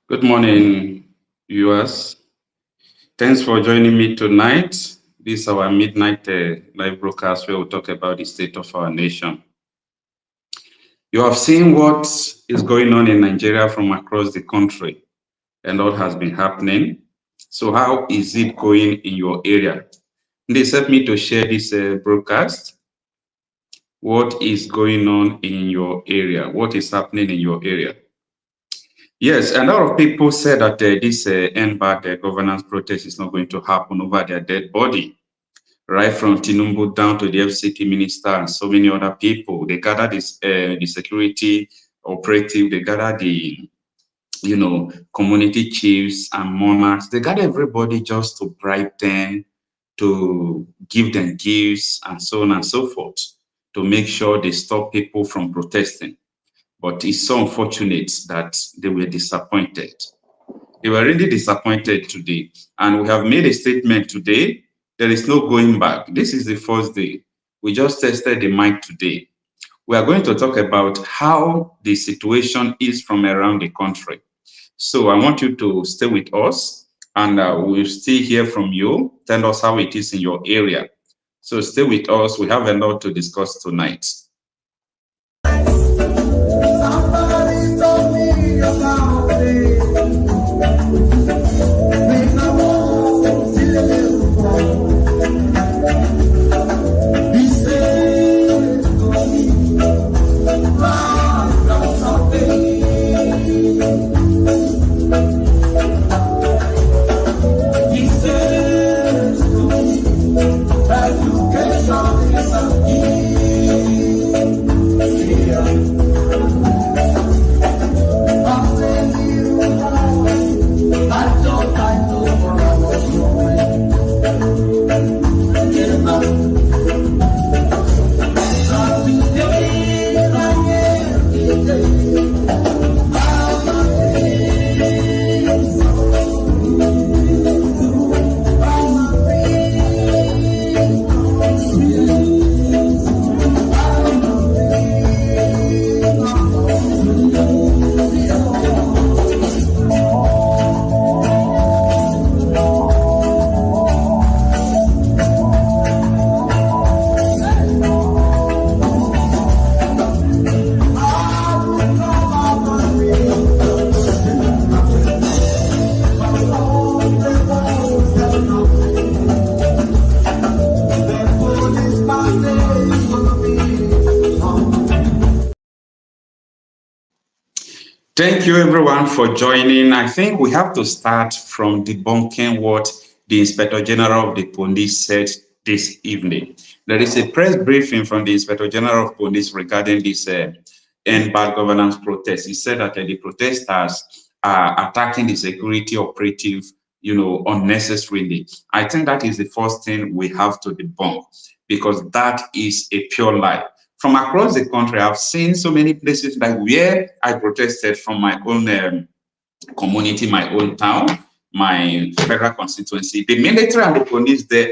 Good morning, viewers. Thanks for joining me tonight. This is our midnight live broadcast where we talk about the state of our nation. You have seen what is going on in Nigeria from across the country and what has been happening. So, how is it going in your area? Please help me to share this broadcast. What is going on in your area? What is happening in your area? Yes, a lot of people said that this end bad governance protest is not going to happen over their dead body, right from Tinubu down to the FCT minister and so many other people. They gather the security operative, they gather the community chiefs and monarchs. They gather everybody just to bribe them, to give them gifts and so on and so forth, to make sure they stop people from protesting. But it's so unfortunate that they were disappointed. They were really disappointed today. And we have made a statement today. There is no going back. This is the first day. We just tested the mic today. We are going to talk about how the situation is from around the country. So I want you to stay with us and we'll still hear from you. Tell us how it is in your area. So stay with us. We have a lot to discuss tonight. Somebody told me about it. When I was in a little boy, he said to me, "Love does not pay." He says to me, "Education is a key." Yeah. Thank you, everyone, for joining. I think we have to start from debunking what the Inspector General of the Police said this evening. There is a press briefing from the Inspector General of Police regarding this end bad governance protest. He said that the protesters are attacking the security operative, unnecessarily. I think that is the first thing we have to debunk because that is a pure lie. From across the country, I've seen so many places like where I protested from my own community, my own town, my federal constituency. The military and the police there,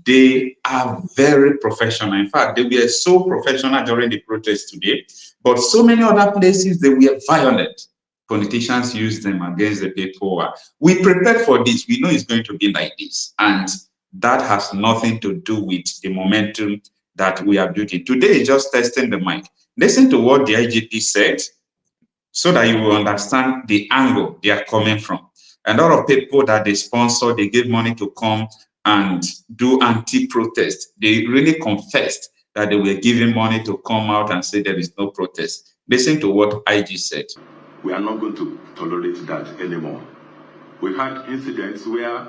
they are very professional. In fact, they were so professional during the protest today. But so many other places, they were violent. Politicians use them against the people. We prepared for this. We know it's going to be like this. And that has nothing to do with the momentum that we are building. Today is just testing the mic. Listen to what the IGP said so that you will understand the angle they are coming from. A lot of people that they sponsor, they give money to come and do anti-protest. They really confessed that they were giving money to come out and say there is no protest. Listen to what IG said. We are not going to tolerate that anymore. We've had incidents where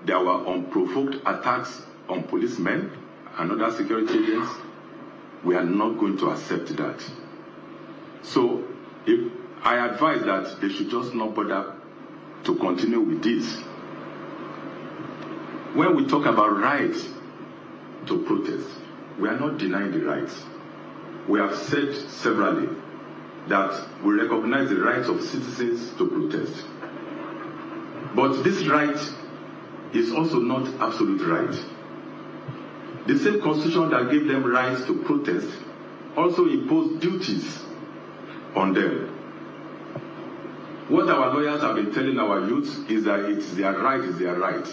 there were unprovoked attacks on policemen and other security agents. We are not going to accept that. So if I advise that they should just not bother to continue with this. When we talk about rights to protest, we are not denying the rights. We have said severally that we recognize the rights of citizens to protest. But this right is also not absolute right. The same constitution that gave them rights to protest also imposed duties on them. What our lawyers have been telling our youth is that it's their right, is their right.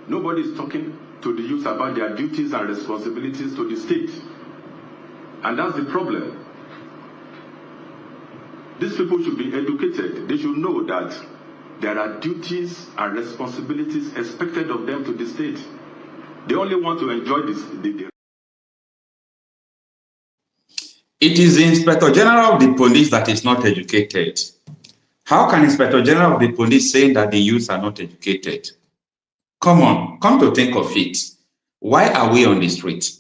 Nobody is talking to the youth about their duties and responsibilities to the state. And that's the problem. These people should be educated. They should know that there are duties and responsibilities expected of them to the state. They only want to enjoy this. It is the Inspector General of the Police that is not educated. How can Inspector General of the Police say that the youths are not educated? Come on, come to think of it. Why are we on the street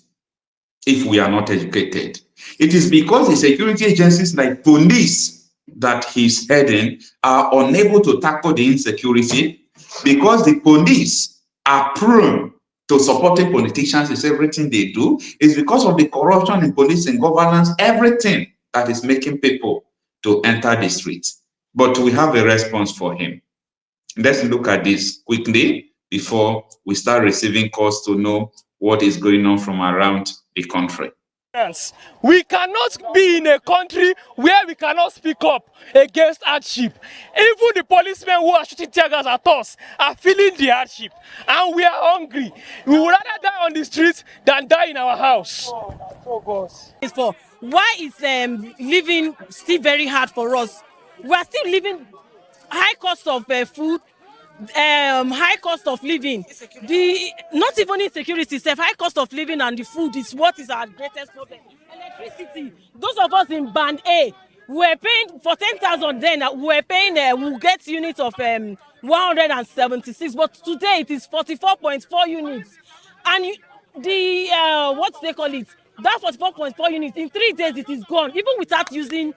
if we are not educated? It is because the security agencies like police that he's heading are unable to tackle the insecurity because the police are prone to supporting politicians is everything they do. It's because of the corruption in police and governance, everything that is making people to enter the streets. But we have a response for him. Let's look at this quickly before we start receiving calls to know what is going on from around the country. We cannot be in a country where we cannot speak up against hardship. Even the policemen who are shooting tear gas at us are feeling the hardship, and we are hungry. We would rather die on the streets than die in our house. It's for why is living still very hard for us? We are still living high cost of food, high cost of living. The not even insecurity, itself, high cost of living and the food is what is our greatest problem. Electricity. Those of us in band A, we were paying for 10,000 then. We were paying. We get units of 176, but today it is 44.4 units, and the what they call it, that 44.4 units in 3 days it is gone. Even without using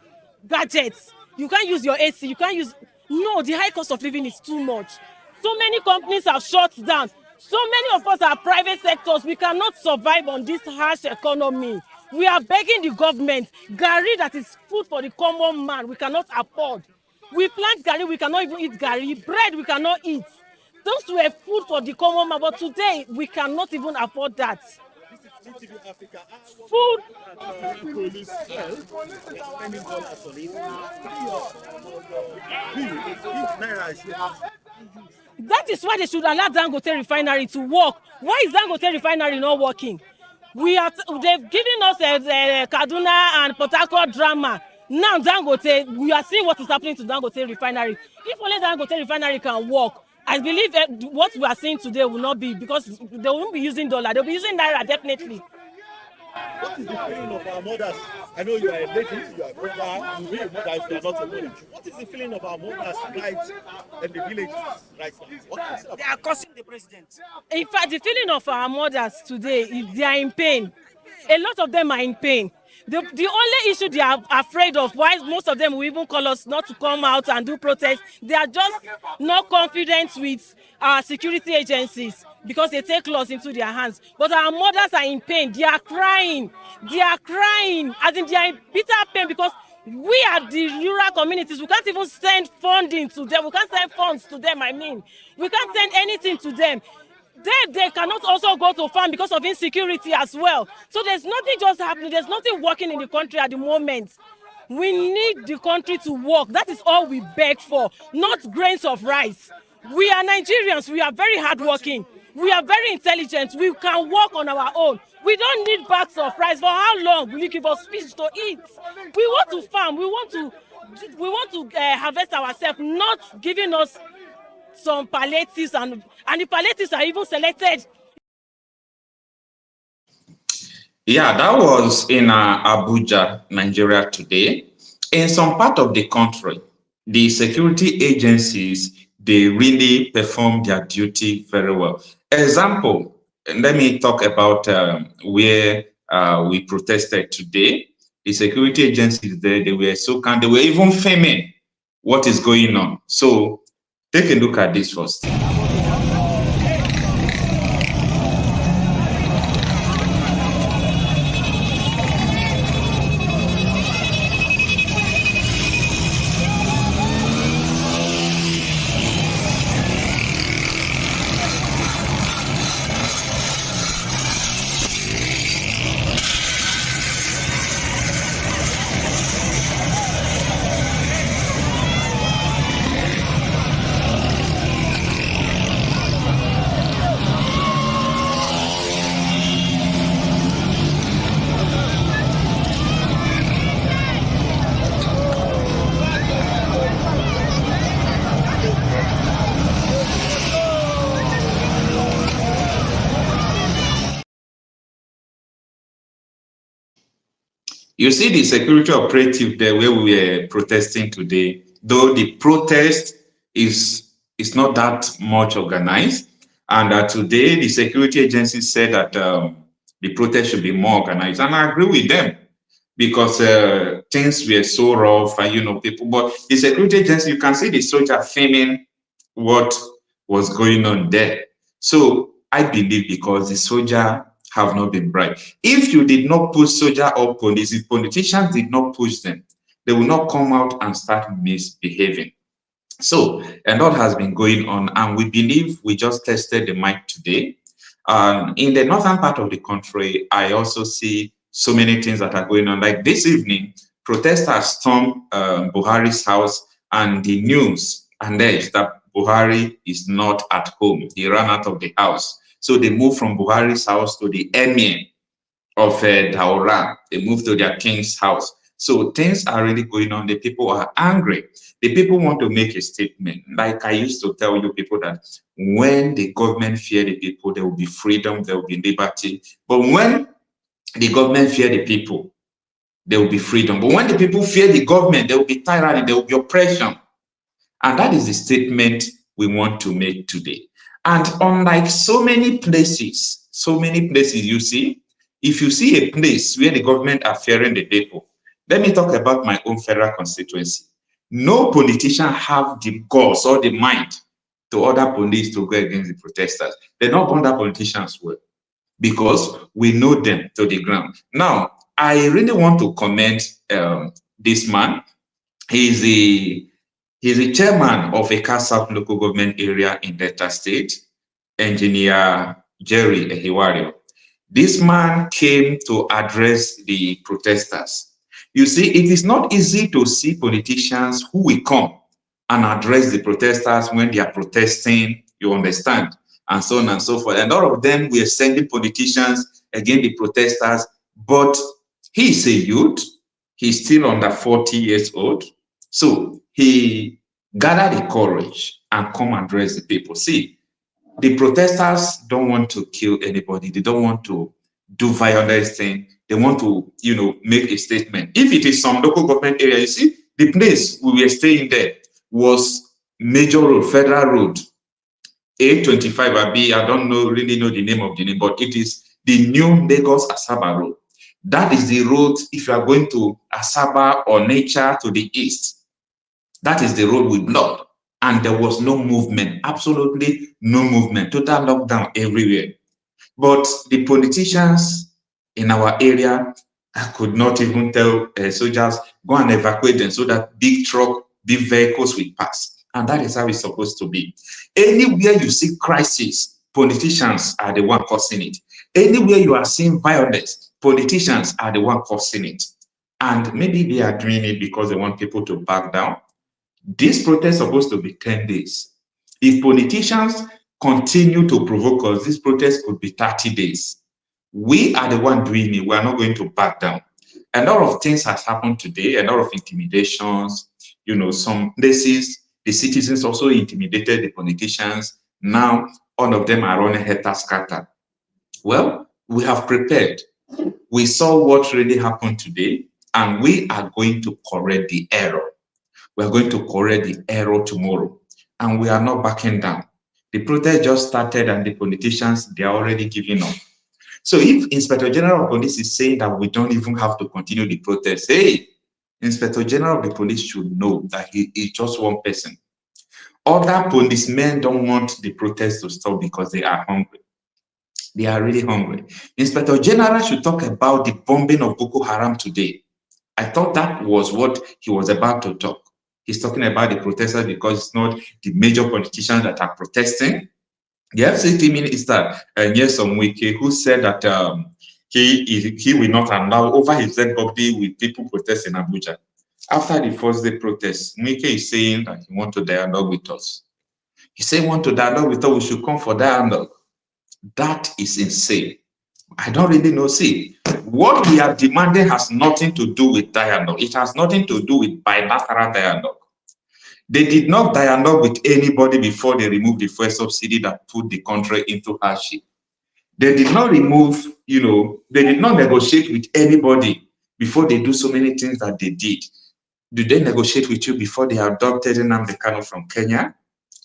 gadgets, you can't use your AC. You can't use. No, the high cost of living is too much. So many companies have shut down. So many of us are private sectors. We cannot survive on this harsh economy. We are begging the government. Gari that is food for the common man, we cannot afford. We plant gari, we cannot even eat gari. Bread, we cannot eat. Those were food for the common man, but today we cannot even afford that. Food. That is why they should allow Dangote refinery to work. Why is Dangote refinery not working? They've given us Kaduna and Port Harcourt drama. Now Dangote, we are seeing what is happening to Dangote refinery. If only Dangote refinery can work, I believe what we are seeing today will not be, because they won't be using dollar. They'll be using naira definitely. What is the feeling of our mothers? I know you are a lady, you are a brother, you are a mother if you are not a mother. What is the feeling of our mothers right in the villages right now? They are cursing the president. In fact, the feeling of our mothers today is they are in pain. A lot of them are in pain. The only issue they are afraid of, why most of them will even call us not to come out and do protests, they are just not confident with our security agencies because they take laws into their hands. But our mothers are in pain. They are crying. They are crying. As in, they are in bitter pain because we are the rural communities. We can't even send funding to them. We can't send funds to them, I mean. We can't send anything to them. They cannot also go to farm because of insecurity as well. So there's nothing just happening. There's nothing working in the country at the moment. We need the country to work. That is all we beg for, not grains of rice. We are Nigerians. We are very hardworking. We are very intelligent. We can work on our own. We don't need bags of rice. For how long will you give us fish to eat? We want to farm. We want to harvest ourselves, not giving us some palliatives, and the palliatives are even selected. Yeah, that was in Abuja, Nigeria today. In some part of the country, the security agencies, they really perform their duty very well. Example, let me talk about where we protested today. The security agencies there, they were so kind, they were even filming what is going on. So take a look at this first. You see the security operative there where we were protesting today, though the protest is not that much organized. And today the security agency said that the protest should be more organized. And I agree with them because things were so rough and, people, but the security agency, you can see the soldier filming what was going on there. So I believe because the soldier have not been bribed. If you did not push soldier or police, if politicians did not push them, they will not come out and start misbehaving. So a lot has been going on, and we believe we just tested the mic today. In the northern part of the country, I also see so many things that are going on. Like this evening, protesters stormed Buhari's house, and the news alleged that Buhari is not at home. He ran out of the house. So they moved from Buhari's house to the emir of Daura. They moved to their king's house. So things are really going on. The people are angry. The people want to make a statement. Like I used to tell you people that when the government fear the people, there will be freedom, there will be liberty. But when the government fear the people, there will be freedom. But when the people fear the government, there will be tyranny, there will be oppression. And that is the statement we want to make today. And unlike so many places you see, if you see a place where the government are fearing the people, let me talk about my own federal constituency. No politician have the guts or the mind to order police to go against the protesters. They don't order politicians well because we know them to the ground. Now, I really want to commend this man. He's the chairman of a South local government area in Delta State, Engineer Jerry Ehiwario. This man came to address the protesters. You see, it is not easy to see politicians who will come and address the protesters when they are protesting, you understand, and so on and so forth. And all of them were sending politicians against the protesters, but he is a youth, he's still under 40 years old. So he gathered the courage and come and address the people. See, the protesters don't want to kill anybody. They don't want to do violence thing. They want to, make a statement. If it is some local government area, you see, the place we were staying there was major road, federal road, 825 I don't really know the name of the name, but it is the new Lagos Asaba road. That is the road if you are going to Asaba or Nature to the east. That is the road we blocked. And there was no movement, absolutely no movement, total lockdown everywhere. But the politicians in our area, I could not even tell soldiers, go and evacuate them so that big truck, big vehicles will pass. And that is how it's supposed to be. Anywhere you see crisis, politicians are the one causing it. Anywhere you are seeing violence, politicians are the one causing it. And maybe they are doing it because they want people to back down. This protest is supposed to be 10 days. If politicians continue to provoke us, this protest could be 30 days. We are the one doing it. We are not going to back down. A lot of things has happened today, a lot of intimidations. Some places, the citizens also intimidated the politicians. Now, all of them are running helter-skelter. Well, we have prepared. We saw what really happened today, and we are going to correct the error. We are going to correct the error tomorrow, and we are not backing down. The protest just started, and the politicians, they are already giving up. So if Inspector General of Police is saying that we don't even have to continue the protest, hey, Inspector General of the Police should know that he is just one person. Other policemen don't want the protest to stop because they are hungry. They are really hungry. Inspector General should talk about the bombing of Boko Haram today. I thought that was what he was about to talk. He's talking about the protesters because it's not the major politicians that are protesting. The FCT minister, Nyesom Wike, who said that he will not allow over his dead body with people protest in Abuja. After the first day protest, Wike is saying that he wants to dialogue with us. He said, want to dialogue with us, we should come for dialogue. That is insane. I don't really know. See, what we are demanding has nothing to do with dialogue. It has nothing to do with bilateral dialogue. They did not dialogue with anybody before they removed the fuel subsidy that put the country into hardship. They did not remove, they did not negotiate with anybody before they do so many things that they did? Do they negotiate with you before they adopted Nnamdi Kanu from Kenya?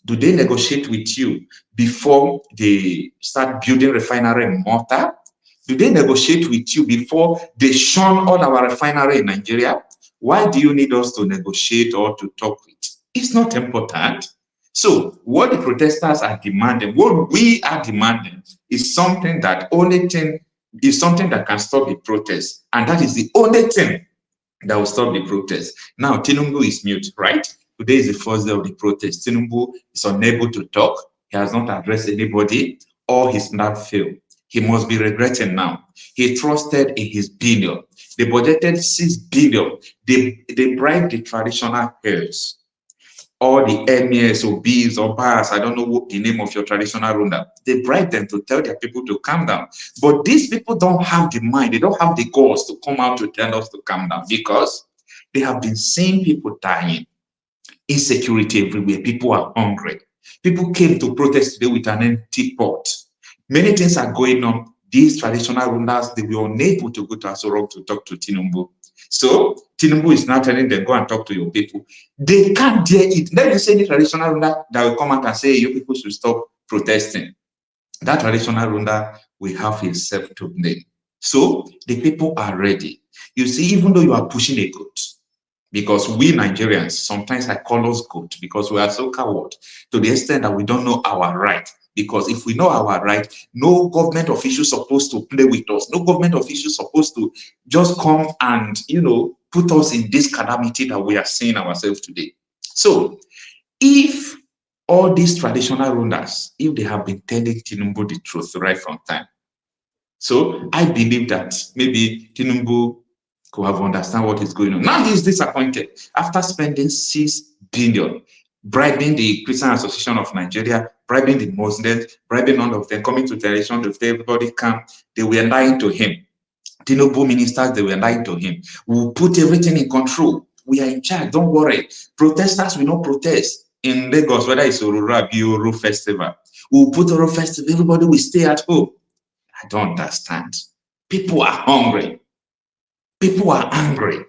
Do they negotiate with you before they start building refinery in Malta? Do they negotiate with you before they shun all our refinery in Nigeria? Why do you need us to negotiate or to talk with? It's not important. So what the protesters are demanding, what we are demanding, is something that can stop the protest, and that is the only thing that will stop the protest. Now, Tinubu is mute, right? Today is the first day of the protest. Tinubu is unable to talk. He has not addressed anybody. All his plan failed. He must be regretting now. He trusted in his billion. They budgeted 6 billion. They bribed the traditional heirs, all the emirs or bees or bars, I don't know what the name of your traditional ruler. They bribe them to tell their people to calm down. But these people don't have the mind, they don't have the guts to come out to tell us to calm down, because they have been seeing people dying, insecurity everywhere, people are hungry. People came to protest today with an empty pot. Many things are going on. These traditional rulers, they were unable to go to Aso Rock to talk to Tinubu. So Tinubu is now telling them, go and talk to your people. They can't dare it. Let me say the traditional ruler that will come out and say, you people should stop protesting. That traditional ruler will have himself to blame. So the people are ready. You see, even though you are pushing a goat, because we Nigerians, sometimes I call us goat because we are so coward to the extent that we don't know our right. Because if we know our right, no government official supposed to play with us. No government official supposed to just come and, put us in this calamity that we are seeing ourselves today. So if all these traditional rulers, if they have been telling Tinubu the truth right from time, so I believe that maybe Tinubu could have understand what is going on. Now he's disappointed after spending 6 billion, bribing the Christian Association of Nigeria, bribing the Muslims, bribing all of them, coming to the election to everybody come. They were lying to him. Tinubu ministers, they were lying to him. We'll put everything in control. We are in charge, don't worry. Protesters will not protest in Lagos, whether it's Orura, Bioro Festival. We'll put Oro Festival, everybody will stay at home. I don't understand. People are hungry. People are angry.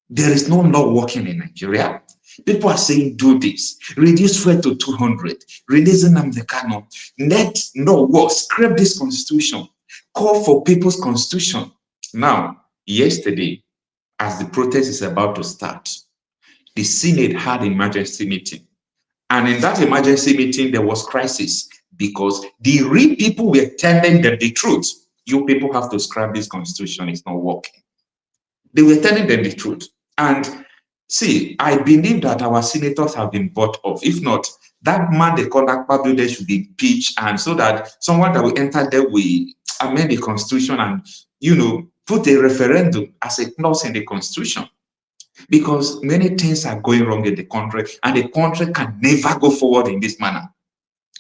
There is no law working in Nigeria. People are saying, do this. Reduce fuel to 200. Release Nnamdi Kanu. Let no war. Scrap this constitution. Call for people's constitution. Now, yesterday, as the protest is about to start, the Senate had an emergency meeting. And in that emergency meeting, there was crisis because the real people were telling them the truth. You people have to scrap this constitution. It's not working. They were telling them the truth. And see, I believe that our senators have been bought off. If not, that man they call Akpabio, they should be impeached, and so that someone that will enter there will amend the constitution and, put a referendum as a clause in the constitution. Because many things are going wrong in the country, and the country can never go forward in this manner.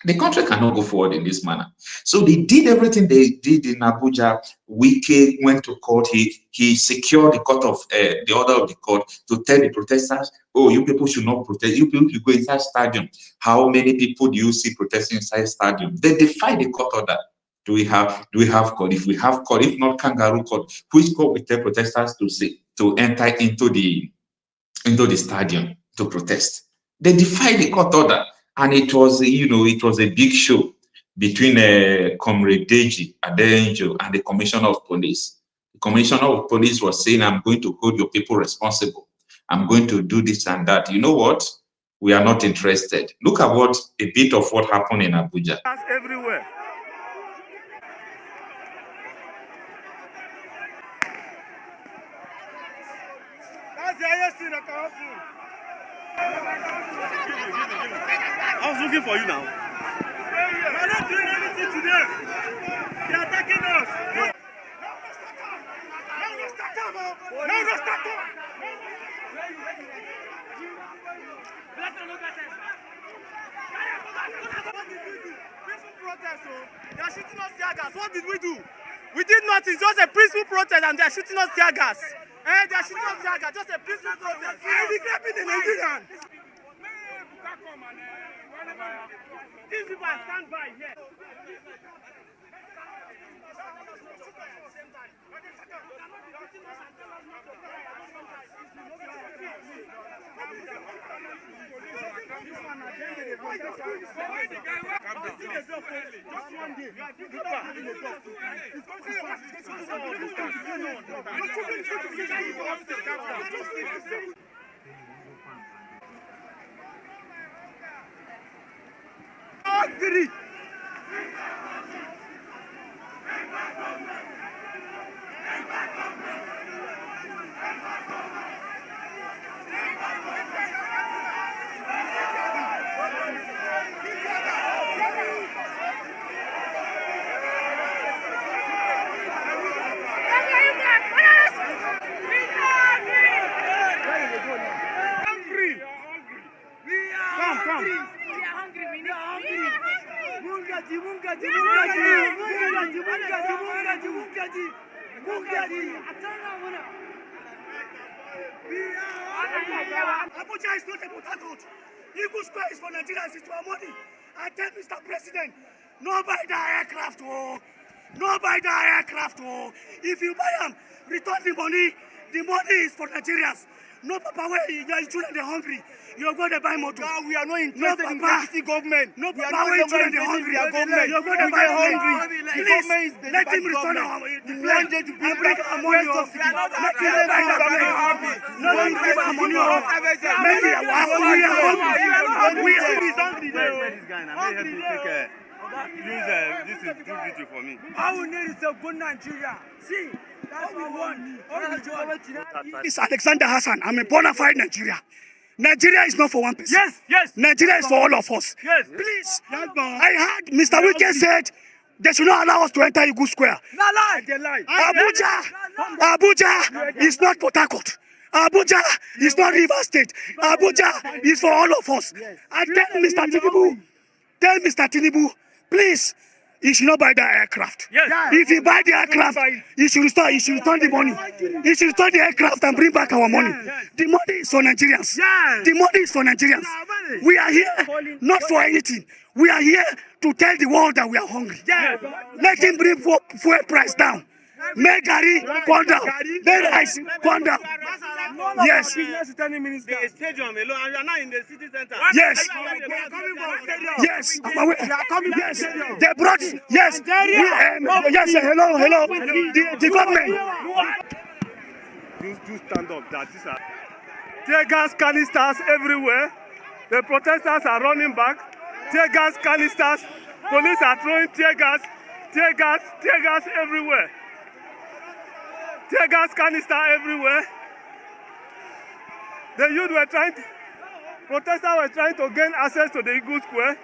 The country cannot go forward in this manner. So they did everything they did in Abuja. Wike went to court. He secured the order of the court to tell the protesters, oh, you people should not protest. You people should go inside stadium. How many people do you see protesting inside stadium? They defy the court order. Do we have court? If we have court, if not kangaroo court, which court will tell protesters to enter into the stadium to protest? They defy the court order. And it was, it was a big show between Comrade Deji Adeyanjo and the Commissioner of Police. The Commissioner of Police was saying, I'm going to hold your people responsible. I'm going to do this and that. You know what? We are not interested. Look at a bit of what happened in Abuja. That's everywhere. That's the highest thing that can happen. I was looking for you now. We're not doing anything to them. They're attacking us. Peaceful protest, they are shooting us tear gas. What did we do? We did nothing. Just a peaceful protest, and they are shooting us tear gas. And they are shooting us tear gas. Just a peaceful protest. And we kept in the Nigerian. These people are stand by here. Abuja is not a Port Eagle Square is for Nigerians, it's our money. I tell Mr. President, no buy the aircraft, oh. No buy the aircraft, oh. If you buy them, return the money is for Nigerians. No, Papa, where your children are hungry. You're going to buy motor. No, we are not interested in the government. No, Papa, where your children are hungry. You're going to buy hungry. Please, let him return the land to bring our money off. Let him buy the money. No, he give our money off. Maybe we are hungry. We are hungry. This guy, I'm here to take care. This is too video for me. All we need is a good Nigeria. See, that's what we want. It's Alexander Hassan. I'm a bona fide Nigeria. Nigeria is not for one person. Yes, yes. Nigeria is for all of us. Yes. Please. I heard Mr. Wike said they should not allow us to enter Eagle Square. No lie. Abuja is not Port Harcourt. Abuja is not River State. Abuja is for all of us. I tell Mr. Tinubu, please, he should not buy the aircraft. Yes. If he buy the aircraft, he should return the money. He should return the aircraft and bring back our money. The money is for Nigerians. The money is for Nigerians. We are here not for anything. We are here to tell the world that we are hungry. Let him bring fuel price down. Make Gary come down. Make rice come down. Yes. The stadium alone, and you are not in the city center. Yes. Yes. I'm aware. Yes. They brought. Yes. Yes. Hello. The government. Do stand up. That is a tear gas canisters everywhere. The protesters are running back. Tear gas canisters. Police are throwing tear gas everywhere. Tear gas canister everywhere. The youth protesters were trying to gain access to the Eagle Square,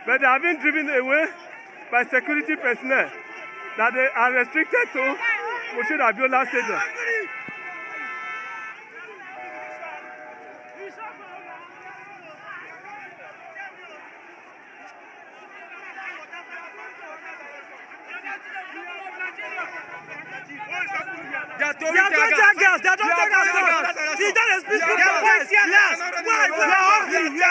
but they have been driven away by security personnel that they are restricted to Moshood Abiola Stadium. They are doing tear gas. They are doing tear gas. They don't speak for gas. Yes. Why? We are hungry. They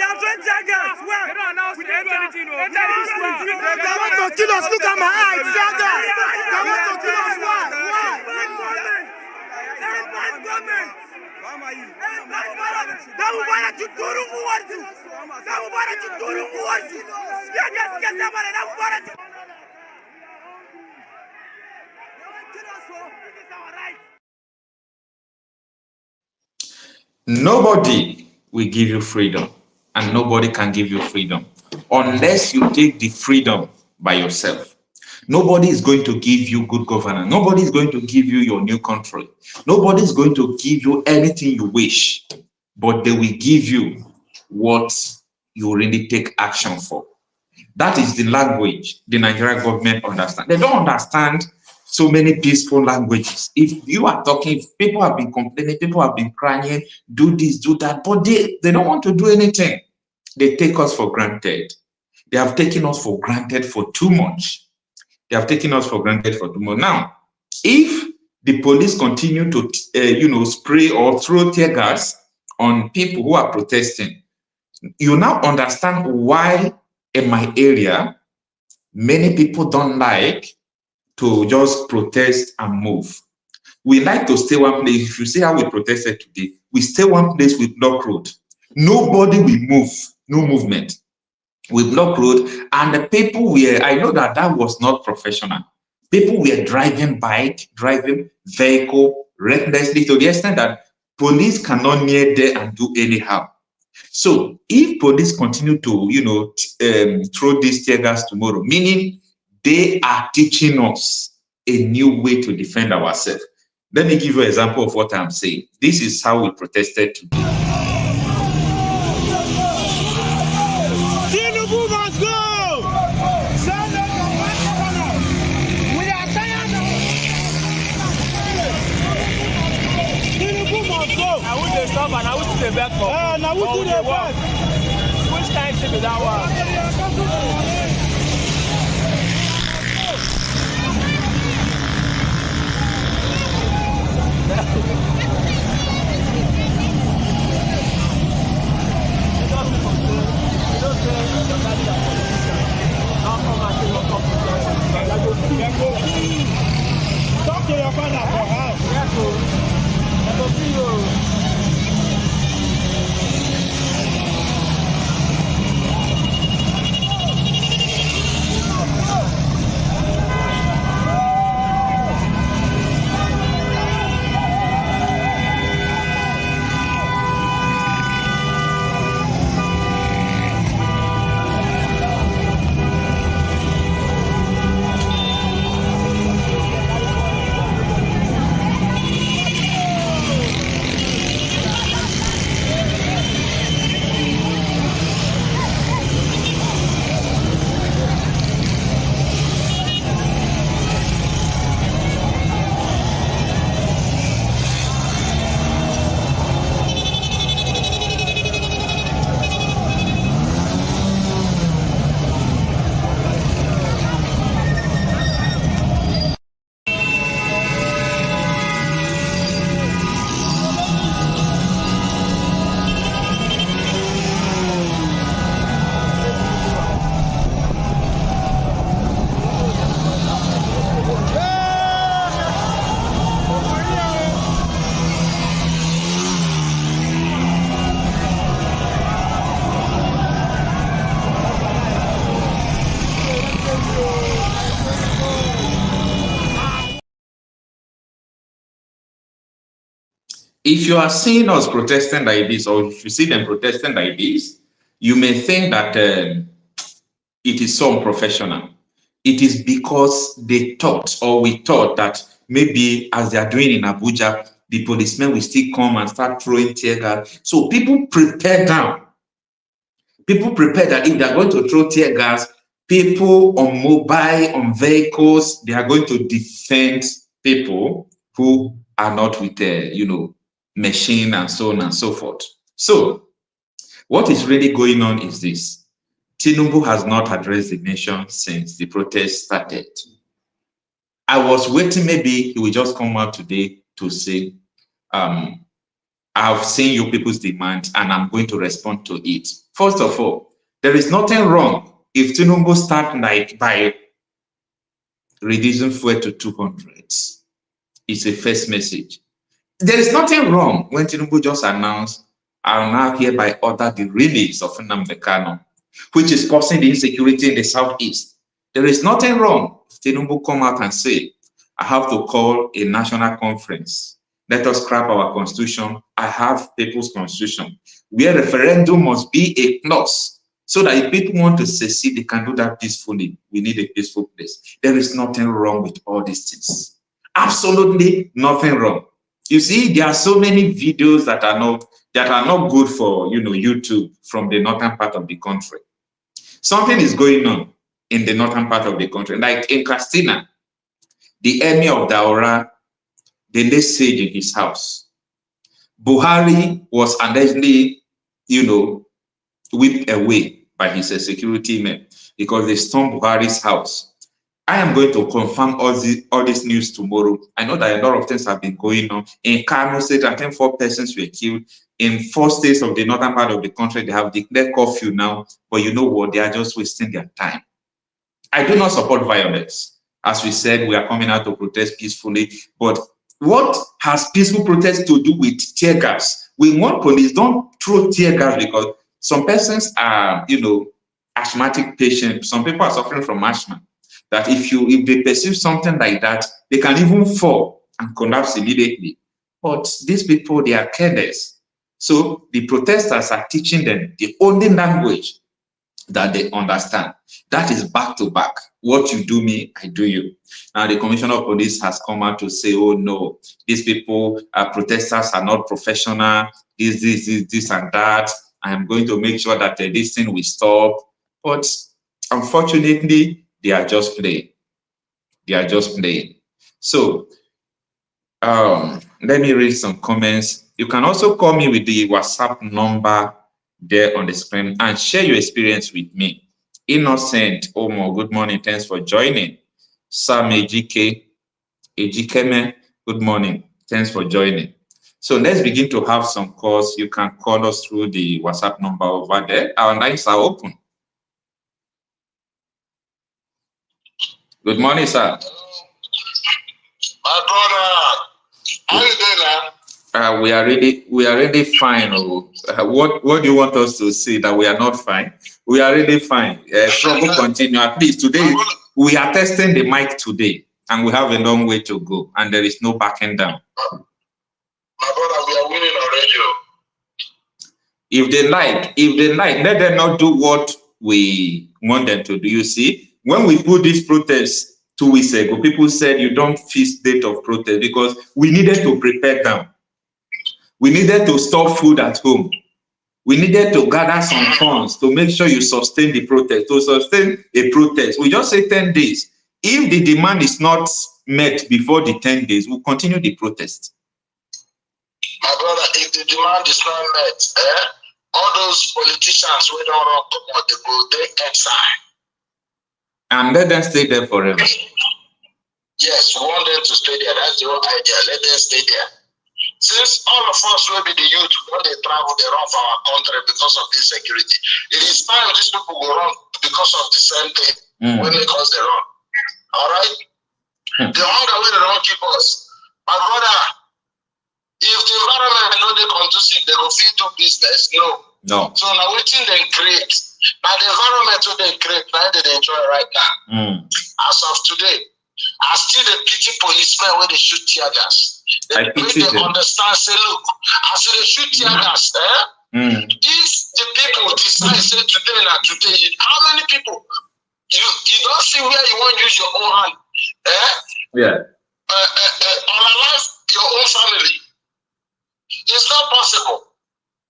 are doing tear gas. Why? They don't announce anything. They want to kill us. Look at my eyes. Tear gas. They want to kill us. Why? Government. Nobody will give you freedom, and nobody can give you freedom unless you take the freedom by yourself. Nobody is going to give you good governance. Nobody is going to give you your new country. Nobody is going to give you anything you wish, but they will give you what you really take action for. That is the language the Nigerian government understands. They don't understand so many peaceful languages. If you are talking, people have been complaining, people have been crying, do this, do that, but they don't want to do anything. They take us for granted. They have taken us for granted for too much. They have taken us for granted for too much. Now, if the police continue to, spray or throw tear gas on people who are protesting, you now understand why in my area, many people don't like to just protest and move. We like to stay one place. If you see how we protested today, we stay one place with block road. Nobody will move, no movement. We block road, and the people were, I know that that was not professional. People were driving bike, driving vehicle recklessly to the extent that police cannot near there and do anyhow. So if police continue to, throw these tear gas tomorrow, meaning they are teaching us a new way to defend ourselves. Let me give you an example of what I'm saying. This is how we protested today. Tinubu must go! We are tired of Tinubu must go! I wish they stop and I wish they back up. Now we do the work. Which time should be that one? Talk to your father for house. If you are seeing us protesting like this, or if you see them protesting like this, you may think that it is so unprofessional. It is because they thought, or we thought, that maybe as they are doing in Abuja, the policemen will still come and start throwing tear gas. So people prepare down. People prepare that if they are going to throw tear gas, people on mobile, on vehicles, they are going to defend people who are not with machine and so on and so forth. So what is really going on is this. Tinubu has not addressed the nation since the protest started. I was waiting, maybe he will just come out today to say, I've seen you people's demand and I'm going to respond to it. First of all, there is nothing wrong if Tinubu start by reducing fuel to 200. It's a first message. There is nothing wrong when Tinubu just announced, I'll now hereby order the release of Nnamdi Kanu, which is causing the insecurity in the southeast. There is nothing wrong if Tinubu come out and say, I have to call a national conference. Let us scrap our constitution. I have people's constitution, where referendum must be a clause, so that if people want to secede, they can do that peacefully. We need a peaceful place. There is nothing wrong with all these things. Absolutely nothing wrong. You see, there are so many videos that are not good for YouTube from the northern part of the country. Something is going on in the northern part of the country, like in Castina, the emir of Daura, they laid siege in his house. Buhari was allegedly, whipped away by his security men because they stormed Buhari's house. I am going to confirm all this news tomorrow. I know that a lot of things have been going on. In Kano State, I think 4 persons were killed. In 4 states of the northern part of the country, they have declared curfew now. But you know what? They are just wasting their time. I do not support violence. As we said, we are coming out to protest peacefully. But what has peaceful protest to do with tear gas? We want police, don't throw tear gas, because some persons are, asthmatic patients. Some people are suffering from asthma. That if they perceive something like that, they can even fall and collapse immediately. But these people, they are careless. So the protesters are teaching them the only language that they understand. That is back to back. What you do me, I do you. Now the Commissioner of Police has come out to say, oh no, these people, protesters are not professional, this and that. I am going to make sure that this thing will stop. But unfortunately, they are just playing. They are just playing. So let me read some comments. You can also call me with the WhatsApp number there on the screen and share your experience with me. Innocent Omo, good morning. Thanks for joining. Sam Ejikeme, good morning. Thanks for joining. So let's begin to have some calls. You can call us through the WhatsApp number over there. Our lines are open. Good morning, sir. My brother, how you doing now? We are really fine. What do you want us to say, that we are not fine? We are really fine. Struggle continue. At least today, we are testing the mic today, and we have a long way to go, and there is no backing down. My brother, we are winning already. If they like, let them not do what we want them to do. You see, when we put this protest 2 weeks ago, people said you don't fix date of protest because we needed to prepare them. We needed to store food at home. We needed to gather some funds to make sure you sustain the protest. To sustain a protest, we just say 10 days. If the demand is not met before the 10 days, we'll continue the protest. My brother, if the demand is not met, all those politicians who don't run come out, they go take exile. And let them stay there forever. Yes, we want them to stay there. That's the whole idea. Let them stay there. Since all of us will be the youth, when they travel, they run for our country because of insecurity. It is time these people will run because of the same thing when they cause the run. All right? The hunger way they don't keep us. My brother, if the environment is not conducive, they will feed to business. No. So now waiting they create. Now the environment they create, now they enjoy right now. As of today, I still the pity policemen when they shoot tear gas. They understand, say, look, as they shoot tear gas, if the people decide, say, today, how many people? You don't see where you want to use your own hand. Unalive your own family. It's not possible.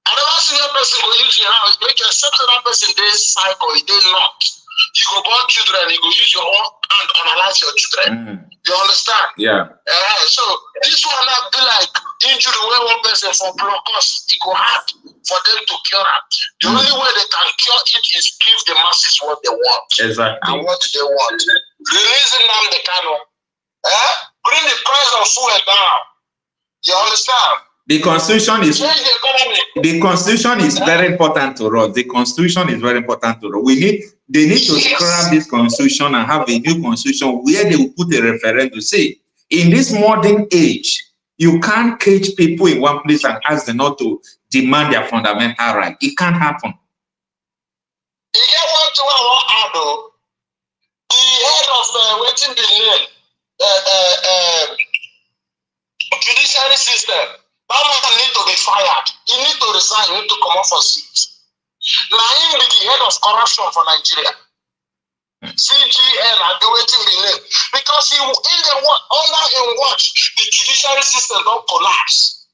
I never see a person go use your hand, make except that person they cycle, they not. You go born children, you go use your own hand analyze your children. You understand? Yeah. So this one not be like injury where one person for block us, it go hard for them to cure it. The only way they can cure it is give the masses what they want. Exactly. And what do they want? Releasing them the kind of bring the price of fuel down. You understand? The Constitution is very important to us. The Constitution is very important to us. They need to scrap this Constitution and have a new Constitution where they will put a referendum. See, in this modern age, you can't cage people in one place and ask them not to demand their fundamental right. It can't happen. You get what you want to add, the head of waiting the name, judiciary system. That man need to be fired. He need to resign. He need to come off for seat. Now him be the head of corruption for Nigeria. CGN are waiting the name because under him watch the judiciary system don't collapse.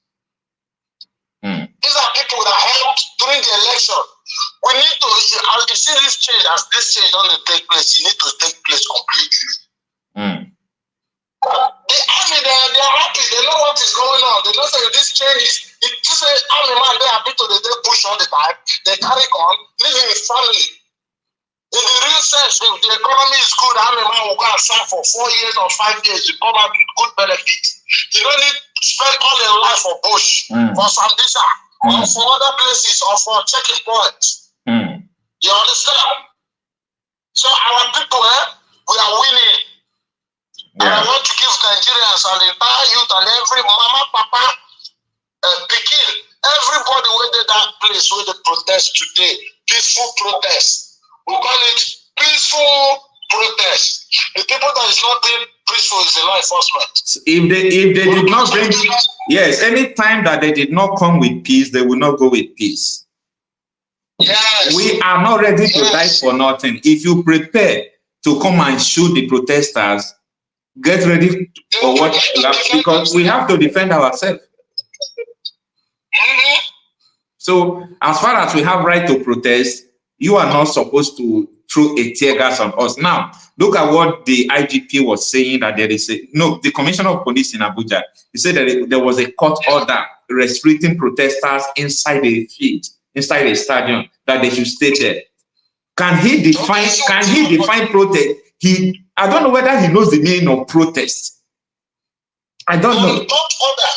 These are people that helped during the election. We need to, as you see this change, as this change doesn't take place, it need to take place completely. The army, they are happy. They know what is going on. They know that this change is. This army man, they are happy to they push all the time. They carry on, living with family. In the real sense, if the economy is good, army man will go and serve for 4 years or 5 years. You come out with good benefits. You don't need to spend all your life for bush, for Sambisa, or for other places, or for checking points. You understand? So our people, we are winning. And I want to give Nigerians and the entire youth and every mama, papa, pikin, everybody went to that place where they protest today. Peaceful protest. We call it peaceful protest. The people that is not being peaceful is the law enforcement. If they did not bring, yes, any time that they did not come with peace, they will not go with peace. Yes. We are not ready to die for nothing. If you prepare to come and shoot the protesters, get ready for what, because we have to defend ourselves. So as far as we have right to protest, you are not supposed to throw a tear gas on us. Now, look at what the IGP was saying, that there is the Commissioner of Police in Abuja, he said that there was a court order restricting protesters inside a field, inside a stadium, that they should stay there. Can he define protest? I don't know whether he knows the meaning of protest. I don't know. Court order.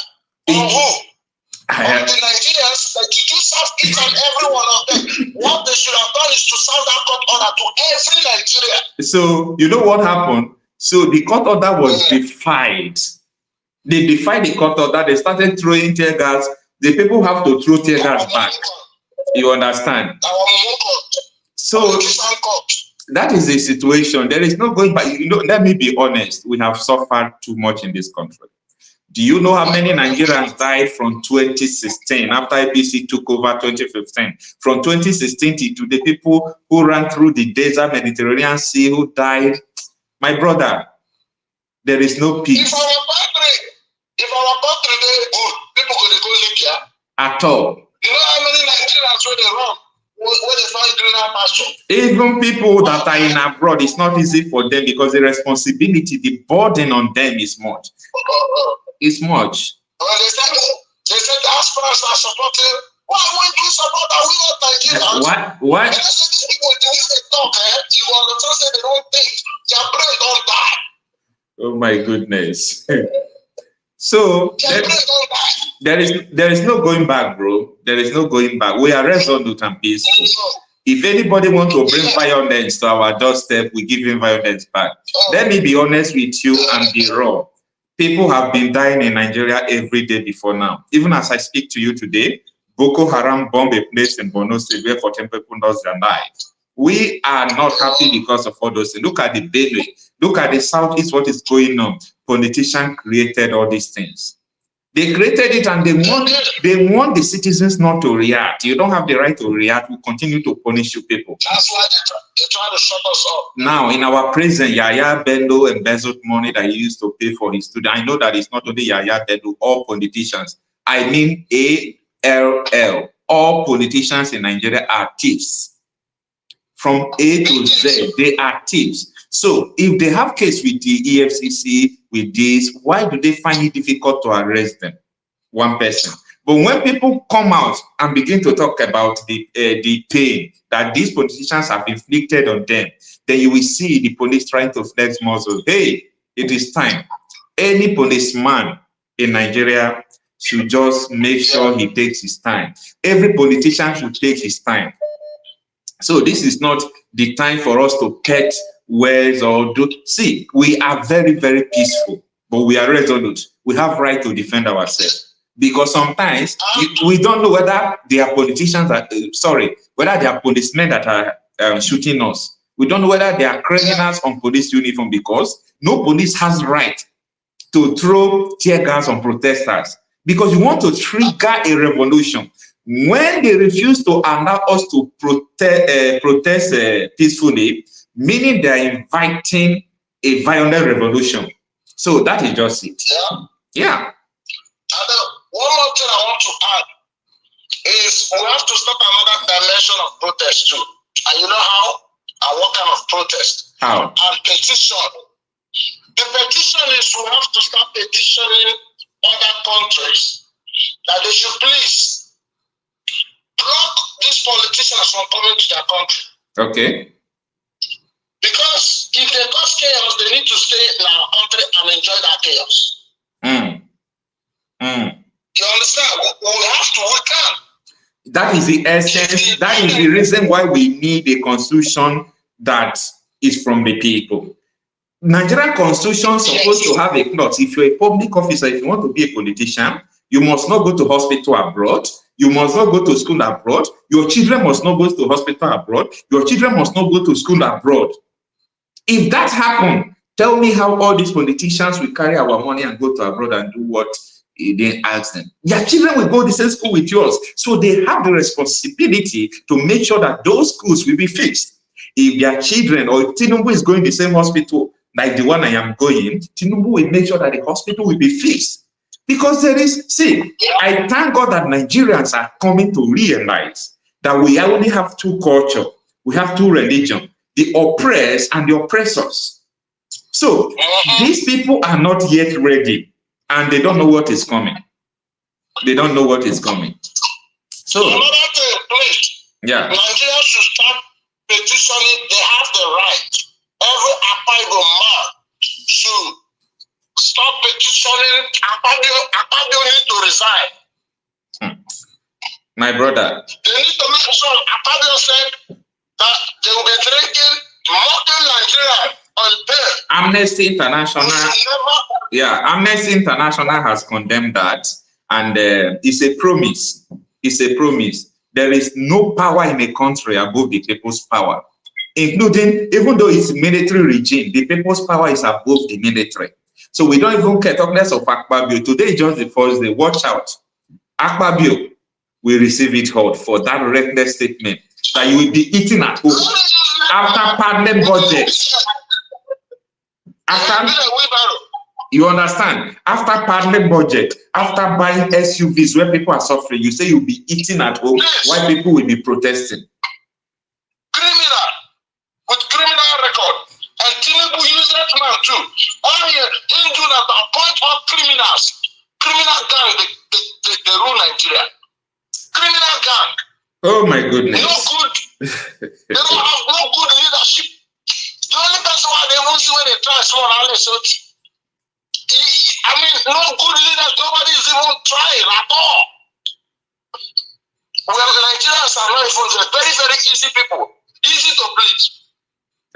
The Nigerians, that you do serve each and every one of them. What they should have done is to serve that court order to every Nigerian. So, you know what happened? So the court order was defied. They defied the court order. They started throwing tear gas. The people have to throw tear gas back. You understand? So that is the situation. There is no going back. You know, let me be honest. We have suffered too much in this country. Do you know how many Nigerians died from 2016 after APC took over 2015? From 2016 to the people who ran through the desert Mediterranean Sea who died. My brother, there is no peace. If our country is good, people could go Libya. At all. You know how many Nigerians where they run? Where they find greener pasture? Even people that are in abroad, it's not easy for them because the responsibility, the burden on them is much. It's much. Well, they said Diaspora are supporting. Why would you support that? We not Nigerians. What? And I said these people, the way they talk, you understand, say they don't think. Their brain don't die. Oh my goodness. So there is no going back, bro. There is no going back. We are resolute and peaceful. If anybody wants to bring violence to our doorstep, we give him violence back. Let me be honest with you and be raw. People have been dying in Nigeria every day before now. Even as I speak to you today, Boko Haram bombed a place in Borno State where 14 people lost their lives. We are not happy because of all those things. Look at the Benue. Look at the Southeast, what is going on. Politicians created all these things. They created it and they want the citizens not to react. You don't have the right to react. We continue to punish you people. That's why they're trying to shut us up. Now, in our prison, Yaya Bello embezzled money that he used to pay for his student. I know that it's not only Yaya Bello, all politicians. I mean ALL. All politicians in Nigeria are thieves. From A to Z, they are thieves. So if they have case with the EFCC, with this, why do they find it difficult to arrest them? One person. But when people come out and begin to talk about the pain that these politicians have inflicted on them, then you will see the police trying to flex muscle. Hey, it is time. Any policeman in Nigeria should just make sure he takes his time. Every politician should take his time. So this is not the time for us to pet words or do. See, we are very, very peaceful, but we are resolute. We have right to defend ourselves because sometimes we don't know whether they are politicians that, whether they are policemen that are shooting us. We don't know whether they are criminals on police uniform because no police has right to throw tear gas on protesters because you want to trigger a revolution. When they refuse to allow us to protest peacefully, meaning they are inviting a violent revolution. So that is just it. Yeah. And one more thing I want to add is we have to start another dimension of protest too. And you know how? And what kind of protest? How? And petition. The petition is we have to start petitioning other countries that they should please block these politicians from coming to their country. Okay. Because if they cause chaos, they need to stay in our country and enjoy that chaos. You understand? We have to, we can. That is the essence. That is the reason why we need a constitution that is from the people. Nigerian constitution is supposed to have a clause. If you're a public officer, if you want to be a politician, you must not go to hospital abroad. You must not go to school abroad. Your children must not go to hospital abroad. Your children must not go to school abroad. If that happened, tell me how all these politicians will carry our money and go to abroad and do what they ask them. Their children will go to the same school with yours. So they have the responsibility to make sure that those schools will be fixed. If their children or if Tinubu is going to the same hospital like the one I am going, Tinubu will make sure that the hospital will be fixed. Because there is, see, I thank God that Nigerians are coming to realize that we only have two cultures. We have two religions, the oppressed and the oppressors. So these people are not yet ready and they don't know what is coming. They don't know what is coming. So, yeah. Nigerians should start petitioning. They have the right. Every Akpabio man should stop petitioning. Akpabio need to resign. My brother. They need to make sure. Akpabio said that they will be drinking modern Nigeria on bail. Amnesty International. Amnesty International has condemned that, and it's a promise. It's a promise. There is no power in a country above the people's power, including, even though it's a military regime, the people's power is above the military. So we don't even care, talk less of Akpabio. Today is just the first day. Watch out. Akpabio will receive it hard for that reckless statement that you will be eating at home after parliament budget. After, you understand? After parliament budget, after buying SUVs where people are suffering, you say you'll be eating at home while people will be protesting. Criminal with criminal record. And Tinubu use that man too. All here, they do that, a bunch of criminals. Criminal gang, they rule Nigeria. Criminal gang. Oh my goodness. No good. They don't have no good leadership. The only person why they won't see when they try small analysis. I mean, no good leaders, nobody is even trying at all. Well, Nigerians are not even very, very easy people. Easy to please.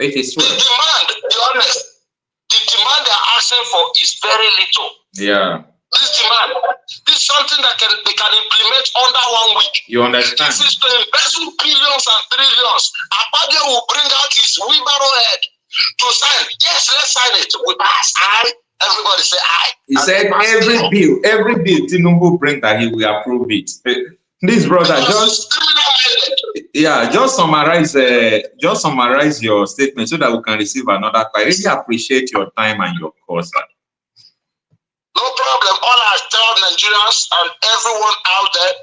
It is true. The demand, to be honest, the demand they're asking for is very little. Yeah. This demand, this is something that they can implement under 1 week. You understand? This is to invest billions and trillions. Akpabio will bring out his wheelbarrow head to sign. Yes, let's sign it. We pass. Aye. Everybody say aye. He said every bill Tinubu bring that he will approve it. This brother, just summarize your statement so that we can receive another call. I really appreciate your time and your cause. No problem. All I tell Nigerians and everyone out there,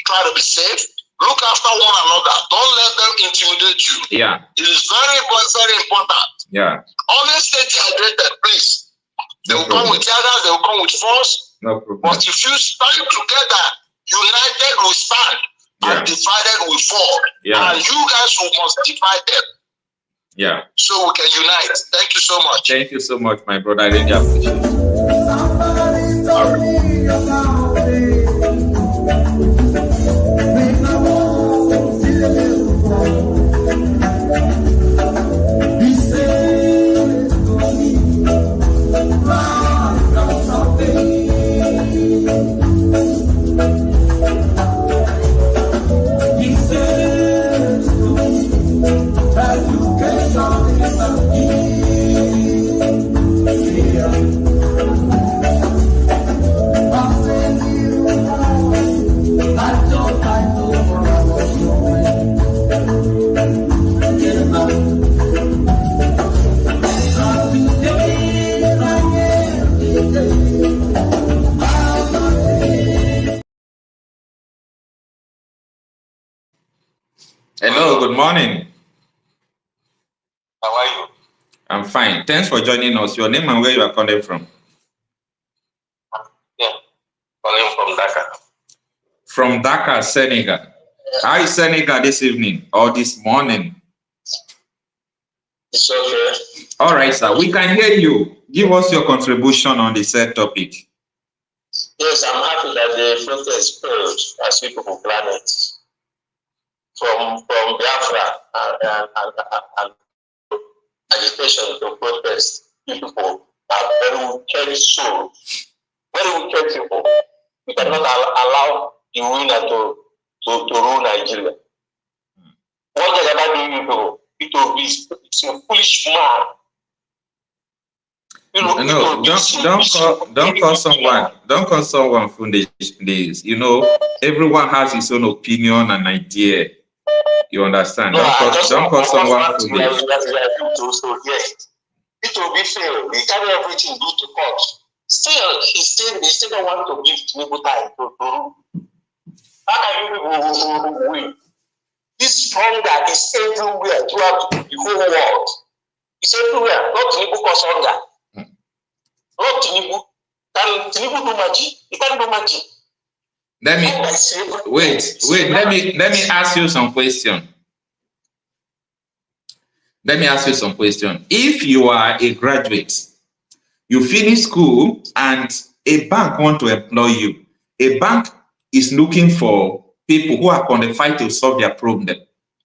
try to be safe. Look after one another. Don't let them intimidate you. Yeah. It is very, very important. Yeah. Always stay hydrated, please. They will come with others, they will come with force. No problem. But if you stand together, united will stand, and divided will fall. Yeah. And you guys must divide them. Yeah. So we can unite. Thank you so much. Thank you so much, my brother. I really appreciate it. Somebody told me about it. When I was still a little boy, he said to me, "Rise up something." He says to me, "Education is the key." Yeah. Hello, good morning. How are you? I'm fine. Thanks for joining us. Your name and where you are calling from? Yeah, calling from Dakar. From Dakar, Senegal. How is Senegal this evening or this morning? It's okay. All right, sir. We can hear you. Give us your contribution on the said topic. Yes, I'm happy that the protest failed as people who plan it. From Biafra and agitation to protest people are very wicked souls, very wicked people. We cannot allow the winner to rule Nigeria. What they are doing, people, it will be it's a foolish man. You know, No, don't call someone foolish, please. You know, everyone has his own opinion and idea. You understand? No, Don't call someone foolish. So yes, it will be fair. We carry everything due to court. Still, they still don't want to give people time to rule. How can you people win? This hunger is everywhere throughout the whole world. It's everywhere. Not Tinubu cause hunger. Not Tinubu. Can Tinubu do magic? He can't do magic. Let me ask you some question. If you are a graduate, you finish school and a bank want to employ you. A bank is looking for people who are qualified to solve their problem.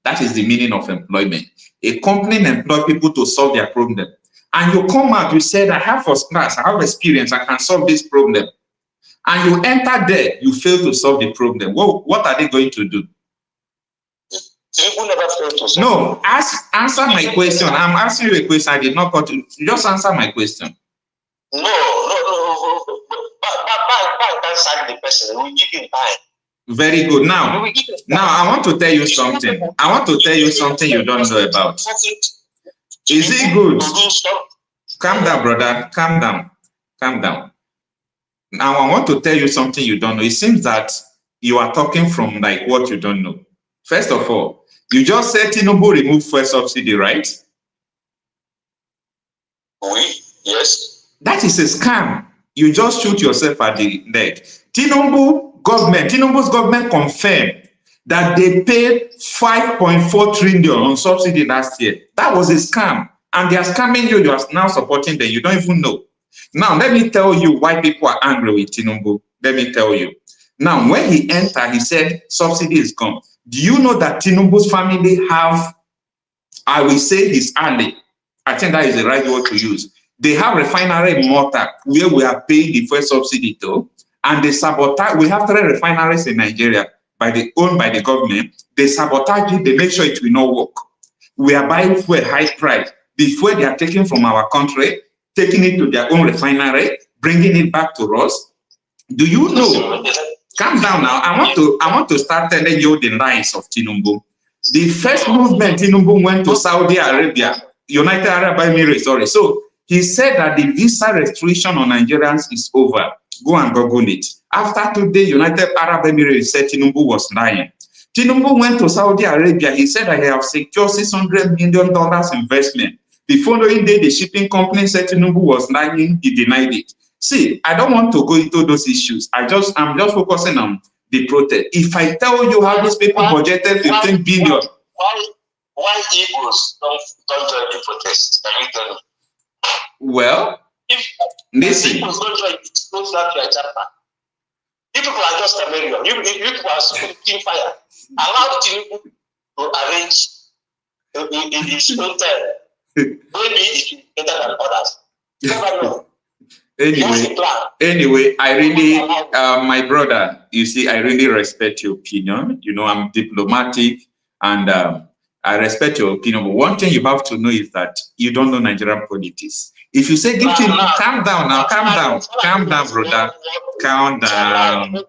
That is the meaning of employment. A company employs people to solve their problem. And you come out, you said, I have first class, I have experience, I can solve this problem. And you enter there, you fail to solve the problem. What are they going to do? No, answer my question. I'm asking you a question. I did not cut you. Just answer my question. No. Bank can sack the person. We give him time. Very good. Now, I want to tell you something. I want to tell you something you don't know about. Is it good? Calm down, brother. Calm down. Now, I want to tell you something you don't know. It seems that you are talking from like what you don't know. First of all, you just said Tinubu remove fuel subsidy, right? Yes. That is a scam. You just shoot yourself at the leg. Tinubu's government confirmed that they paid 5.4 trillion on subsidy last year. That was a scam. And they are scamming you. You are now supporting them. You don't even know. Now, let me tell you why people are angry with Tinubu. Let me tell you. Now, when he entered, he said subsidy is gone. Do you know that Tinubu's family have, I will say his ally, I think that is the right word to use. They have refinery in Malta where we are paying the first subsidy to, and they sabotage. We have 3 refineries in Nigeria owned by the government. They sabotage it, they make sure it will not work. We are buying fuel high price. The fuel they are taking from our country, taking it to their own refinery, bringing it back to us. Do you know? Calm down now. I want to start telling you the lies of Tinubu. The first movement Tinubu went to Saudi Arabia, United Arab Emirates, sorry. So he said that the visa restriction on Nigerians is over. Go and Google it. After today, United Arab Emirates said Tinubu was lying. Tinubu went to Saudi Arabia. He said that he have secured $600 million investment. The following day, the shipping company said Tinubu was lying. He denied it. See, I don't want to go into those issues. I'm just focusing on the protest. If I tell you how these people budgeted 15 billion. Why Igbos don't join the protest? Can you tell me? Well, listen. Igbos don't join it. Don't start your chapter. You people are just a million. You people are shooting fire. Allow Tinubu to arrange in his own time. Maybe it will be better than others. You never know. Anyway, I really, my brother, you see, I really respect your opinion. You know, I'm diplomatic and I respect your opinion. But one thing you have to know is that you don't know Nigerian politics. If you say, calm down now, calm down, brother, calm down.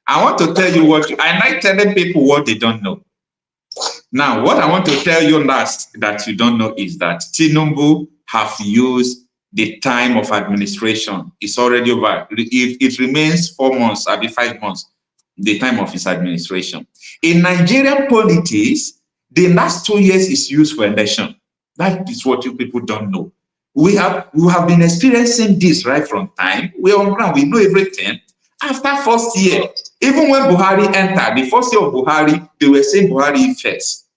I want to tell you I like telling people what they don't know. Now, what I want to tell you last that you don't know is that Tinubu have used the time of administration. It's already over. It remains 4 months, maybe 5 months, the time of his administration. In Nigerian politics, the last 2 years is used for election. That is what you people don't know. We have been experiencing this right from time. We're on ground. We know everything. After first year, even when Buhari entered, the first year of Buhari, they were saying Buhari first.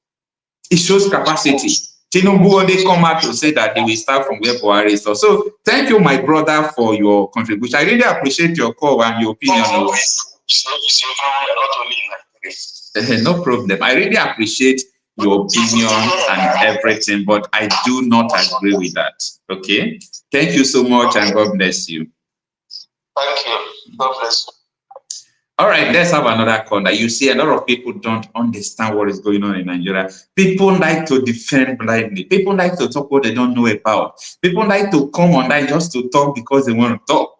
It shows capacity. Tinubu only come out to say that they will start from where Buhari is. So thank you, my brother, for your contribution. I really appreciate your call and your opinion. No problem. I really appreciate your opinion and everything, but I do not agree with that. Okay. Thank you so much, and God bless you. Thank you. God bless you. All right, let's have another corner. You see, a lot of people don't understand what is going on in Nigeria. People like to defend blindly. People like to talk what they don't know about. People like to come online just to talk because they want to talk.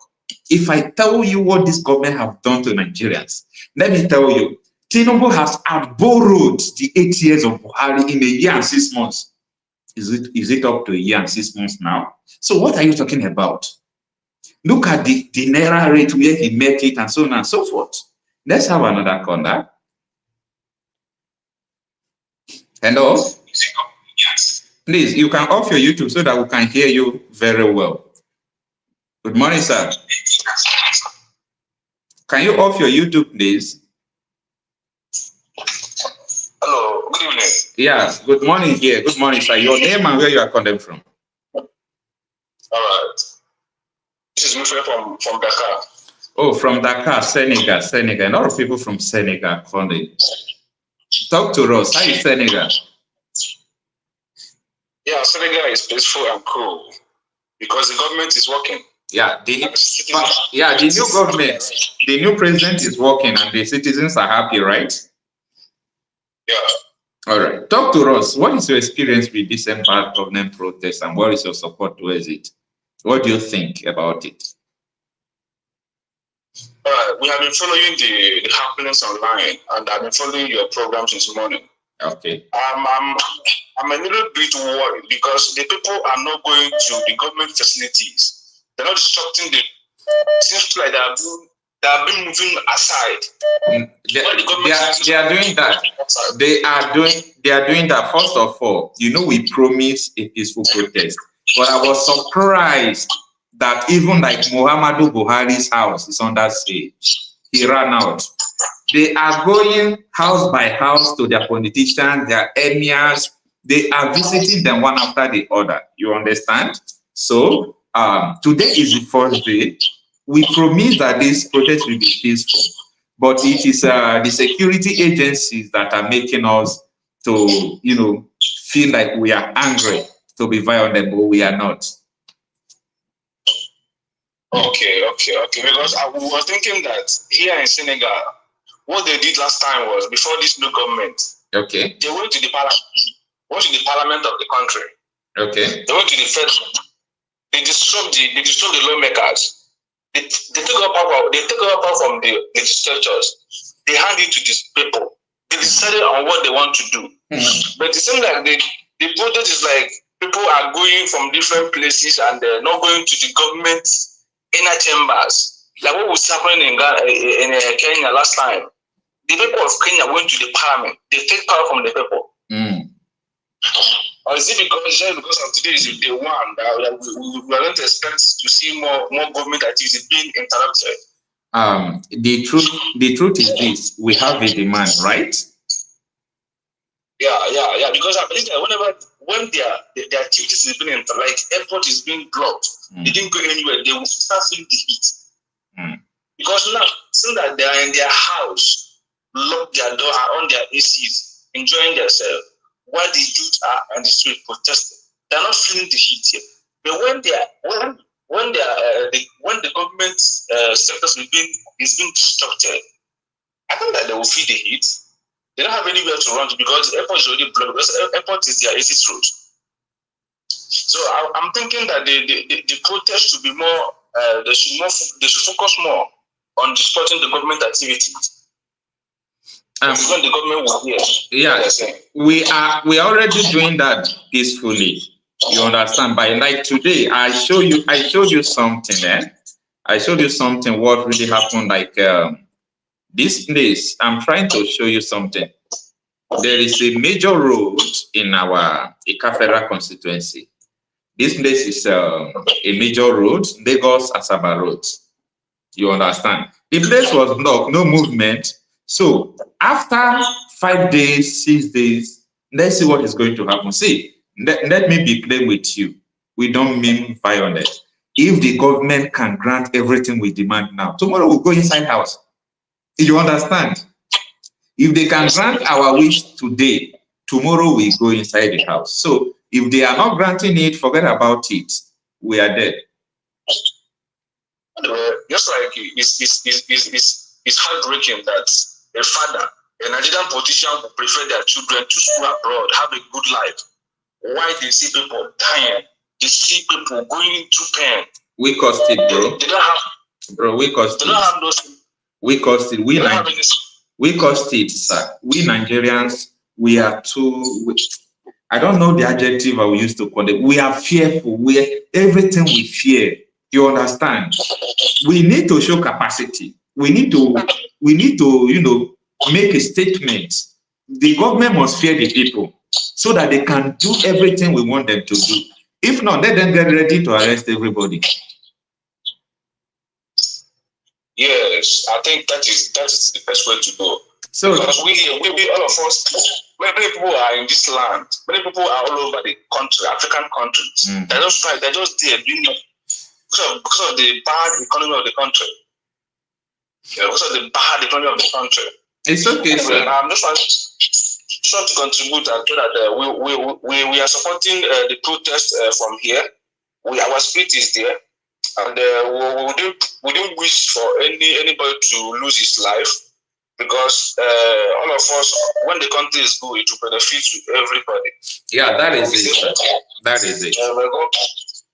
If I tell you what this government have done to Nigerians, let me tell you, Tinubu has outborrowed the 8 years of Buhari in a year and 6 months. Is it up to a year and 6 months now? So what are you talking about? Look at the Naira rate where he met it and so on and so forth. Let's have another corner. Hello? Please, you can off your YouTube so that we can hear you very well. Good morning, sir. Can you off your YouTube, please? Hello, good evening. Yes, good morning here. Good morning, sir. Your name and where you are calling from. All right. This is Mufe from Dakar. Oh, from Dakar, Senegal. A lot of people from Senegal calling. Talk to us. How is Senegal? Yeah, Senegal is peaceful and cool because the government is working. Yeah, the new government, the new president is working and the citizens are happy, right? Yeah. All right. Talk to us. What is your experience with this empowered government protest and what is your support towards it? What do you think about it? We have been following the happenings online, and I've been following your program since morning. Okay. I'm a little bit worried because the people are not going to the government facilities. They're not disrupting the. It seems like they have been moving aside. They are doing that. They are doing that. First of all, we promised a peaceful protest, but I was surprised that even like Muhammadu Buhari's house is under siege. He ran out. They are going house by house to their politicians, their emirs. They are visiting them one after the other. You understand? So today is the first day. We promise that this protest will be peaceful, but it is the security agencies that are making us to, feel like we are angry, to be violent, but we are not. Okay. Because I was thinking that here in Senegal, what they did last time was before this new government. Okay. They went to the parliament of the country. Okay. They went to the federal. They destroyed the lawmakers. They took up power from the legislatures. They hand it to these people. They decided on what they want to do. But it seems like the protest is like people are going from different places and they're not going to the government inner chambers. Like what was happening in Kenya last time. The people of Kenya went to the parliament. They take power from the people. Or is it because of today is the one that we are going to expect to see more government activities being interrupted? The truth is this: we have a demand, right? Yeah. Because I believe that when their activities is being like airport is being blocked, they didn't go anywhere. They will start feeling the heat. Because now, since that they are in their house, lock their door, are on their ACs, enjoying themselves, while the youth are on the street protesting, they're not feeling the heat yet. But when the government sectors is being disrupted, I think that they will feel the heat. They don't have anywhere to run to because the airport is already blocked. Because the airport is their exit route. So I'm thinking that the protest should be more. They should focus more on supporting the government activities. When the government will hear. Yeah, we are already doing that peacefully. You understand? By like today, I showed you something. I showed you something. What really happened? Like this place. I'm trying to show you something. There is a major road in our Ikafera constituency. This place is a major road, Lagos Asaba Road. You understand? The place was blocked, no movement. So after 5 days, 6 days, let's see what is going to happen. See, let me be plain with you. We don't mean violence. If the government can grant everything we demand now, tomorrow we'll go inside house. You understand? If they can grant our wish today, tomorrow we go inside the house. So if they are not granting it, forget about it. We are dead. Just like it's heartbreaking that a father, a Nigerian politician, would prefer their children to school abroad, have a good life. Why they see people dying? They see people going to pain. We caused it, bro. They don't have. Bro, we caused They don't have those. We caused it. We caused it, sir. We Nigerians, we are too. I don't know the adjective I will use to call it. We are fearful. Everything we fear. You understand? We need to show capacity. We need to, make a statement. The government must fear the people so that they can do everything we want them to do. If not, let them get ready to arrest everybody. Yes, I think that is the best way to go. So because we all of us, many people are in this land. Many people are all over the country, African countries. They're just there doing it because of the bad economy of the country. Because of the bad economy of the country. It's okay, sir. I'm just trying to contribute and so that we are supporting the protest from here. Our spirit is there, and we don't wish for anybody to lose his life, because all of us, when the country is good, it will benefit to everybody. Yeah, that is it. That is it.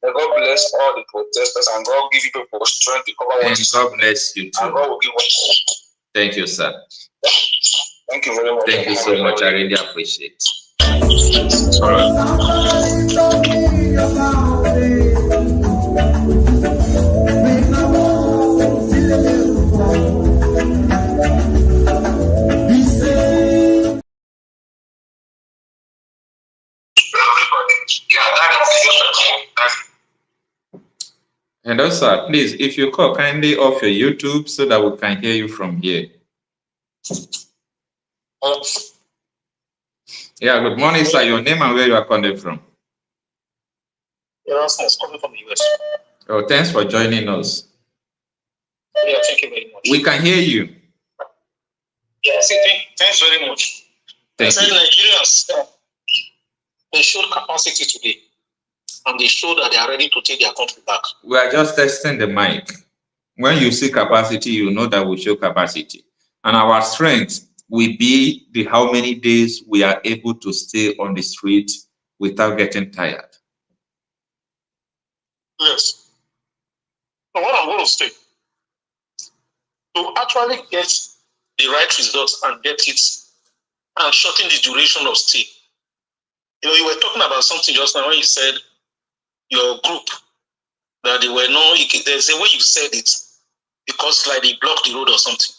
May God bless all the protesters, and God give you people strength to cover what and God bless you too. And God will give us. Thank you, sir. Thank you very much. Thank you so much. I really appreciate it. All Hello, sir. Please, if you call, kindly off your YouTube so that we can hear you from here. Yeah, good morning, sir. Your name and where you are calling from? Yes, I'm calling from the US. Oh, thanks for joining us. Yeah, thank you very much. We can hear you. Yeah, thanks very much. Thank you. Nigerians, they showed capacity today, and they showed that they are ready to take their country back. We are just testing the mic. When you see capacity, you know that we show capacity. And our strength will be the how many days we are able to stay on the street without getting tired. Yes. So what I'm going to say, to actually get the right results and get it and shorten the duration of stay. You were talking about something just now when you said your group, that they were no, there's a way you said it, because like they blocked the road or something.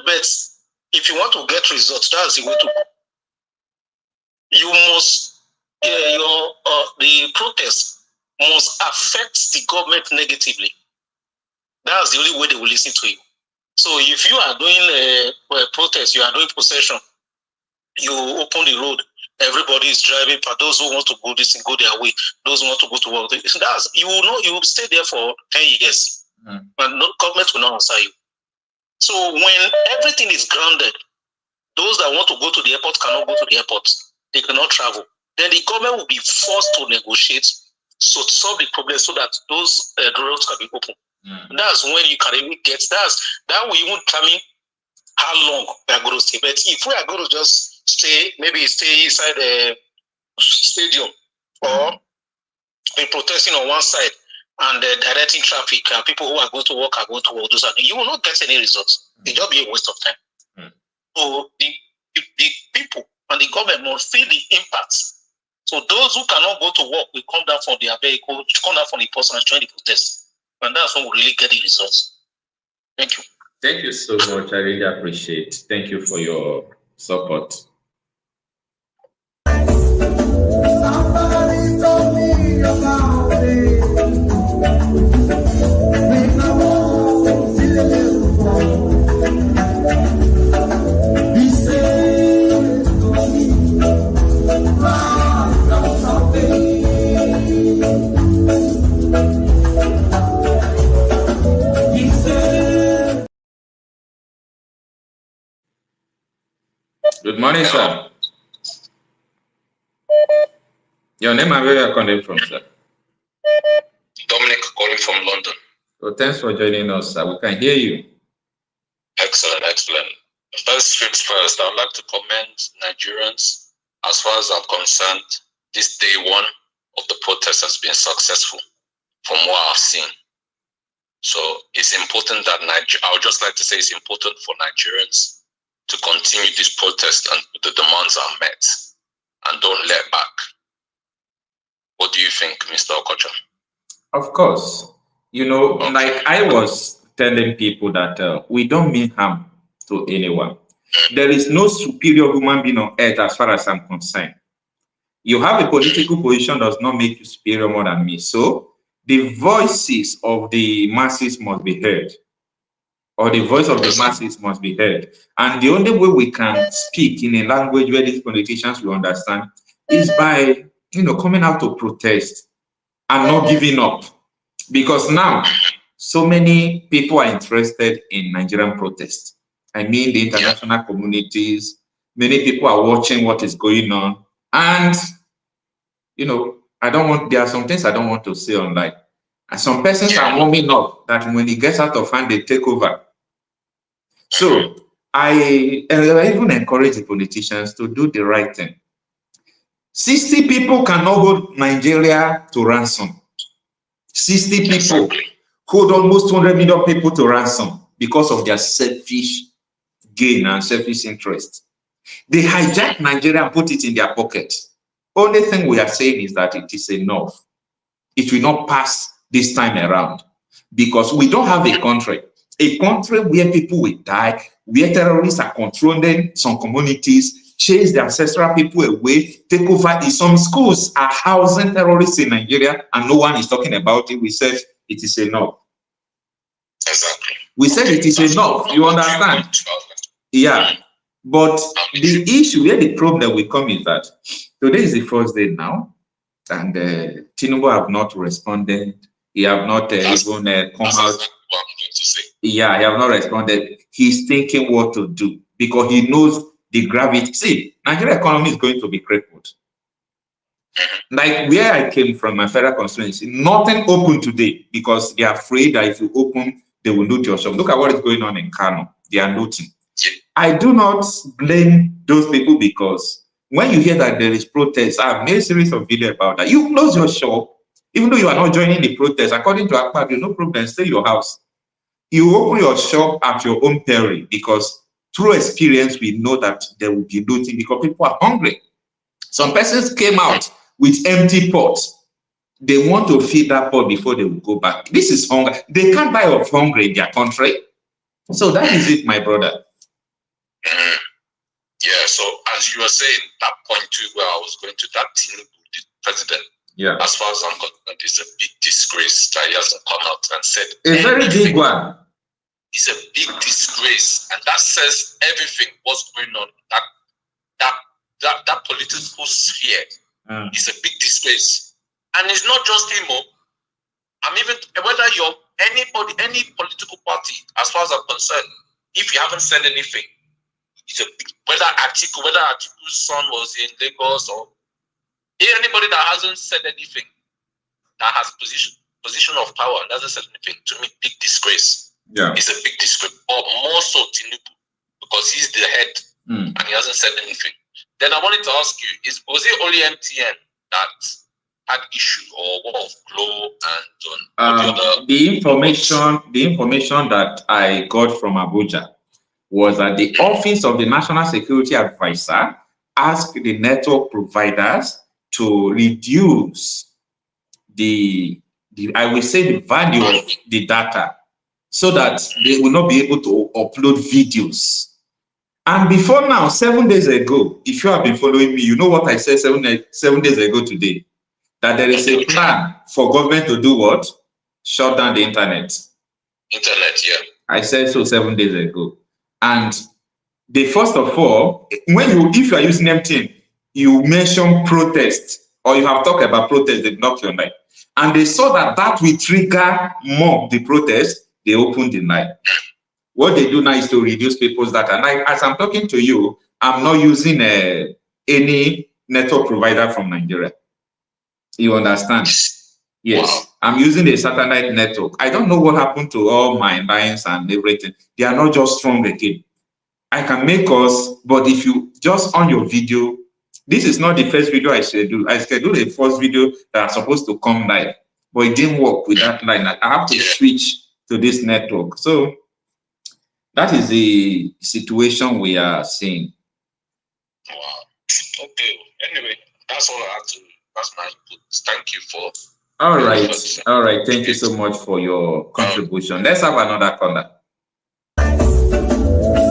But if you want to get results, that's the way to go. You must, the protest must affect the government negatively. That's the only way they will listen to you. So if you are doing a protest, you are doing procession, you open the road, everybody is driving, but those who want to go this and go their way, those who want to go to work, that's, you will stay there for 10 years, and no government will not answer you. So when everything is grounded, those that want to go to the airport cannot go to the airport, they cannot travel. Then the government will be forced to negotiate to solve the problem so that those roads can be open. That's when you can even get that will even determine how long we are going to stay. But if we are going to just stay inside the stadium or be protesting on one side and directing traffic, and people who are going to work are going to work, you will not get any results. It will be a waste of time. So the people and the government must feel the impact. So those who cannot go to work will come down from their vehicle, come down from the post and join the protest. And that's when we really get the results. Thank you. Thank you so much. I really appreciate it. Thank you for your support. Somebody told me about it. When I was in the little boy, he said to me, rise up something. morning, sir. Your name and where you are calling from, sir? Dominic calling from London. So thanks for joining us, sir. We can hear you. Excellent, excellent. First things first, I would like to commend Nigerians. As far as I'm concerned, this day one of the protest has been successful from what I've seen. So it's important that I would just like to say it's important for Nigerians to continue this protest and the demands are met and don't let back. What do you think, Mr. Okocha? Of course. You know, like I was telling people that we don't mean harm to anyone. There is no superior human being on earth as far as I'm concerned. You have a political position does not make you superior more than me. So the voices of the masses must be heard, or the voice of the masses must be heard. And the only way we can speak in a language where these politicians will understand is by, coming out to protest and not giving up. Because now, so many people are interested in Nigerian protests. I mean, the international communities, many people are watching what is going on. And, there are some things I don't want to say online. And some persons are warming up that when it gets out of hand, they take over. So I even encourage the politicians to do the right thing. 60 people cannot hold Nigeria to ransom. 60 people hold almost 200 million people to ransom because of their selfish gain and selfish interest. They hijack Nigeria and put it in their pocket. Only thing we are saying is that it is enough. It will not pass this time around because we don't have a country where people will die, where terrorists are controlling some communities, chase the ancestral people away, take over. Some schools are housing terrorists in Nigeria and no one is talking about it. We said it is enough. Exactly. We said it is enough. You understand? Yeah. But the issue where the problem will come is that today is the first day now, and Tinubu have not responded. He have not even come out. Yeah, he have not responded. He's thinking what to do because he knows the gravity. See, Nigeria economy is going to be crippled. Like where I came from, my federal constituency, nothing open today because they are afraid that if you open, they will loot your shop. Look at what is going on in Kano. They are looting. I do not blame those people because when you hear that there is protest, I've made a series of videos about that. You close your shop, even though you are not joining the protest. According to Akpabio, no problem, stay in your house. You open your shop at your own peril because through experience, we know that there will be looting because people are hungry. Some persons came out with empty pots. They want to feed that pot before they will go back. This is hunger. They can't buy off hunger in their country. So that is it, my brother. Yeah, so as you were saying, that point too, where I was going to, that Tinubu, the president, as far as I'm concerned, is a big disgrace that he hasn't come out and said. A very big one. It's a big disgrace, and that says everything what's going on. That political sphere is a big disgrace, and it's not just him. I'm even whether you're anybody, any political party, as far as I'm concerned, if you haven't said anything, it's a big, whether Atiku's son was in Lagos or anybody that hasn't said anything, that has position of power and doesn't say anything, to me, big disgrace. Yeah, it's a big disgrace. Or more so Tinubu, because he's the head and he hasn't said anything. Then I wanted to ask you: was it only MTN that had issue, or what of Glo and the information that I got from Abuja was that the Office of the National Security Advisor asked the network providers to reduce the I will say the value of the data so that they will not be able to upload videos. And before now, 7 days ago, if you have been following me, you know what I said 7 days ago today, that there is a plan for government to do what? Shut down the internet. I said so 7 days ago. And they first of all, if you are using MTN, you mention protest, or you have talked about protest, they block your line. And they saw that will trigger more the protest, they opened the line. What they do now is to reduce people's data. And as I'm talking to you, I'm not using any network provider from Nigeria. You understand? Yes, I'm using a satellite network. I don't know what happened to all my lines and everything. They are not just strong again. I can make calls, but if you just on your video, this is not the first video I scheduled. I scheduled a first video that is supposed to come live, but it didn't work with that line. I have to switch to this network. So that is the situation we are seeing. Wow. Okay. Anyway, that's all I have to. That's my input. Thank you for. All right. All right. Thank you so much for your contribution. Let's have another caller.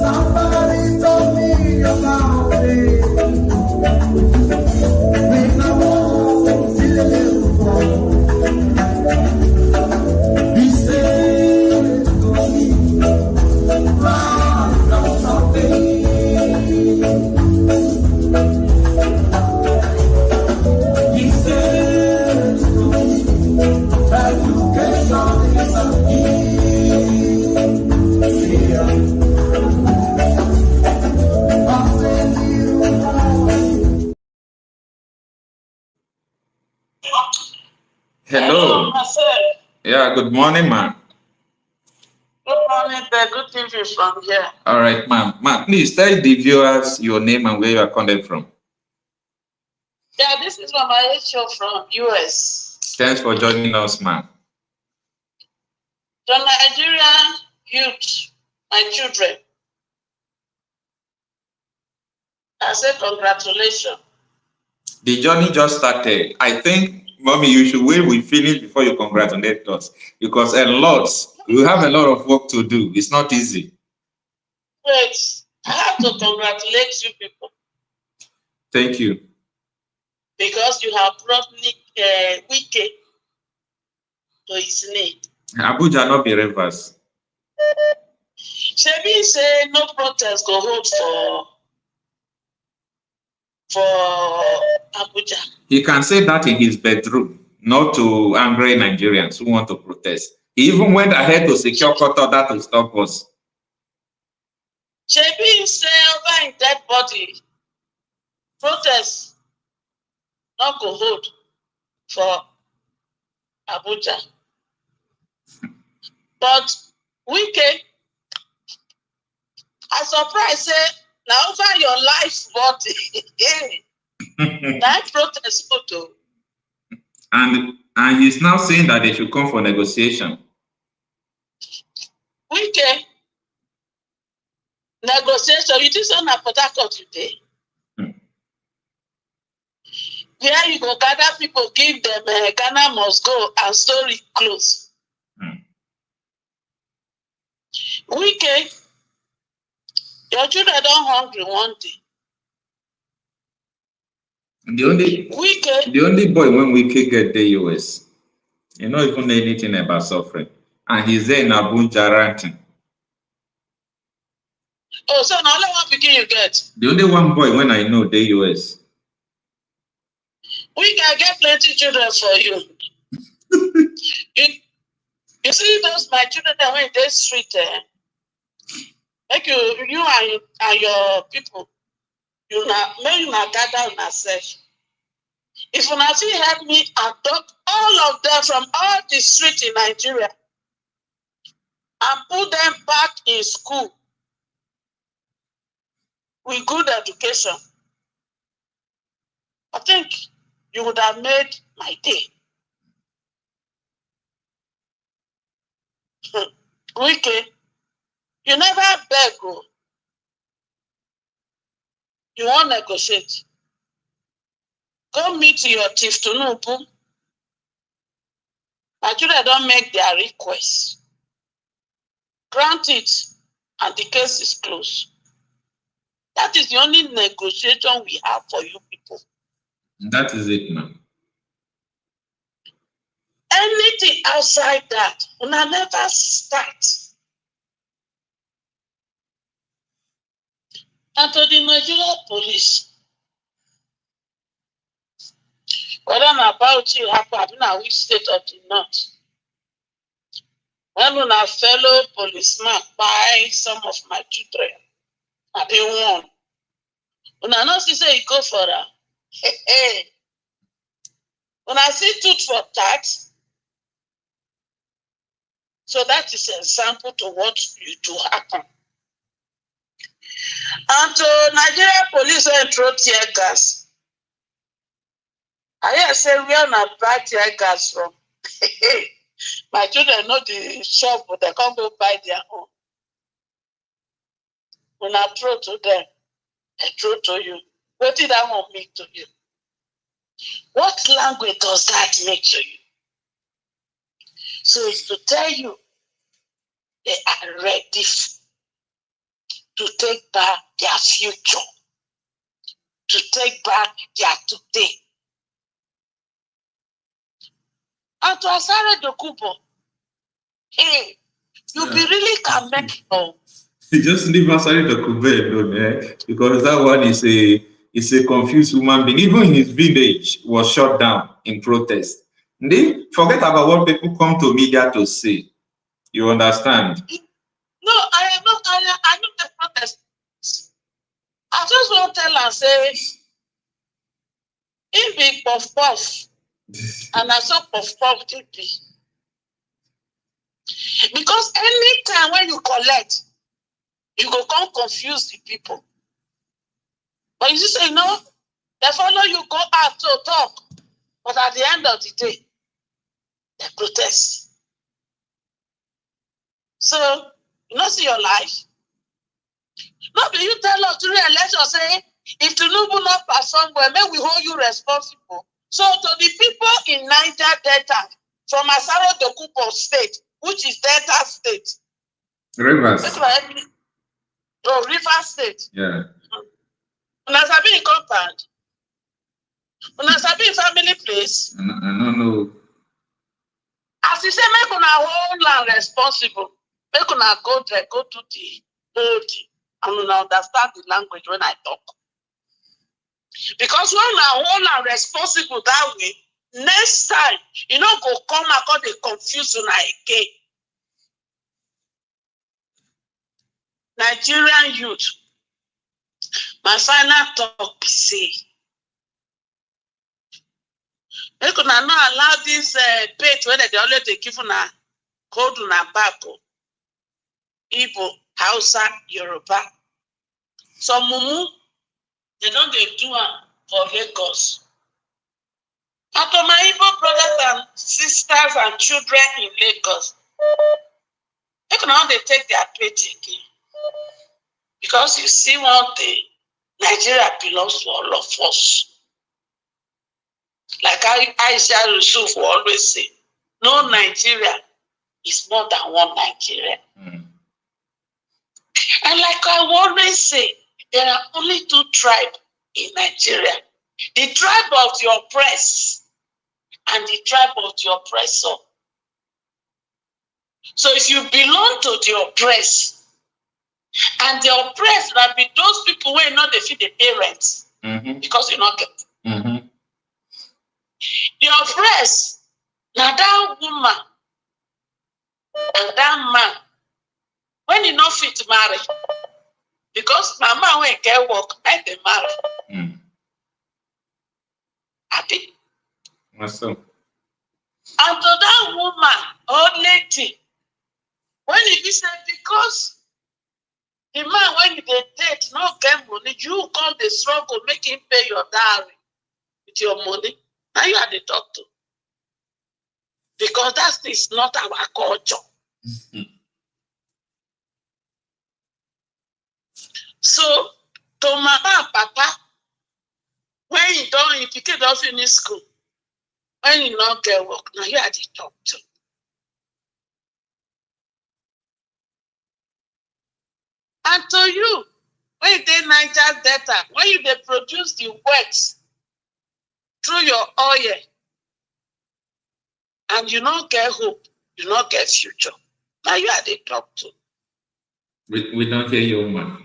Somebody told me about it. Make no more, feel a little more. He said to me, "Love, don't stop me." He said to me, "Education is a key." Yeah. Hello. Yeah, good morning, ma'am. Good morning, there. Good evening from here. All right, ma'am. Ma'am, please tell the viewers your name and where you are calling from. Yeah, this is Mama Rachel from US. Thanks for joining us, ma'am. The Nigerian youth, my children, I say congratulations. The journey just started. I think, mommy, you should wait with feelings before you congratulate us, because we have a lot of work to do. It's not easy. Wait, I have to congratulate you people. Thank you. Because you have brought Wike to his name. Abuja not be reverse. Shebi say no protest go hold for Abuja. He can say that in his bedroom, not to angry Nigerians who want to protest. He even went ahead to secure court order to stop us. Shebi say over in dead body, protest not go hold for Abuja. But Wike, I surprised say now over your life's body. That protest photo. And he's now saying that they should come for negotiation. Wike, negotiation, you think so na Port Harcourt today? Where you go gather people, give them Ghana must go and story close. Wike, your children don't hungry one day. The only boy when Wike get the US, you know, even know anything about suffering, and he's there in Abuja ranting. Oh, so now only one pikin you get. The only one boy when I know the US. We can get plenty children for you. You see those my children that went in the street, like you and your people, may you not gather on yourself. If you not see help me adopt all of them from all the streets in Nigeria and put them back in school with good education, I think you would have made my day. Wike, you never beg. You won't negotiate. Go meet your chief Tunubu. My children don't make their request. Grant it, and the case is closed. That is the only negotiation we have for you people. That is it, ma'am. Anything outside that will never start. And to the Nigerian police, whether about you happen in which state of the north, when a fellow policeman buy some of my children, I didn't want. Una no see say e go for am. Una see tooth for tax. So that is an example to what you do happen. And to Nigeria police wey throw tear gas. I hear say where na buy tear gas from. My children know the shop, but they can't go buy their own. When I throw to them, I throw to you. What did that one make to you? What language does that make to you? So it's to tell you they are ready to take back their future, to take back their today. And to Asare Dokubo, hey, you be really can make no. Just leave Asare Dokube alone, because that one is a confused human being. Even his village was shut down in protest. They forget about what people come to media to say. You understand? No, I know the protest. I just want to tell her, say, in big puff puff, and I saw puff puff to be. Because anytime when you collect, you go come confuse the people. But you say, no, they follow you go out to talk. But at the end of the day, they protest. So, you know, see your life. No, but you tell us during election, say, if Tinubu not perform well, may we hold you responsible. So, to the people in Niger Delta, from Asaro Dokubo State, which is Delta State. Rivers. Oh, River State. Yeah. Unasabi in compound. Unasabi in family place. I don't know. As you say, make una hold land responsible. Make una go there, go to the old, and una understand the language when I talk. Because when una hold land responsible that way, next time, you know, go come and go dey confuse una again. Nigerian youth, my final talk be say, make una not allow this page where they always dey give una code una back. Igbo, Hausa, Yoruba. Some mumu, they don't dey do am for Lagos. And to my Igbo brothers and sisters and children in Lagos, make una dey take their page again. Because you see one day, Nigeria belongs to all of us. Like Aisha Yusuf will always say, no Nigeria is more than one Nigeria. And like I always say, there are only two tribes in Nigeria. The tribe of the oppressed and the tribe of the oppressor. So if you belong to the oppressed, and the oppressed will be those people who not they feed the parents because you not get. The oppressed, now that woman and that man, when you not fit to marry, because mama when get work, I they marry. Happy. So. And to that woman, old lady, when it is because the man when you date no get money, you come the struggle, make him pay your dowry with your money. Now you are the doctor. Because that is not our culture. So, to mama and papa, when you don't, if you don't finish school, when you not get work, now you are the doctor. And to you, when you dey Niger Delta, when you dey produce the wax through your oil, and you not get hope, you not get future. Now you are the doctor. We don't hear you, man.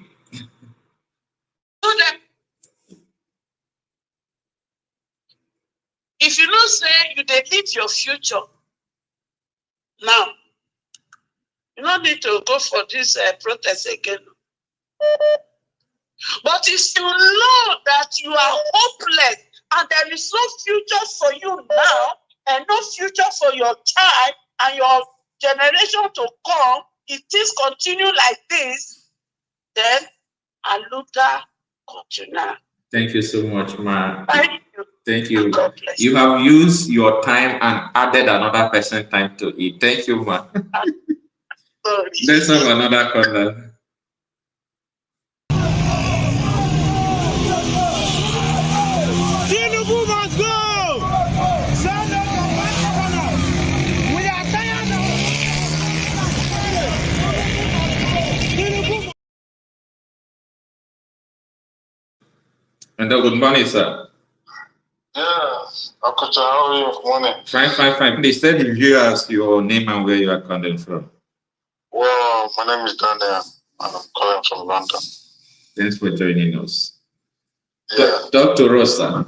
So then, if you know say you dey lead your future, now you don't need to go for this protest again. But if you know that you are hopeless and there is no future for you now and no future for your child and your generation to come, if things continue like this, then Aluta continue. Thank you so much, ma. Thank you. Thank you. God bless You have used your time and added another person's time to it. Thank you, ma. Sorry. Let's have another caller. Tinubu must go! We are tired of Tinubu. And good morning, sir. Yeah, Akucha, how are you? Good morning. Fine. Please tell the viewers your name and where you are calling from. Well, my name is Daniel, and I'm calling from London. Thanks for joining us. Yeah. Dr. Rosa.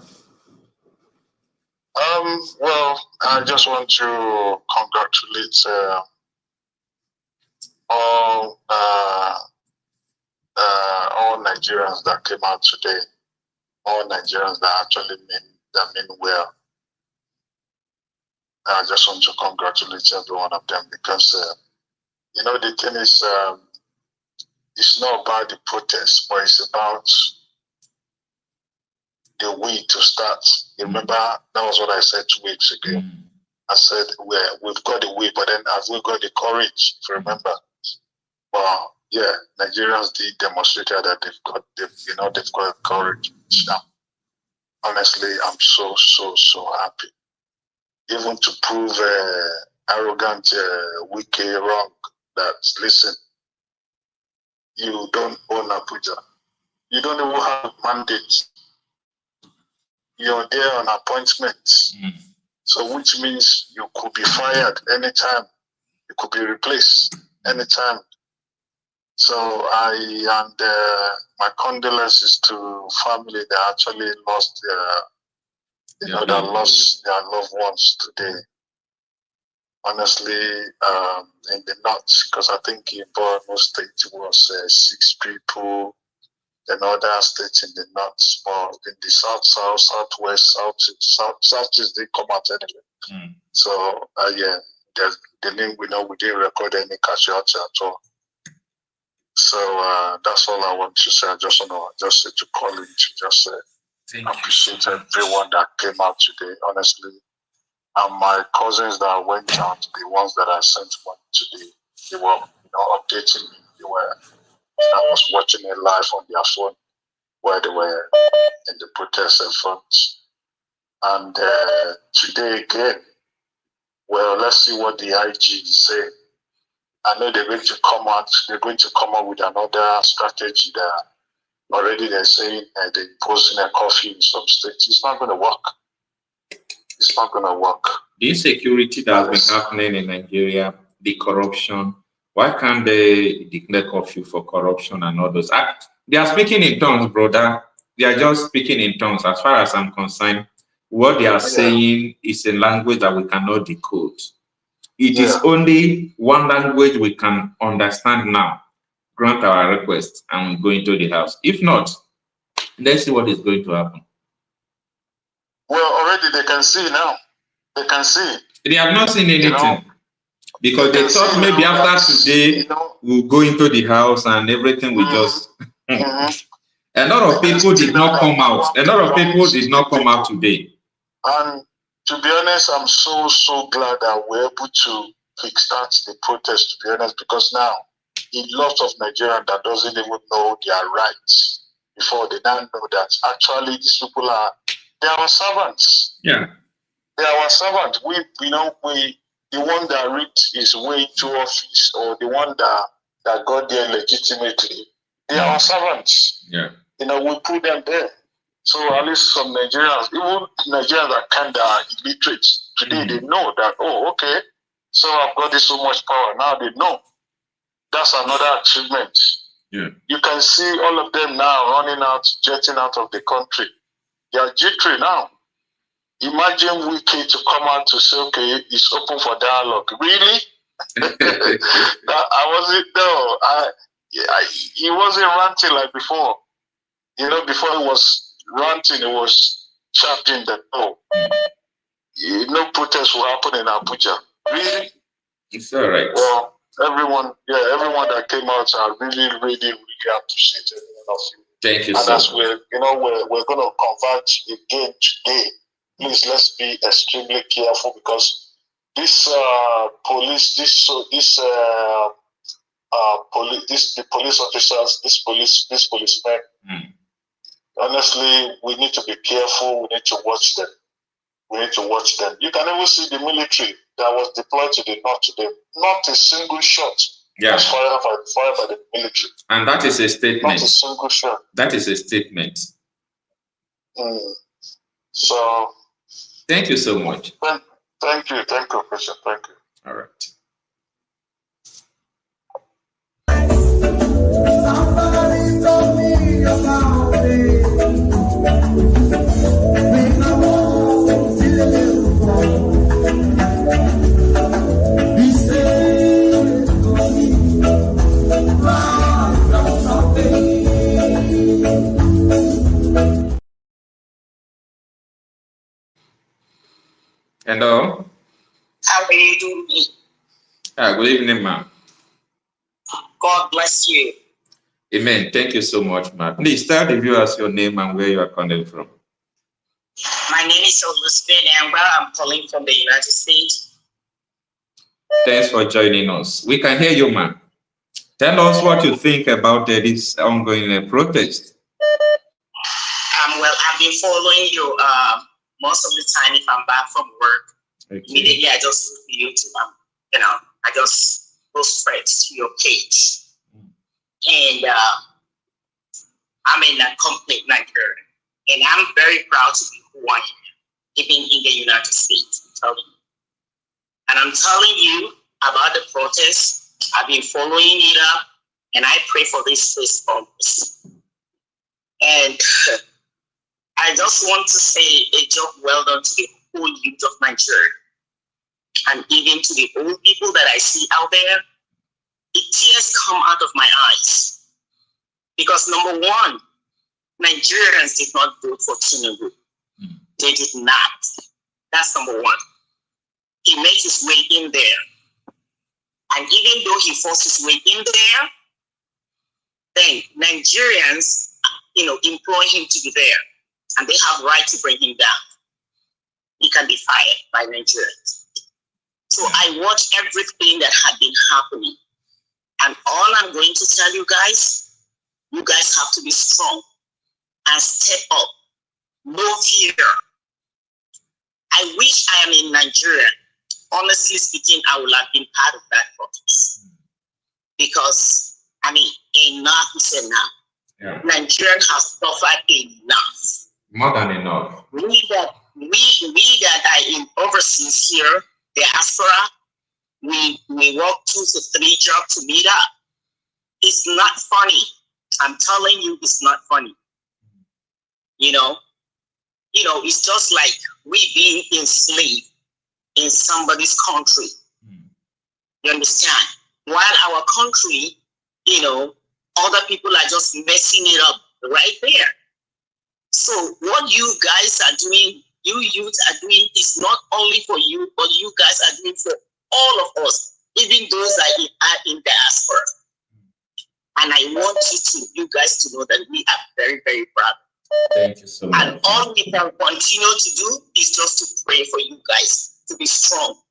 Well, I just want to congratulate all Nigerians that came out today. All Nigerians that actually mean well. I just want to congratulate every one of them because the thing is, it's not about the protest, but it's about the way to start. You remember, that was what I said 2 weeks ago. I said, we've got the way, but then have we got the courage, if you remember? Well, yeah, Nigerians did demonstrate that they've got the courage. Now, honestly, I'm so happy. Even to prove arrogant Wiki wrong, that, listen, you don't own Abuja. You don't even have mandate. You're there on appointment. So which means you could be fired anytime. You could be replaced anytime. So my condolences to family that actually lost that lost their loved ones today. Honestly, in the north, because I think in Borno State it was 6 people. Another states in the north, but in the south, southwest, southeast, they come out anyway. So the link we didn't record any casualty at all. So that's all I want to say. I just want to call in to just appreciate everyone that came out today, honestly. And my cousins that went out, the ones that I sent money today, they were updating me. I was watching it live on their phone where they were in the protest in front. And today again, well, let's see what the IG is saying. I know they're going to come out with another strategy that already they're saying they're imposing a curfew in some states. It's not going to work. It's not going to work. The insecurity that has been happening in Nigeria, the corruption, why can't they declare curfew for corruption and all those? They are speaking in tongues, brother. They are just speaking in tongues. As far as I'm concerned, what they are saying is a language that we cannot decode. It is only one language we can understand now. Grant our request and go into the house. If not, let's see what is going to happen. Well, already they can see now. They can see. They have not seen anything. Because they thought maybe after today we'll go into the house and everything will just. A lot of people did not come out. A lot of people did not come out today. And to be honest, I'm so glad that we're able to kickstart the protest, to be honest, because now in lots of Nigerians that doesn't even know their rights before, they now know that actually these people they are our servants. Yeah. They are our servants. The one that reached his way to office, or the one that got there legitimately, they are our servants. Yeah. We put them there. So at least some Nigerians, even Nigerians that kind of illiterate, today they know that, okay, so I've got this so much power. Now they know. That's another achievement. Yeah. You can see all of them now running out, jetting out of the country. They are jittery now. Imagine Wiki to come out to say, okay, it's open for dialogue. Really? He wasn't ranting like before. before it was ranting, it was chanting that, no protest will happen in Abuja. Really? It's all right. Well, everyone that came out, I really appreciate every one of you. Thank you, and sir. as we're going to converge again today, please let's be extremely careful, because this the police officers, this policemen, honestly, we need to be careful. We need to watch them. You can even see the military that was deployed to the north today. Not a single shot was fired by the military. And that is a statement. Not a single shot. That is a statement. So, thank you so much. Thank you, Christian. Thank you. All right. Somebody told me about it. When I walked to the little boy, he said, "Go me, rise up something." Hello. How are you doing? Good evening, ma'am. God bless you. Amen. Thank you so much, ma'am. Please tell the viewers your name and where you are calling from. My name is Elizabeth, and I'm calling from the United States. Thanks for joining us. We can hear you, ma'am. Tell us what you think about this ongoing protest. Well, I've been following you most of the time. If I'm back from work, immediately I just go to YouTube. I just go straight to your page. And I'm in a complete Nigeria, and I'm very proud to be who I am, living in the United States. I'm telling you. And I'm telling you about the protest. I've been following it up, and I pray for this response. And I just want to say a job well done to the whole youth of Nigeria, and even to the old people that I see out there. The tears come out of my eyes, because number one, Nigerians did not vote for Tinubu. They did not. That's number one. He made his way in there, and even though he forced his way in there, then Nigerians, employ him to be there, and they have right to bring him down. He can be fired by Nigerians. So I watched everything that had been happening. And all I'm going to tell you guys have to be strong and step up. No fear. I wish I am in Nigeria. Honestly speaking, I would have been part of that protest. Because, enough is enough. Yeah. Nigeria has suffered enough. More than enough. We that are in overseas here, Diaspora, we work 2 to 3 jobs to meet up. It's not funny. I'm telling you, it's not funny. It's just like we being enslaved in somebody's country. You understand? While our country, other people are just messing it up right there. So what you guys are doing, you youth are doing, is not only for you, but you guys are doing for all of us, even those that are in diaspora. And I want you guys to know that we are very, very proud. Thank you so much. And all we can continue to do is just to pray for you guys to be strong.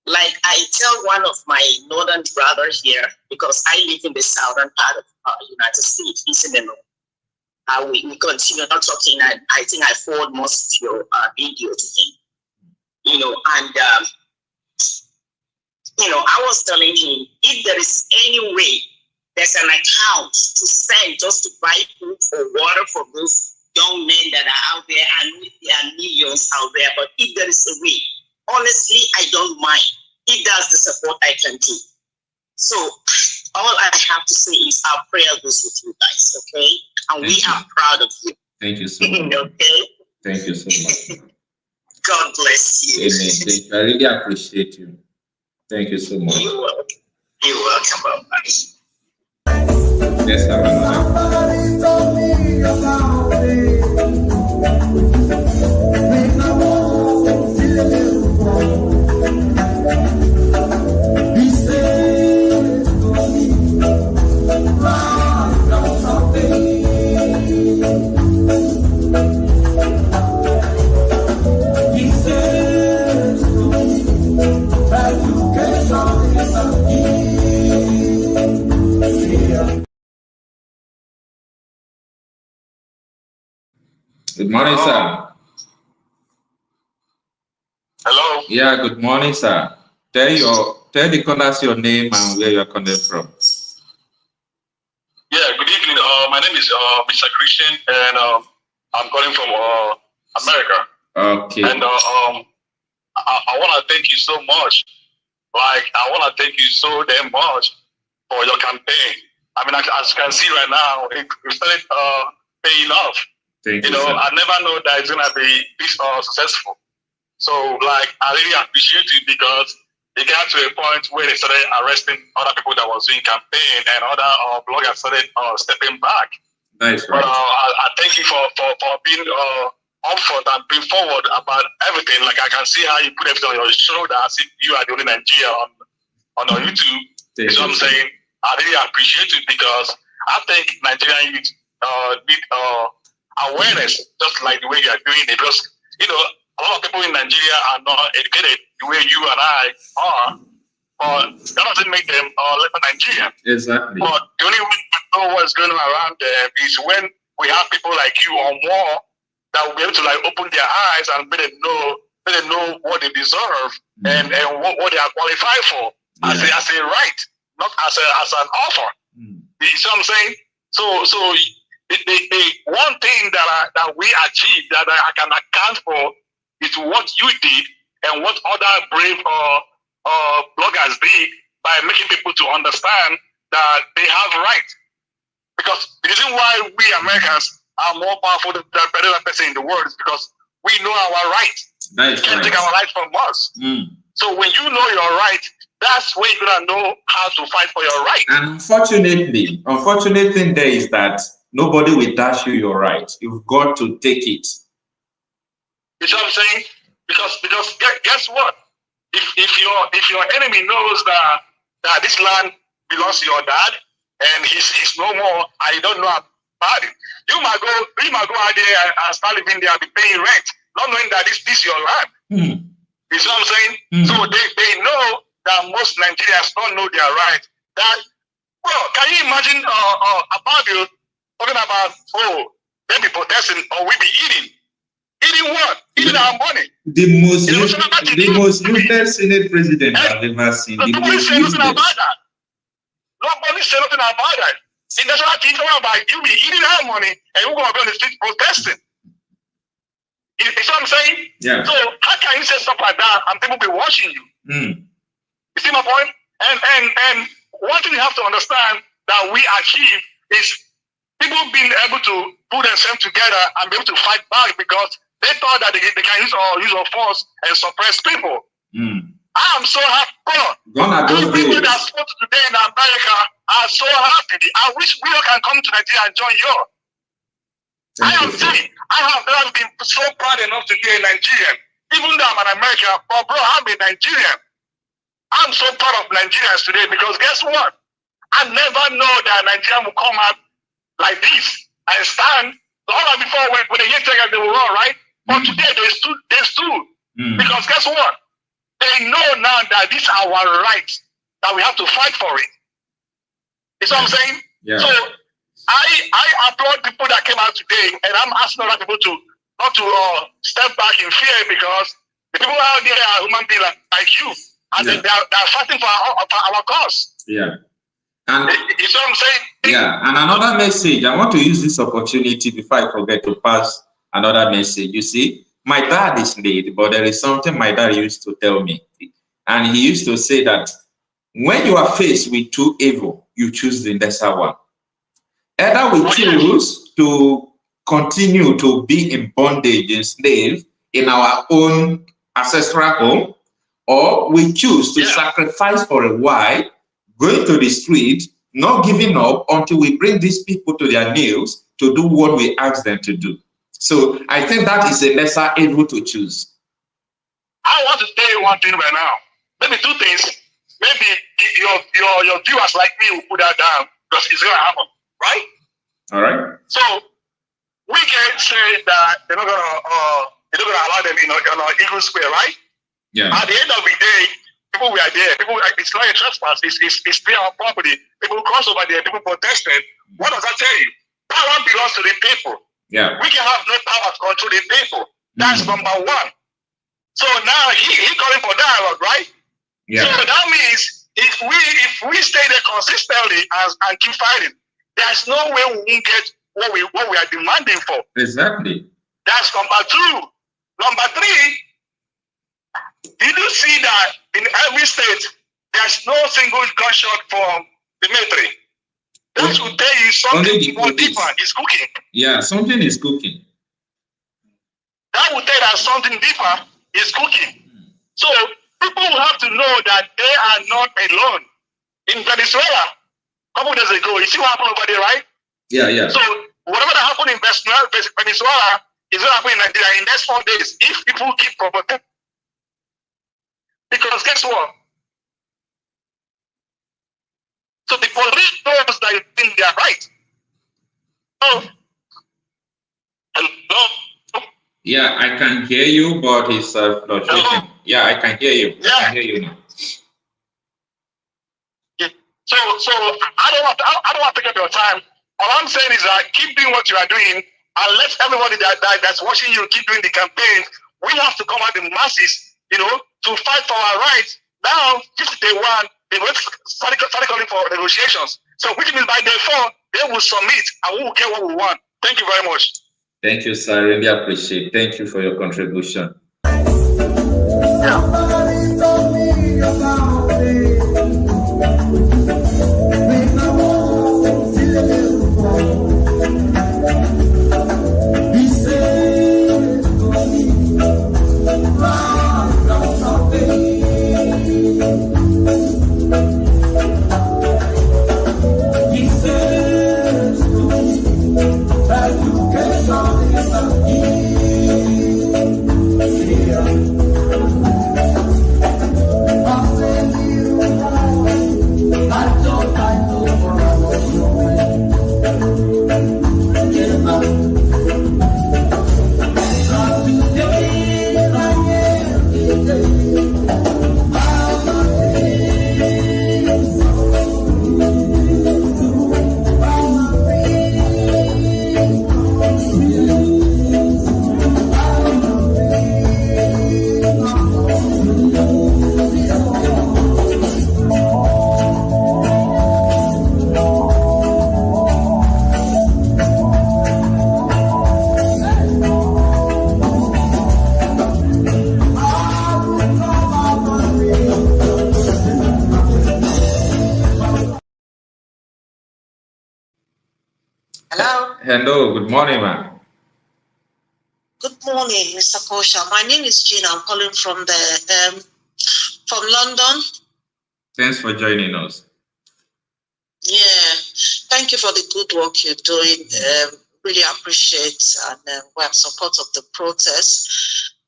Like I tell one of my northern brothers here, because I live in the southern part of the United States, he's in the north. We continue talking, and I think I forward most of your video to him. I was telling him, if there is any way, there's an account to send just to buy food or water for those young men that are out there, and there are millions out there. But if there is a way, honestly, I don't mind. If that's the support I can do. So all I have to say is our prayer goes with you guys, okay? And we are proud of you. Thank you so much. Okay? Thank you so much. God bless you. Amen. Thank you. I really appreciate you. Thank you so much. You're welcome. You're welcome. Bye-bye. Yes, have another. Somebody told me Good morning, sir. Hello. Yeah, good morning, sir. Tell the callers your name and where you are calling from. Yeah, good evening. My name is Mr. Christian, and I'm calling from America. Okay. And I want to thank you so much. Like, I want to thank you so damn much for your campaign. I mean, as you can see right now, it started paying off. Thank you you, know, sir. I never know that it's gonna be this successful. So, like, I really appreciate it because it got to a point where they started arresting other people that was doing campaign, and other bloggers started stepping back. Nice, But right. I thank you for being upfront and being forward about everything. Like, I can see how you put everything on your shoulder as if you are the only Nigeria on YouTube. You know what I'm saying? I really appreciate it because I think Nigerian youth need awareness, just like the way you are doing it. Because, you know, a lot of people in Nigeria are not educated the way you and I are, but that doesn't make them less than Nigerian. Exactly. But the only way to know what's going on around them is when we have people like you or more that will be able to like open their eyes and let them know what they deserve and what they are qualified for as a right, not as an offer. You see what I'm saying? So the one thing that we achieved that I can account for is what you did and what other brave bloggers did by making people to understand that they have rights. Because the reason why we Americans are more powerful than any other person in the world is because we know our rights. Nice, you can't take our rights from us. So when you know your right, that's when you're gonna know how to fight for your right. And unfortunate thing there is that nobody will dash you your right. You've got to take it. You see what I'm saying? Because guess what? If your enemy knows that this land belongs to your dad and he's no more, and you don't know about it, you might go out there and start living there and be paying rent, not knowing that this is your land. You see what I'm saying? So they know that most Nigerians don't know their right. That, well, can you imagine Ababio talking about, they be protesting or we be eating? Eating what? Eating our money. The most useless Senate president I've ever seen. Nobody say nothing about that. Nobody say nothing about that. The national team talking about you be eating our money and you're going to be on the street protesting. You see what I'm saying? Yeah. So how can you say stuff like that and people be watching you? You see my point? And one thing you have to understand that we achieve is people being able to put themselves together and be able to fight back because they thought that they can use our force and suppress people. I am so happy. People that spoke today in America are so happy. I wish we all can come to Nigeria and join you. I have never been so proud enough to be a Nigerian. Even though I'm an American, but bro, I'm a Nigerian. I'm so proud of Nigerians today because guess what? I never know that Nigeria will come out like this and stand. All before when they hear Texas, they will run, right? But today they stood. Because guess what? They know now that this is our right, that we have to fight for it. You see what I'm saying? Yeah. So I applaud people that came out today, and I'm asking other people not to step back in fear because the people out there are human beings like you, and they are fighting for our cause. Yeah. And you see what I'm saying? yeah, and another message, I want to use this opportunity before I forget to pass another message. You see, my dad is late, but there is something my dad used to tell me. And he used to say that when you are faced with two evil, you choose the lesser one. Either we choose to continue to be in bondage and slave in our own ancestral home, or we choose to sacrifice for a while, going to the street, not giving up until we bring these people to their knees to do what we ask them to do. So I think that is a lesser evil to choose. I want to tell you one thing right now. Maybe two things. Maybe your viewers like me will put that down because it's gonna happen, right? All right. So we can say that they're not gonna allow them in on Eagle Square, right? Yeah. At the end of the day, people were there. It's not a trespass. It's their property. People cross over there. People protested. What does that tell you? Power belongs to the people. Yeah. We can have no power to control the people. That's number one. So now he calling for dialogue, right? Yeah. So that means if we stay there consistently and keep fighting, there's no way we won't get what we are demanding for. Exactly. That's number two. Number three, you do see that in every state there's no single gunshot from the military. That will tell you something more deeper is cooking. Yeah, something is cooking. That will tell you that something deeper is cooking. So people will have to know that they are not alone. In Venezuela, a couple days ago, you see what happened over there, right? Yeah, yeah. So whatever that happened in Venezuela is going to happen in Nigeria in the next 4 days if people keep provoking. Because guess what? So the police knows that you think they are right. Oh, hello. Yeah, I can hear you, but it's fluctuating. Yeah, I can hear you. Yeah. I can hear you now. Yeah. So I don't want to take up your time. All I'm saying is that keep doing what you are doing and let everybody that's watching you keep doing the campaign. We have to come out the masses, to fight for our rights. Now, this is day one. They will start calling for negotiations. So which means by day 4, they will submit and we will get what we want. Thank you very much. Thank you, sir. I really appreciate it. Thank you for your contribution. Somebody told me about it. When I was still he said to me, "Rise out of pain." He says to me, "Education is a key." Hello, good morning, ma'am. Good morning, Mr. Kosha. My name is Gina. I'm calling from from London. Thanks for joining us. Yeah, thank you for the good work you're doing. Really appreciate and we're in support of the protest.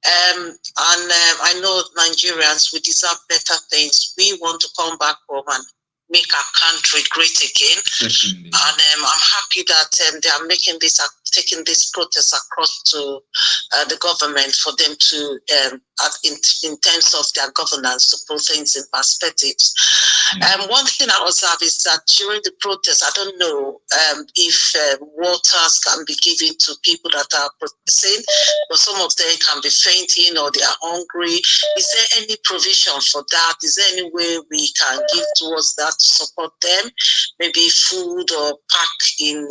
I know Nigerians, we deserve better things. We want to come back home and make our country great again. Definitely. And I'm happy that they are taking this protest across to the government for them to, in terms of their governance, to put things in perspectives. One thing I observe is that during the protest, I don't know if waters can be given to people that are protesting, but some of them can be fainting or they are hungry. Is there any provision for that? Is there any way we can give towards that to support them? Maybe food or pack in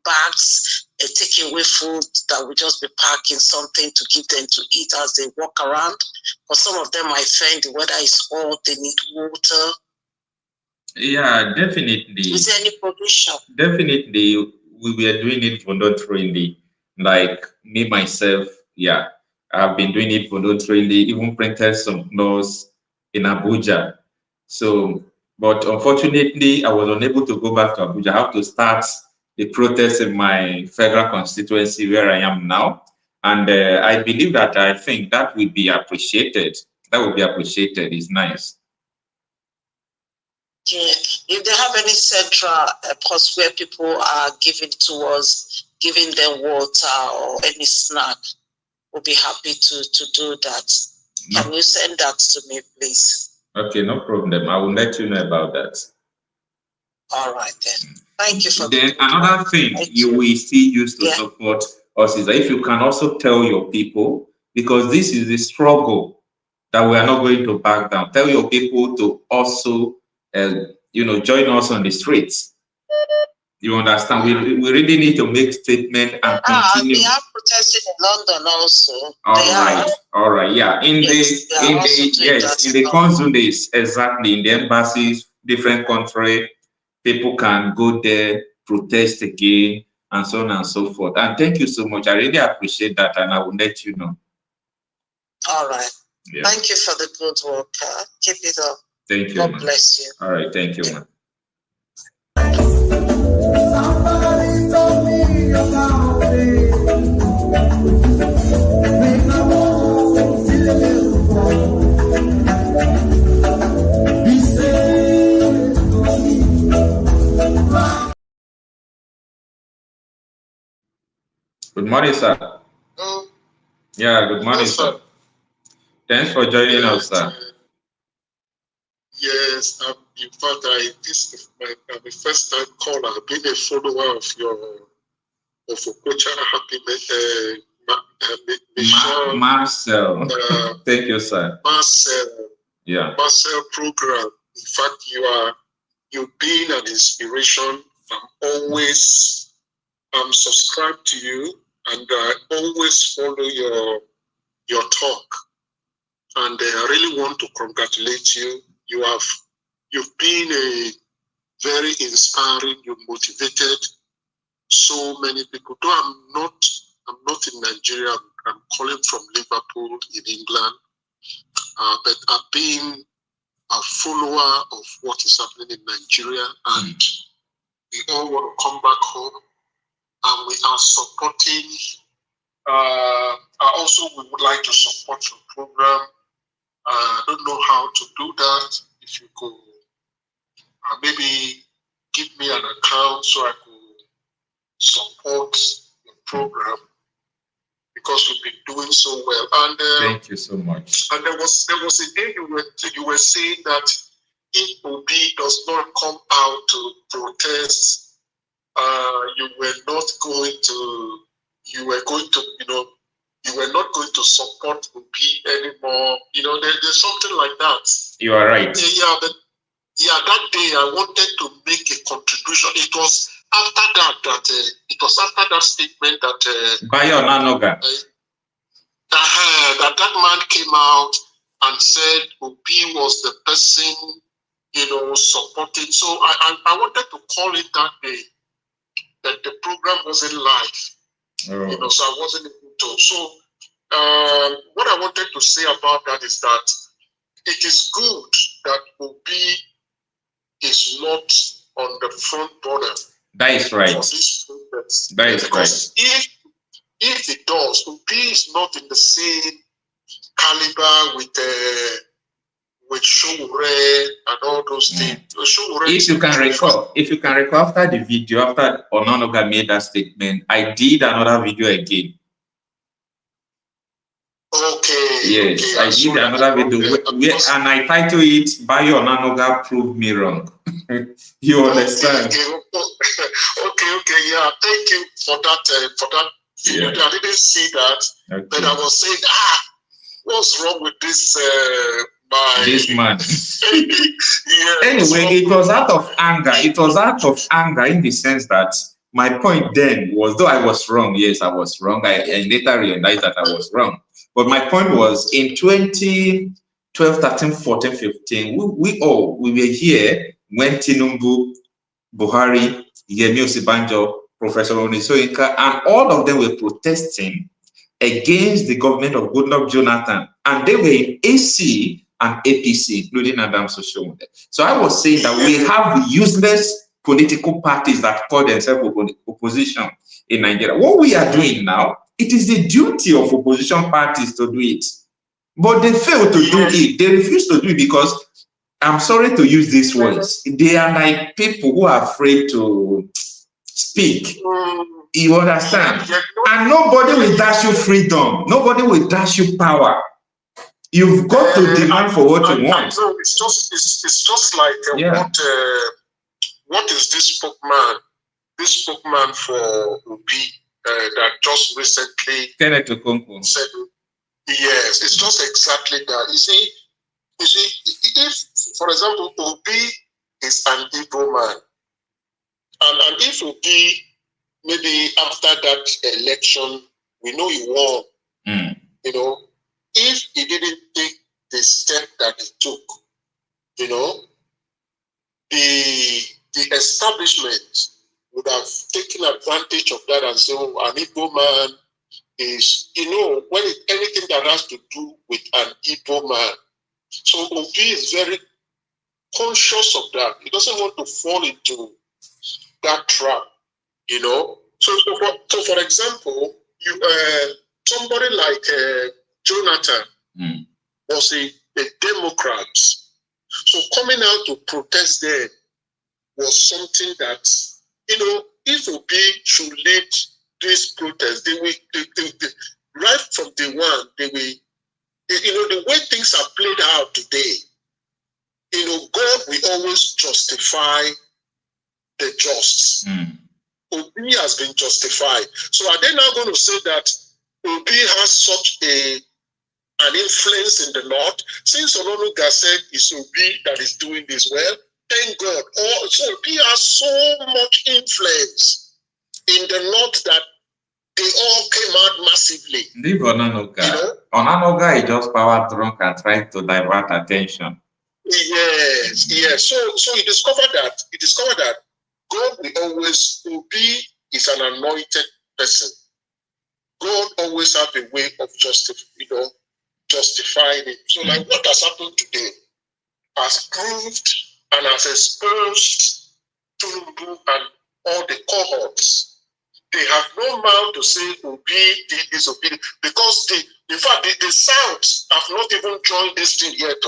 bags, taking away food that will just be packing something to give them to eat as they walk around. But some of them might find the weather is hot, they need water. Yeah, definitely. Is there any provision? Definitely, we were doing it voluntarily. Like me, myself, yeah, I've been doing it voluntarily, even printed some laws in Abuja. So, but unfortunately, I was unable to go back to Abuja. I have to start the protests in my federal constituency where I am now. And I believe that I think that would be appreciated. That would be appreciated. It's nice. Yeah. If they have any central post where people are giving towards giving them water or any snack, we'll be happy to do that. No. Can you send that to me, please? Okay, no problem. I will let you know about that. All right then. Thank you for then another thing you will still use to support us is that if you can also tell your people, because this is a struggle that we are not going to back down. Tell your people to also, join us on the streets. You understand? We really need to make statement and continue. They are protesting in London also. All right, yeah. In the consulates, exactly, in the embassies, different country, people can go there, protest again, and so on and so forth. And thank you so much. I really appreciate that, and I will let you know. All right. Yeah. Thank you for the good work. Keep it up. Thank you. God bless you. All right. Thank you, man. Somebody told me about it. Make my walk, see a little more. He said to me, good morning, sir. Yeah, good morning, sir. Thanks for joining us, sir. Yes, in fact, this is my first time call. I've been a follower of Coach. Marcel. Thank you, sir. Marcel. Yeah. Marcel program. In fact, you've been an inspiration. I'm subscribed to you, and I always follow your talk. And I really want to congratulate you. You've been a very inspiring. You motivated so many people. Though I'm not in Nigeria. I'm calling from Liverpool in England. But I've been a follower of what is happening in Nigeria, and we all want to come back home, and we are supporting. I also would like to support your program. I don't know how to do that. If you could maybe give me an account so I could support your program, because you've been doing so well. And thank you so much. And there was a day you were saying that if Obi does not come out to protest, you were not going to support Obi anymore. There's something like that. You are right. That day I wanted to make a contribution. It was after that statement that Bayo Nanoga. that man came out and said Obi was the person, supporting. So I wanted to call it that day that the program wasn't live. Oh. So I wasn't able to. So what I wanted to say about that is that it is good that Obi is not on the front border. That is right. For this protest. That is because right. If it does, Obi is not in the same caliber with Showre and all those things. If you can recall, after the video, after Ononoga made that statement, I did another video again. Okay. Yes, okay, I did another video and I titled it "Bayo Ononoga Proved Me Wrong." You understand? Okay, yeah. Thank you for that. Yeah. I didn't see that, but I was saying, what's wrong with this this man? Yeah, anyway, it was out of anger. It was out of anger in the sense that my point then was, though I was wrong, yes, I was wrong. I later realized that I was wrong. But my point was, in 2012, 13, 14, 15, we were here when Tinubu, Buhari, Yemi Osibanjo, Professor Onisoyinka, and all of them were protesting against the government of Goodluck Jonathan. And they were in AC and APC, including Adam Soshomole. So I was saying that we have useless political parties that call themselves opposition in Nigeria. What we are doing now, it is the duty of opposition parties to do it. But they fail to do it. They refuse to do it because, I'm sorry to use these words, they are like people who are afraid to speak. You understand? And nobody will dash you freedom. Nobody will dash you power. You've got to demand for what you want. No, it's just like what is this spokesman? This spokesman for Obi that just recently said, yes, it's just exactly that. You see, if, for example, Obi is an Igbo man, and if Obi, maybe after that election, we know he won, you know, if he didn't take the step that he took, you know, the establishment would have taken advantage of that and say, oh, an Igbo man is, you know, when anything that has to do with an Igbo man. So Obi is very conscious of that. He doesn't want to fall into that trap, you know. So for example, you somebody like Jonathan was a Democrat. So coming out to protest there was something that, you know, if Obi should lead this protest, they right from day one, they will, you know, the way things are played out today, you know, God will always justify the just. Obi has been justified. So are they now going to say that Obi has such an influence in the north? Since Ononuga said it's Obi that is doing this, well, thank God. So Obi has so much influence in the north that they all came out massively. Leave Ononuga. You know? Ononuga is just power drunk and trying to divert attention. Yes, yes. So he discovered that God will always, Obi is an anointed person. God always have a way of justifying it. So like what has happened today has proved and has exposed Tinubu and all the cohorts. They have no mouth to say Obi did this, Obi did, because in fact the South have not even joined this thing yet.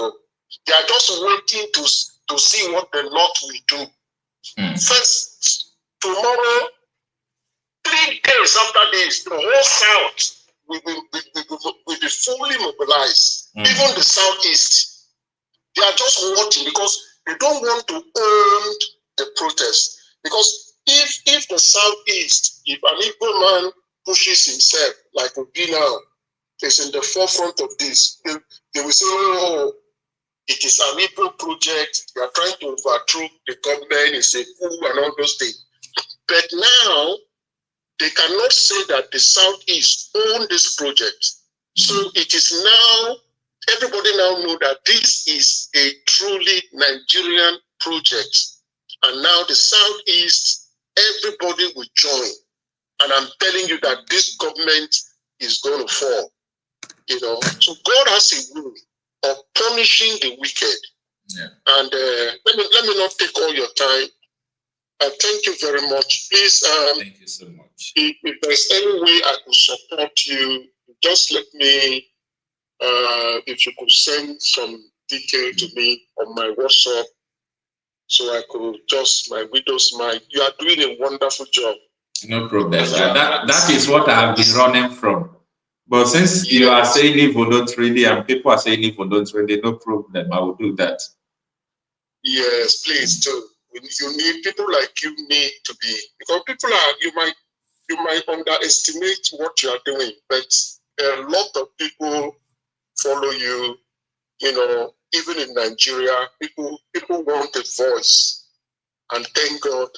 They are just waiting to see what the North will do. First, tomorrow, 3 days after this, the whole South will be fully mobilized. Even the Southeast, they are just watching because they don't want to own the protest. Because if the Southeast, if an Igbo man pushes himself, like Obi now, is in the forefront of this, they will say, oh, it is an Igbo project, they are trying to overthrow the government, it's a coup and all those things. But now, they cannot say that the Southeast own this project. So it is now, everybody now know that this is a truly Nigerian project. And now the Southeast, everybody will join. And I'm telling you that this government is going to fall. You know, so God has a way of punishing the wicked. Yeah. And let me not take all your time. Thank you very much. Please, thank you so much. If there's any way I could support you, just let me, if you could send some detail to me on my WhatsApp, so I could just, my widow's mind. You are doing a wonderful job. No problem. That is what I have been running from. But since you are saying it voluntarily and people are saying it voluntarily, no problem. I will do that. Yes, please do. You need people like you need to be, because people are, you might underestimate what you are doing, but a lot of people follow you. You know, even in Nigeria, people want a voice, and thank God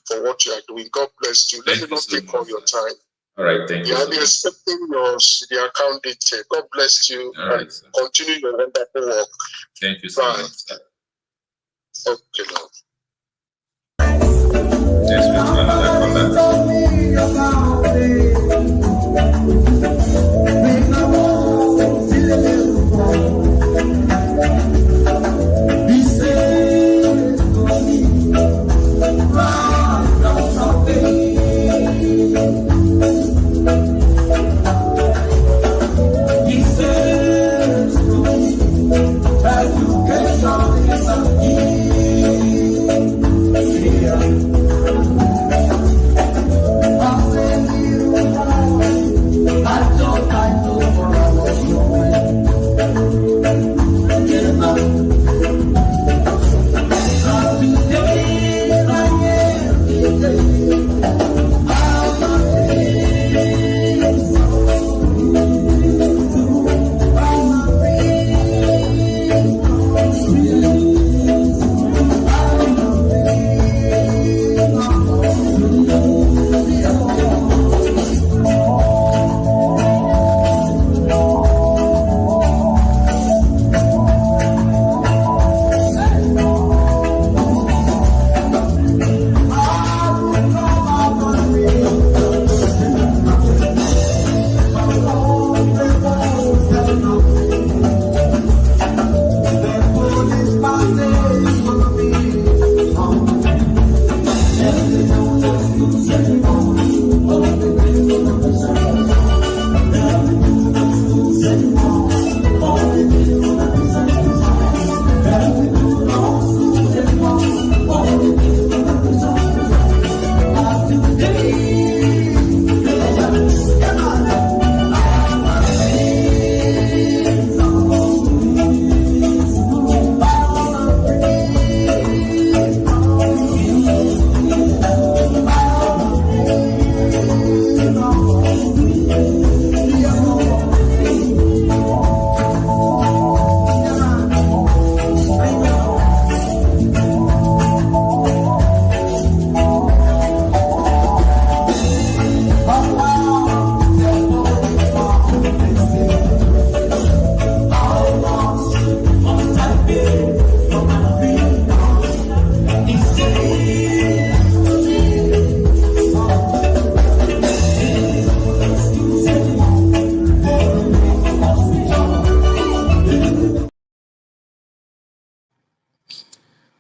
for what you are doing. God bless you. Let me not take all your time. All right, thank you. I'll be expecting the account detail. God bless you. All right, sir. Continue your wonderful work. Thank you so much, sir. Okay, Lord. Yes, we have another caller.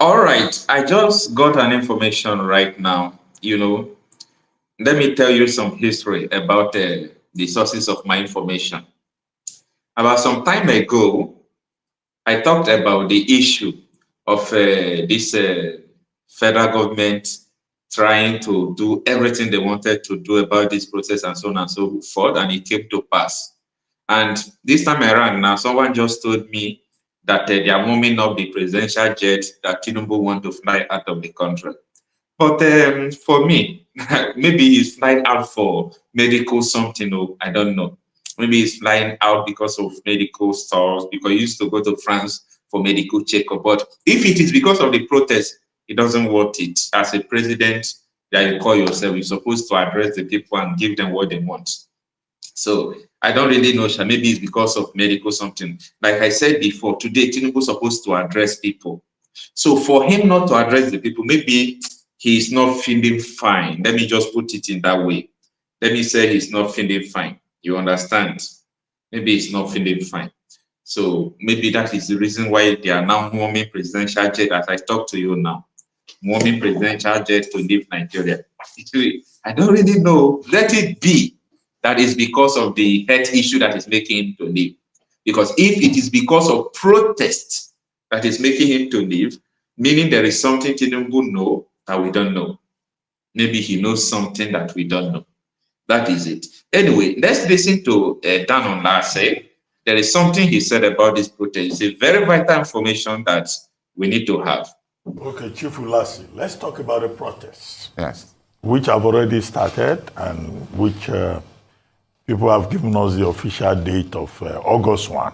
All right, I just got an information right now. Let me tell you some history about the sources of my information. About some time ago, I talked about the issue of this federal government trying to do everything they wanted to do about this process and so on and so forth, and it came to pass. And this time around now, someone just told me that they are warming up the presidential jet that Tinubu want to fly out of the country. But for me, maybe he's flying out for medical something, or I don't know. Maybe he's flying out because of medical stuff, because he used to go to France for medical checkup. But if it is because of the protest, it doesn't want it. As a president that you call yourself, you're supposed to address the people and give them what they want. So I don't really know, Sha. Maybe it's because of medical something. Like I said before, today Tinubu is supposed to address people. So for him not to address the people, maybe he's not feeling fine. Let me just put it in that way. Let me say he's not feeling fine. You understand? Maybe he's not feeling fine. So maybe that is the reason why they are now warming presidential jet as I talk to you now. Warming presidential jet to leave Nigeria. I don't really know. Let it be that is because of the health issue that is making him to leave. Because if it is because of protest that is making him to leave, meaning there is something Tinubu know that we don't know. Maybe he knows something that we don't know. That is it. Anyway, let's listen to Dan Onlase. There is something he said about this protest. It's a very vital information that we need to have. Okay, Chief Ulasi, let's talk about the protests. Yes. Which have already started and which people have given us the official date of August 1.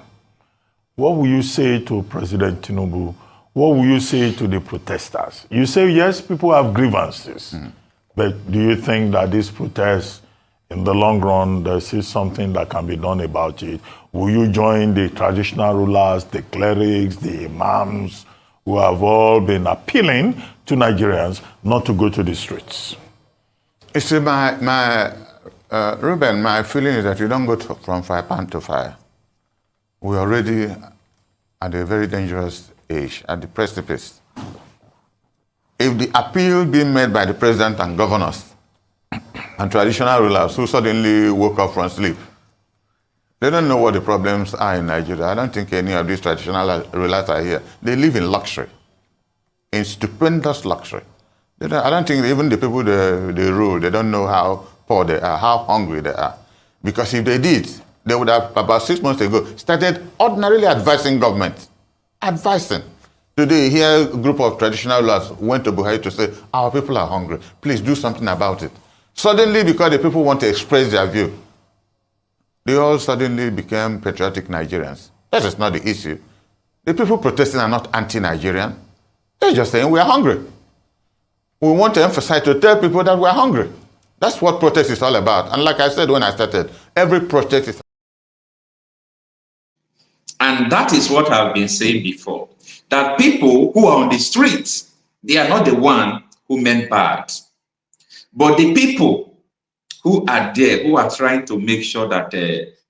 What will you say to President Tinubu? What will you say to the protesters? You say, yes, people have grievances, but do you think that these protests, in the long run, there's something that can be done about it? Will you join the traditional rulers, the clerics, the imams, who have all been appealing to Nigerians not to go to the streets? You see, Ruben, my feeling is that you don't go from fire pan to fire. We're already at a very dangerous age, at the precipice. If the appeal being made by the president and governors and traditional rulers who suddenly woke up from sleep, they don't know what the problems are in Nigeria. I don't think any of these traditional rulers are here. They live in luxury, in stupendous luxury. I don't think even the people they rule, they don't know how poor they are, how hungry they are. Because if they did, they would have, about 6 months ago, started ordinarily advising government. Advising. Today, here a group of traditional rulers went to Buhari to say, our people are hungry. Please do something about it. Suddenly, because the people want to express their view, they all suddenly became patriotic Nigerians. That is not the issue. The people protesting are not anti-Nigerian. They're just saying we are hungry. We want to emphasize, to tell people that we are hungry. That's what protest is all about. And like I said when I started, every protest is... And that is what I've been saying before, that people who are on the streets, they are not the one who meant bad. But the people who are there, who are trying to make sure that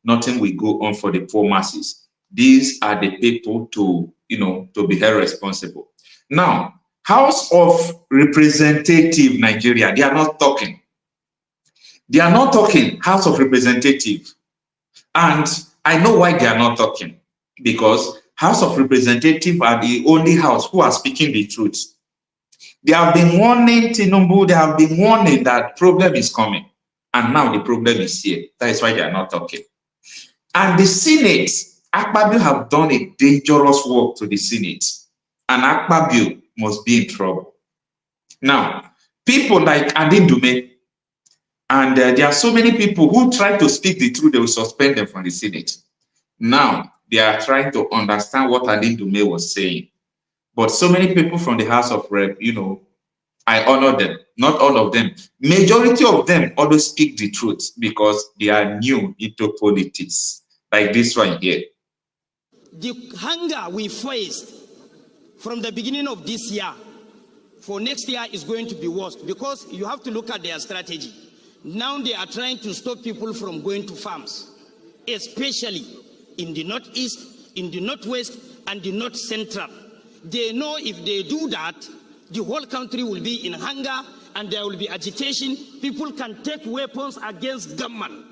nothing will go on for the poor masses, these are the people to be held responsible. Now, House of Representative Nigeria, they are not talking. They are not talking, House of Representative. And I know why they are not talking. Because House of Representatives are the only house who are speaking the truth. They have been warning Tinubu, they have been warning that problem is coming. And now the problem is here. That is why they are not talking. And the Senate, Akpabio have done a dangerous work to the Senate. And Akpabio must be in trouble. Now, people like Adindume, and there are so many people who try to speak the truth, they will suspend them from the Senate. Now, they are trying to understand what Adindume was saying. But so many people from the House of Rep, I honor them. Not all of them. Majority of them always speak the truth because they are new into politics. Like this one here. The hunger we faced from the beginning of this year for next year is going to be worse, because you have to look at their strategy. Now they are trying to stop people from going to farms, especially in the northeast, in the northwest, and the north central. They know if they do that, the whole country will be in hunger and there will be agitation. People can take weapons against government.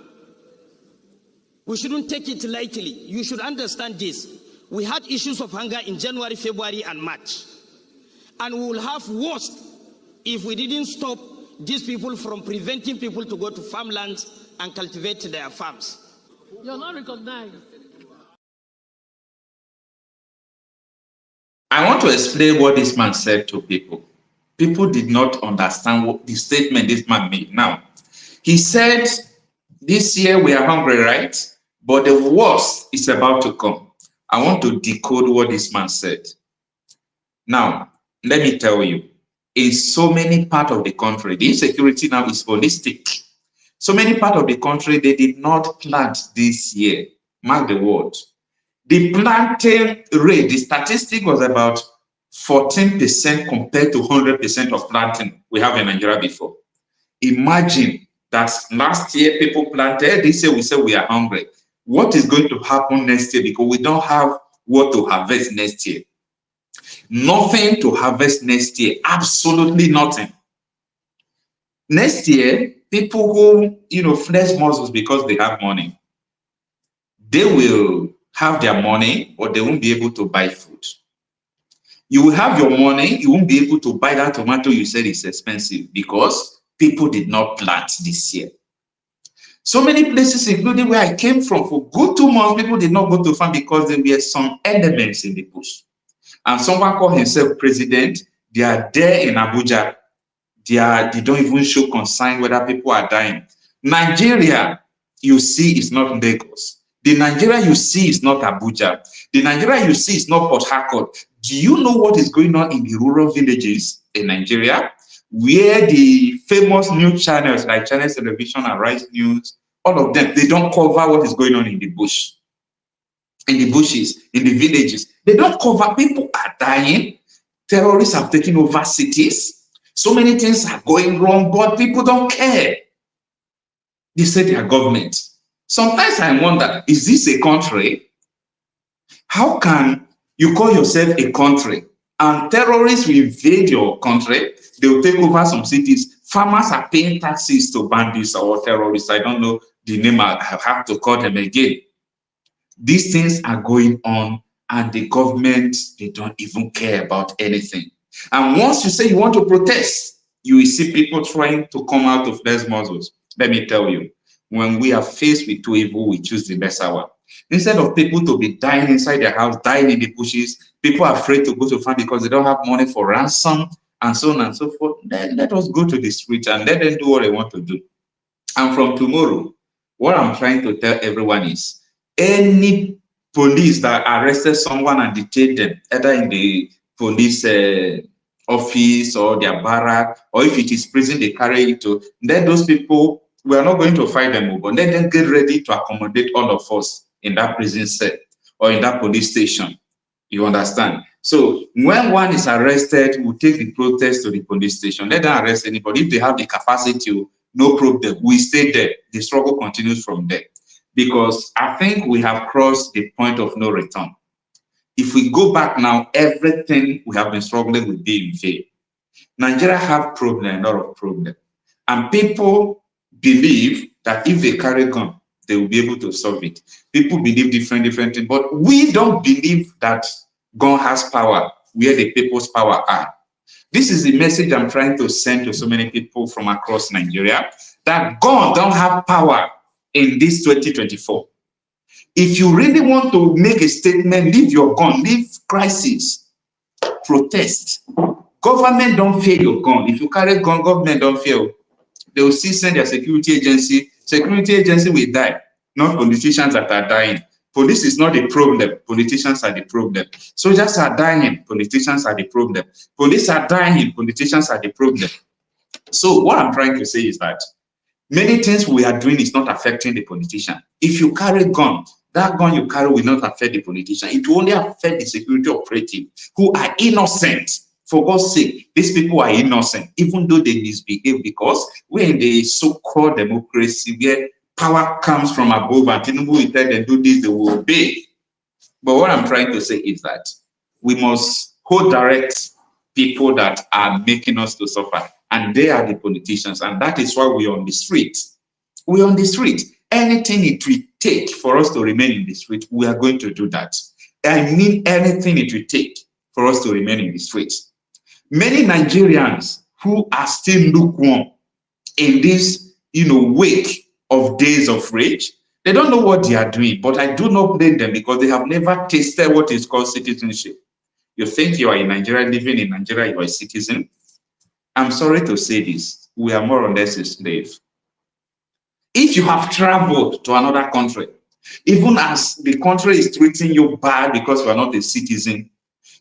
We shouldn't take it lightly. You should understand this. We had issues of hunger in January, February, and March. And we will have worse if we didn't stop these people from preventing people to go to farmlands and cultivate their farms. You're not recognized. I want to explain what this man said to people. People did not understand what the statement this man made. Now, he said, this year we are hungry, right? But the worst is about to come. I want to decode what this man said. Now, let me tell you, in so many parts of the country, the insecurity now is holistic. So many parts of the country, they did not plant this year. Mark the word. The planting rate, the statistic was about 14% compared to 100% of planting we have in Nigeria before. Imagine that last year people planted, this year we say we are hungry. What is going to happen next year? Because we don't have what to harvest next year. Nothing to harvest next year, absolutely nothing. Next year, people who, flex muscles because they have money, they will have their money, but they won't be able to buy food. You will have your money, you won't be able to buy that tomato you said is expensive because people did not plant this year. So many places, including where I came from, for good 2 months, people did not go to farm because there were some elements in the bush. And someone called himself president. They are there in Abuja. They don't even show concern whether people are dying. Nigeria, you see, is not Lagos. The Nigeria you see is not Abuja. The Nigeria you see is not Port Harcourt. Do you know what is going on in the rural villages in Nigeria, where the famous news channels like Channels Television and Rise News, all of them, they don't cover what is going on in the bush, in the bushes, in the villages. They don't cover. People are dying. Terrorists have taken over cities. So many things are going wrong, but people don't care. They say they are government. Sometimes I wonder, is this a country? How can you call yourself a country and terrorists will invade your country? They will take over some cities. Farmers are paying taxes to bandits or terrorists. I don't know the name. I have to call them again. These things are going on and the government, they don't even care about anything. And once you say you want to protest, you will see people trying to come out of their muscles. Let me tell you, when we are faced with two evil, we choose the lesser one. Instead of people to be dying inside their house, dying in the bushes, people are afraid to go to farm because they don't have money for ransom and so on and so forth. Then let us go to the street and let them do what they want to do. And from tomorrow, what I'm trying to tell everyone is, any police that arrested someone and detained them, either in the police office or their barrack, or if it is prison, they carry it to, then those people, we are not going to fight them, but let them get ready to accommodate all of us in that prison cell or in that police station. You understand? So when one is arrested, we'll take the protest to the police station. Let them arrest anybody. If they have the capacity, no problem. We stay there. The struggle continues from there. Because I think we have crossed the point of no return. If we go back now, everything we have been struggling with be in vain. Nigeria have problem, a lot of problem. And people believe that if they carry gun, they will be able to solve it. People believe different things, but we don't believe that gun has power where the people's power are. This is the message I'm trying to send to so many people from across Nigeria, that gun don't have power in this 2024. If you really want to make a statement, leave your gun, leave crisis, protest. Government don't fear your gun. If you carry gun, government don't fear. They will still send their security agency. Security agency will die, not politicians that are dying. Police is not the problem. Politicians are the problem. Soldiers are dying. Politicians are the problem. Police are dying. Politicians are the problem. So what I'm trying to say is that many things we are doing is not affecting the politician. If you carry a gun, that gun you carry will not affect the politician. It will only affect the security operative who are innocent. For God's sake, these people are innocent, even though they misbehave, because we're in the so-called democracy where power comes from above and Tinubu will tell them do this, they will obey. But what I'm trying to say is that we must who direct people that are making us to suffer, and they are the politicians, and that is why we're on the street. We're on the street. Anything it will take for us to remain in the street, we are going to do that. I mean, anything it will take for us to remain in the streets. Many Nigerians who are still lukewarm in this, wake of days of rage, they don't know what they are doing, but I do not blame them because they have never tasted what is called citizenship. You think you are in Nigeria, living in Nigeria, you are a citizen. I'm sorry to say this, we are more or less a slave. If you have traveled to another country, even as the country is treating you bad because you are not a citizen,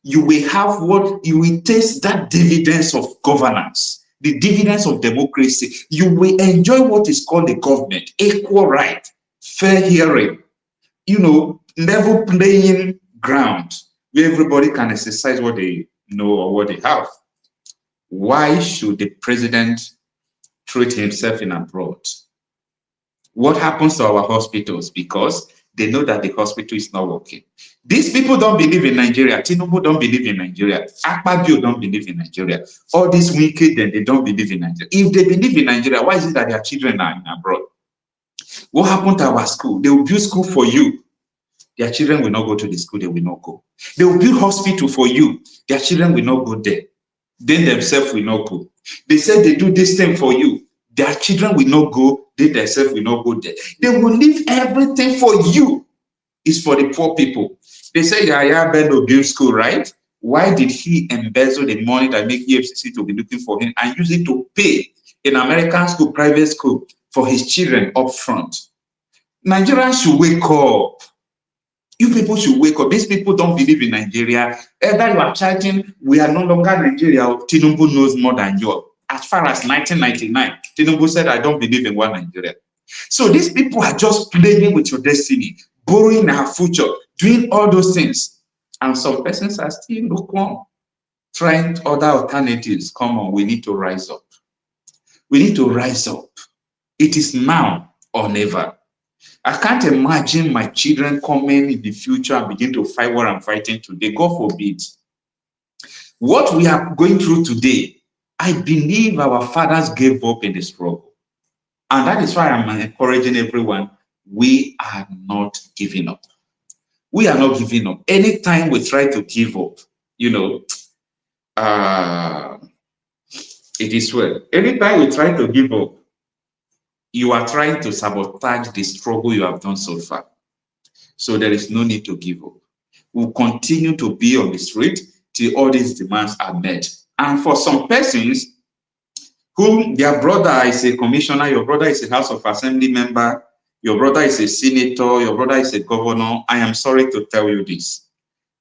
you will have you will taste that dividends of governance, the dividends of democracy. You will enjoy what is called the government, equal right, fair hearing, level playing ground, where everybody can exercise what they know or what they have. Why should the president treat himself in abroad? What happens to our hospitals? Because they know that the hospital is not working. These people don't believe in Nigeria. Tinubu don't believe in Nigeria. Akpabio don't believe in Nigeria. All these wicked, then they don't believe in Nigeria. If they believe in Nigeria, why is it that their children are in abroad? What happened to our school? They will build school for you. Their children will not go to the school, they will not go. They will build hospital for you. Their children will not go there. They themselves will not go. They said they do this thing for you. Their children will not go, they themselves will not go there. They will leave everything for you. It's for the poor people. They say Yahya Bello built school, right? Why did he embezzle the money that make EFCC to be looking for him and use it to pay an American school, private school, for his children up front? Nigerians should wake up. You people should wake up. These people don't believe in Nigeria. Either you are chanting, we are no longer Nigeria, or Tinubu knows more than you. As far as 1999, Tinubu said, I don't believe in one Nigeria. So these people are just playing with your destiny, borrowing our future, doing all those things. And some persons are still lukewarm, trying other alternatives. Come on, we need to rise up. We need to rise up. It is now or never. I can't imagine my children coming in the future and begin to fight what I'm fighting today. God forbid. What we are going through today, I believe our fathers gave up in the struggle. And that is why I'm encouraging everyone, we are not giving up. We are not giving up. Anytime we try to give up, it is well. Anytime we try to give up, you are trying to sabotage the struggle you have done so far. So there is no need to give up. We'll continue to be on the street till all these demands are met. And for some persons whom their brother is a commissioner, your brother is a House of Assembly member, your brother is a senator, your brother is a governor, I am sorry to tell you this.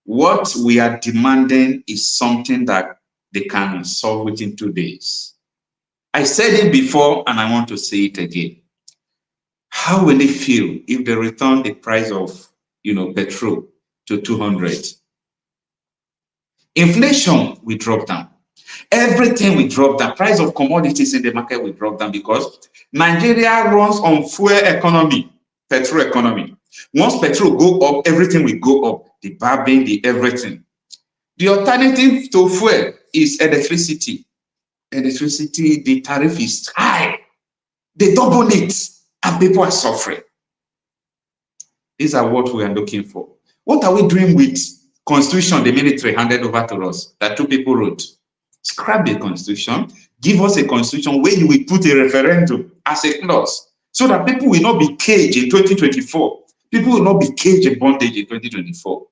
What we are demanding is something that they can solve within 2 days. I said it before and I want to say it again. How will it feel if they return the price of petrol to 200? Inflation will drop down. Everything will drop down. Price of commodities in the market will drop down because Nigeria runs on fuel economy, petrol economy. Once petrol go up, everything will go up. The barbing, the everything. The alternative to fuel is electricity. Electricity, the tariff is high. They double it and people are suffering. These are what we are looking for. What are we doing with Constitution the military handed over to us that 2 people wrote? Scrap the Constitution. Give us a Constitution where you will put a referendum as a clause so that people will not be caged in 2024. People will not be caged in bondage in 2024.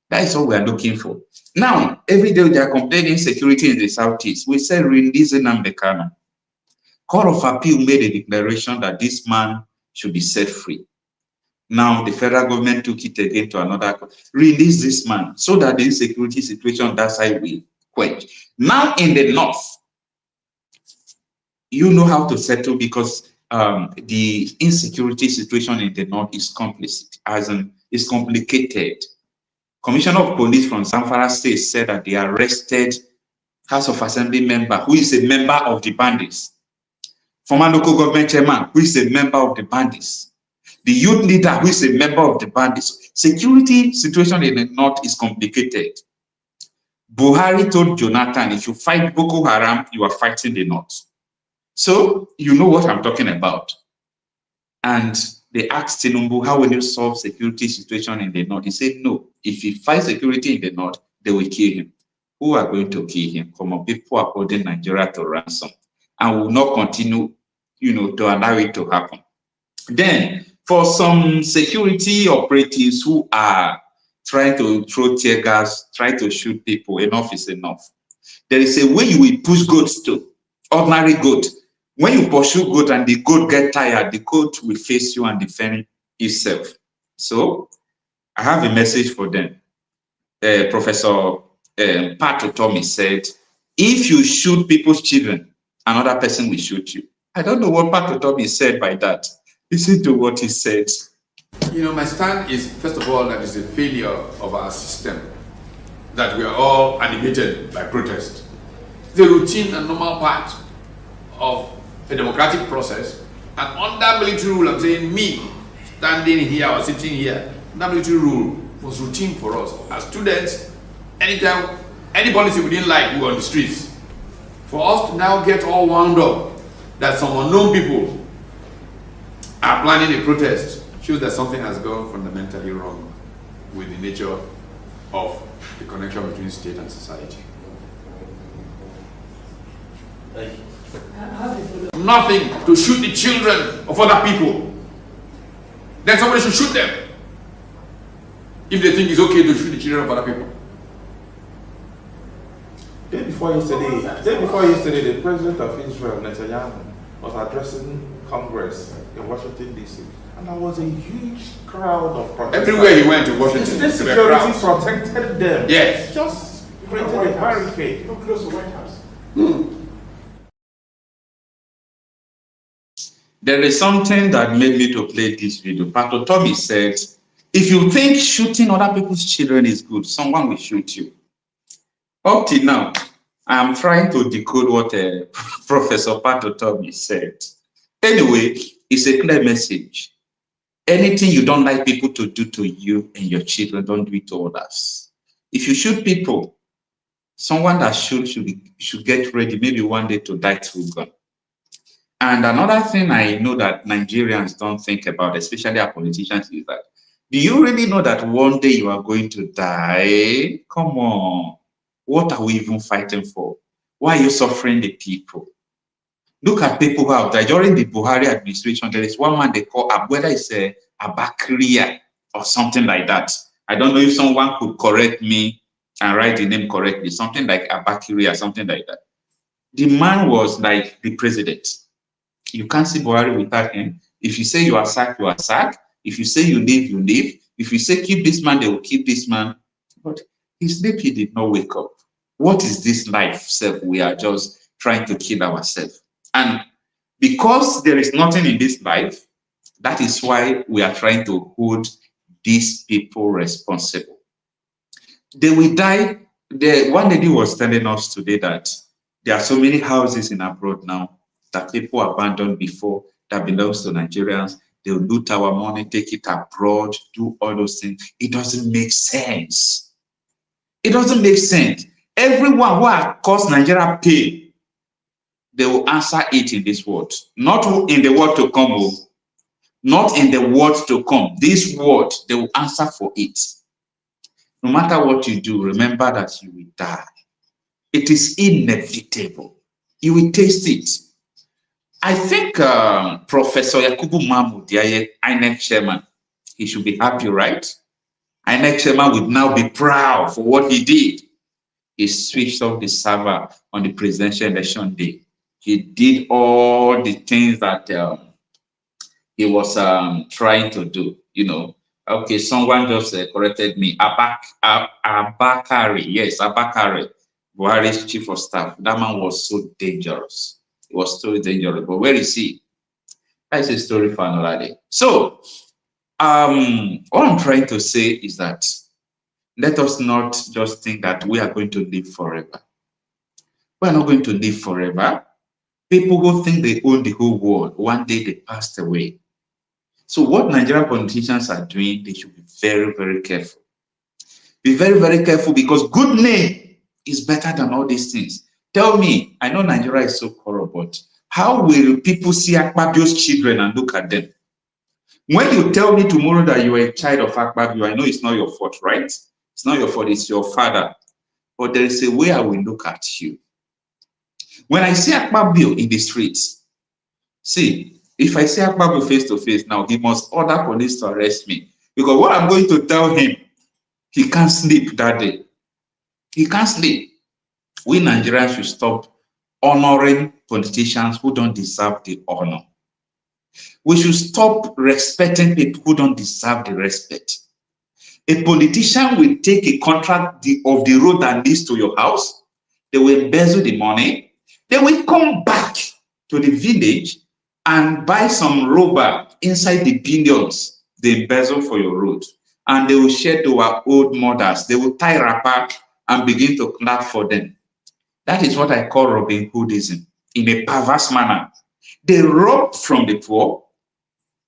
That is what we are looking for. Now, every day they are complaining security in the Southeast. We said release Nnamdi Kanu. Court of Appeal made a declaration that this man should be set free. Now, the federal government took it again to another court. Release this man so that the insecurity situation on that side will quench. Now, in the North, you know how to settle because the insecurity situation in the North is complicit, as in is complicated. Commissioner of Police from Zamfara State said that they arrested House of Assembly member who is a member of the bandits. Former local government chairman who is a member of the bandits. The youth leader who is a member of the bandits. Security situation in the North is complicated. Buhari told Jonathan, if you fight Boko Haram, you are fighting the North. So you know what I'm talking about. And they asked Tinubu, how will you solve security situation in the North? He said, no, if he fights security in the North, they will kill him. Who are going to kill him? Common people are holding Nigeria to ransom and will not continue, to allow it to happen. Then, for some security operatives who are trying to throw tear gas, try to shoot people, enough is enough. There is a way you will push goats to, ordinary goat. When you pursue goat and the goat get tired, the goat will face you and defend itself. So, I have a message for them. Professor Pat Otomi said, if you shoot people's children, another person will shoot you. I don't know what Pat Otomi said by that. Listen to what he said. My stand is, first of all, that it's a failure of our system, that we are all animated by protest. It's a routine and normal part of a democratic process, and under military rule, I'm saying me, standing here or sitting here, under military rule was routine for us. As students, anytime, any policy we didn't like, we were on the streets. For us to now get all wound up that some unknown people are planning a protest shows that something has gone fundamentally wrong with the nature of the connection between state and society. Nothing to shoot the children of other people. Then somebody should shoot them if they think it's okay to shoot the children of other people. Day before yesterday, the president of Israel, Netanyahu, was addressing Congress in Washington, D.C. And there was a huge crowd of protesters. Everywhere he went to Washington, the security protected them. Yes. Just created a barricade. Close to the White House. There is something that made me to play this video. Pastor Tommy said, if you think shooting other people's children is good, someone will shoot you. Up till now, I'm trying to decode what Professor Pato Tommy said. Anyway, it's a clear message. Anything you don't like people to do to you and your children, don't do it to others. If you shoot people, someone that shoots should get ready maybe one day to die through gun. And another thing I know that Nigerians don't think about, especially our politicians, is that, do you really know that one day you are going to die? Come on. What are we even fighting for? Why are you suffering the people? Look at people who have died. During the Buhari administration, there is one man they call, whether it's a Abakaria or something like that. I don't know if someone could correct me and write the name correctly. Something like Abakaria, something like that. The man was like the president. You can't see Buhari without him. If you say you are sacked, you are sacked. If you say you leave, you leave. If you say keep this man, they will keep this man. But he slept, he did not wake up. What is this life self? We are just trying to kill ourselves. And because there is nothing in this life, that is why we are trying to hold these people responsible. They will die. One lady was telling us today that there are so many houses in abroad now that people abandoned before that belongs to Nigerians. They will loot our money, take it abroad, do all those things. It doesn't make sense. It doesn't make sense. Everyone who has caused Nigeria pain, they will answer it in this world. Not in the world to come. Not in the world to come. This world, they will answer for it. No matter what you do, remember that you will die. It is inevitable. You will taste it. I think Professor Yakubu Mahmoud, INEC chairman, he should be happy, right? INEC chairman would now be proud for what he did. He switched off the server on the presidential election day. He did all the things that he was trying to do, Okay, someone just corrected me. Abakari, yes, Abakari, Buhari's chief of staff. That man was so dangerous. It was so dangerous. But where is he? That's a story for another day. So, what I'm trying to say is that let us not just think that we are going to live forever. We are not going to live forever. People who think they own the whole world, one day they passed away. So what Nigerian politicians are doing, they should be very, very careful. Be very, very careful, because good name is better than all these things. Tell me, I know Nigeria is so corrupt, but how will people see Akpabio's children and look at them? When you tell me tomorrow that you are a child of Akpabio, I know it's not your fault, right? It's not your fault, it's your father. But there is a way I will look at you. When I see Akpabio in the streets, see, if I see Akpabio face to face now, he must order police to arrest me. Because what I'm going to tell him, he can't sleep that day. He can't sleep. We Nigerians should stop honoring politicians who don't deserve the honor. We should stop respecting people who don't deserve the respect. A politician will take a contract of the road that leads to your house. They will embezzle the money. They will come back to the village and buy some rubber inside the billions they embezzle for your road. And they will share to our old mothers. They will tie wrapper and begin to clap for them. That is what I call Robin Hoodism in a perverse manner. They rob from the poor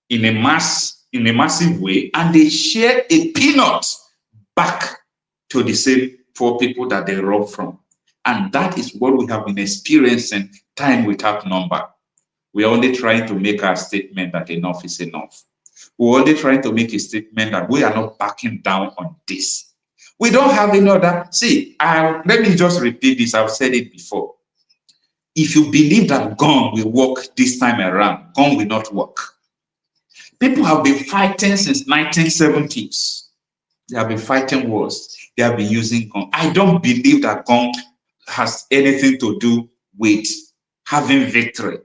in a massive way, and they share a peanut back to the same poor people that they rob from. And that is what we have been experiencing time without number. We are only trying to make our statement that enough is enough. We're only trying to make a statement that we are not backing down on this. We don't have any other. See, let me just repeat this. I've said it before. If you believe that gun will work this time around, gun will not work. People have been fighting since 1970s. They have been fighting wars. They have been using gun. I don't believe that gun has anything to do with having victory.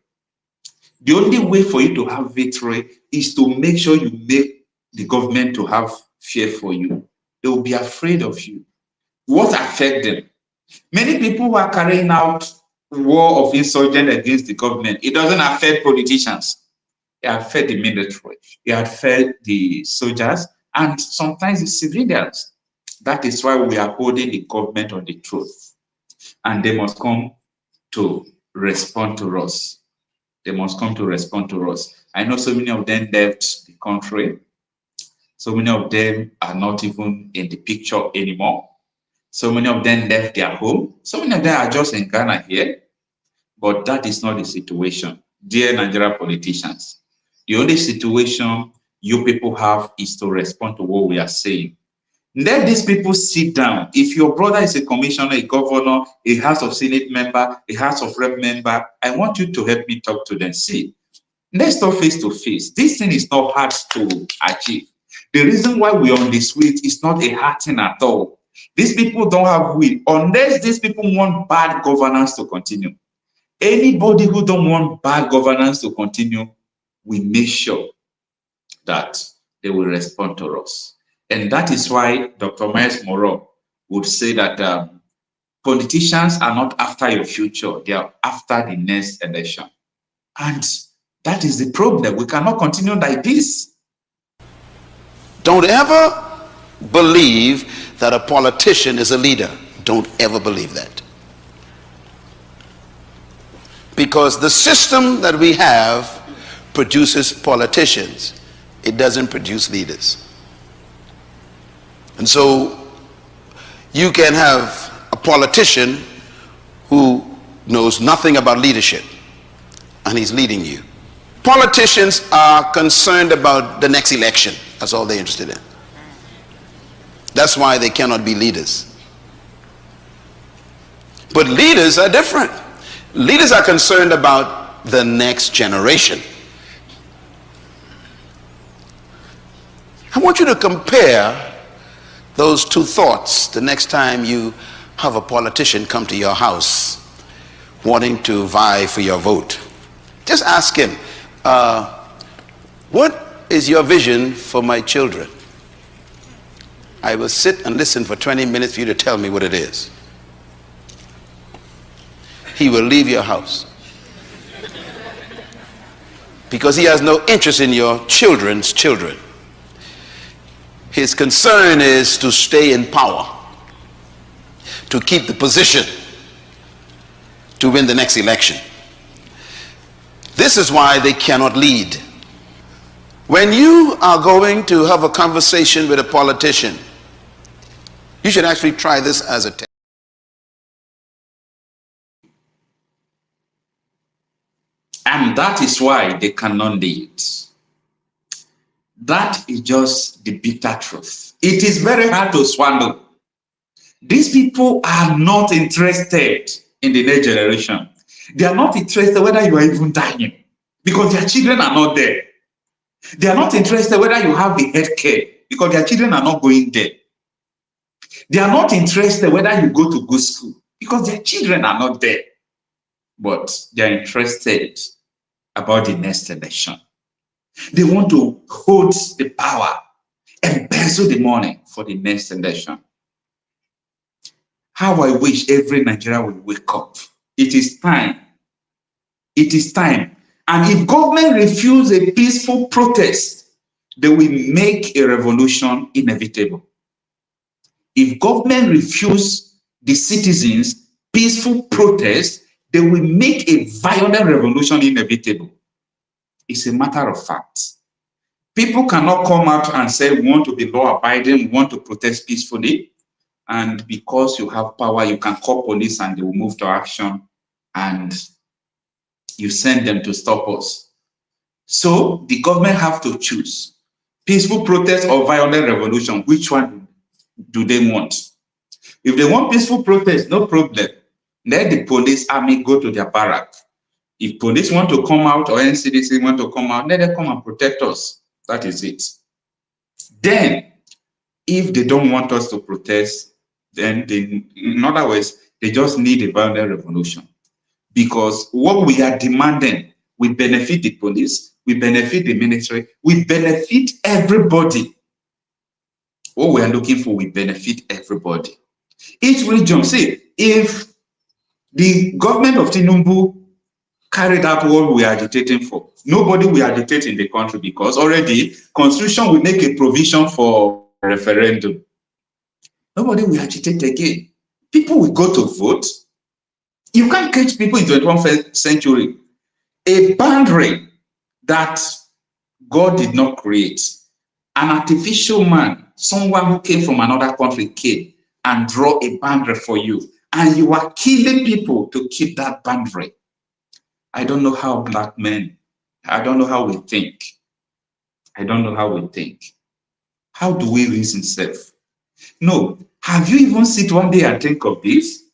The only way for you to have victory is to make sure you make the government to have fear for you. They will be afraid of you. What affects them? Many people who are carrying out war of insurgent against the government, it doesn't affect politicians. It affects the military. It affects the soldiers and sometimes the civilians. That is why we are holding the government on the truth. And they must come to respond to us. They must come to respond to us. I know so many of them left the country. So many of them are not even in the picture anymore. So many of them left their home. So many of them are just in Ghana here. But that is not the situation. Dear Nigerian politicians, the only situation you people have is to respond to what we are saying. Let these people sit down. If your brother is a commissioner, a governor, a House of Senate member, a House of Rep member, I want you to help me talk to them. See, let's talk face to face. This thing is not hard to achieve. The reason why we are on the street is not a hard thing at all. These people don't have will unless these people want bad governance to continue. Anybody who don't want bad governance to continue, we make sure that they will respond to us. And that is why Dr. Miles Moreau would say that politicians are not after your future, they are after the next election. And that is the problem. We cannot continue like this. Don't ever believe that a politician is a leader. Don't ever believe that. Because the system that we have produces politicians. It doesn't produce leaders. And so you can have a politician who knows nothing about leadership and he's leading you. Politicians are concerned about the next election. That's all they're interested in. That's why they cannot be leaders. But leaders are different. Leaders are concerned about the next generation. I want you to compare those two thoughts the next time you have a politician come to your house wanting to vie for your vote. Just ask him, what is your vision for my children? I will sit and listen for 20 minutes for you to tell me what it is. He will leave your house because he has no interest in your children's children. His concern is to stay in power, to keep the position, to win the next election. This is why they cannot lead. When you are going to have a conversation with a politician, you should actually try this as a test. And that is why they cannot lead. That is just the bitter truth. It is very hard to swallow. These people are not interested in the next generation. They are not interested whether you are even dying because their children are not there. They are not interested whether you have the health care because their children are not going there. They are not interested whether you go to good school because their children are not there. But they are interested about the next election. They want to hold the power, embezzle the money for the next election. How I wish every Nigerian will wake up. It is time. It is time. And if government refuse a peaceful protest, they will make a revolution inevitable. If government refuse the citizens peaceful protest, they will make a violent revolution inevitable. It's a matter of fact. People cannot come out and say we want to be law-abiding, we want to protest peacefully, and because you have power, you can call police and they will move to action, and you send them to stop us. So the government have to choose peaceful protest or violent revolution. Which one do they want? If they want peaceful protest, no problem. Let the police army go to their barrack. If police want to come out or NCDC want to come out, let them come and protect us. That is it. Then, if they don't want us to protest, then they, in other words, they just need a violent revolution. Because what we are demanding will benefit the police, we benefit the military, we benefit everybody. What we are looking for will benefit everybody. Each region, see, if the government of Tinubu carried out what we are agitating for, nobody will agitate in the country because already Constitution will make a provision for referendum. Nobody will agitate again. People will go to vote. You can't catch people in the 21st century. A boundary that God did not create, an artificial man, someone who came from another country came and draw a boundary for you, and you are killing people to keep that boundary. I don't know how black men, I don't know how we think. I don't know how we think. How do we reason self? No, have you even sit one day and think of this?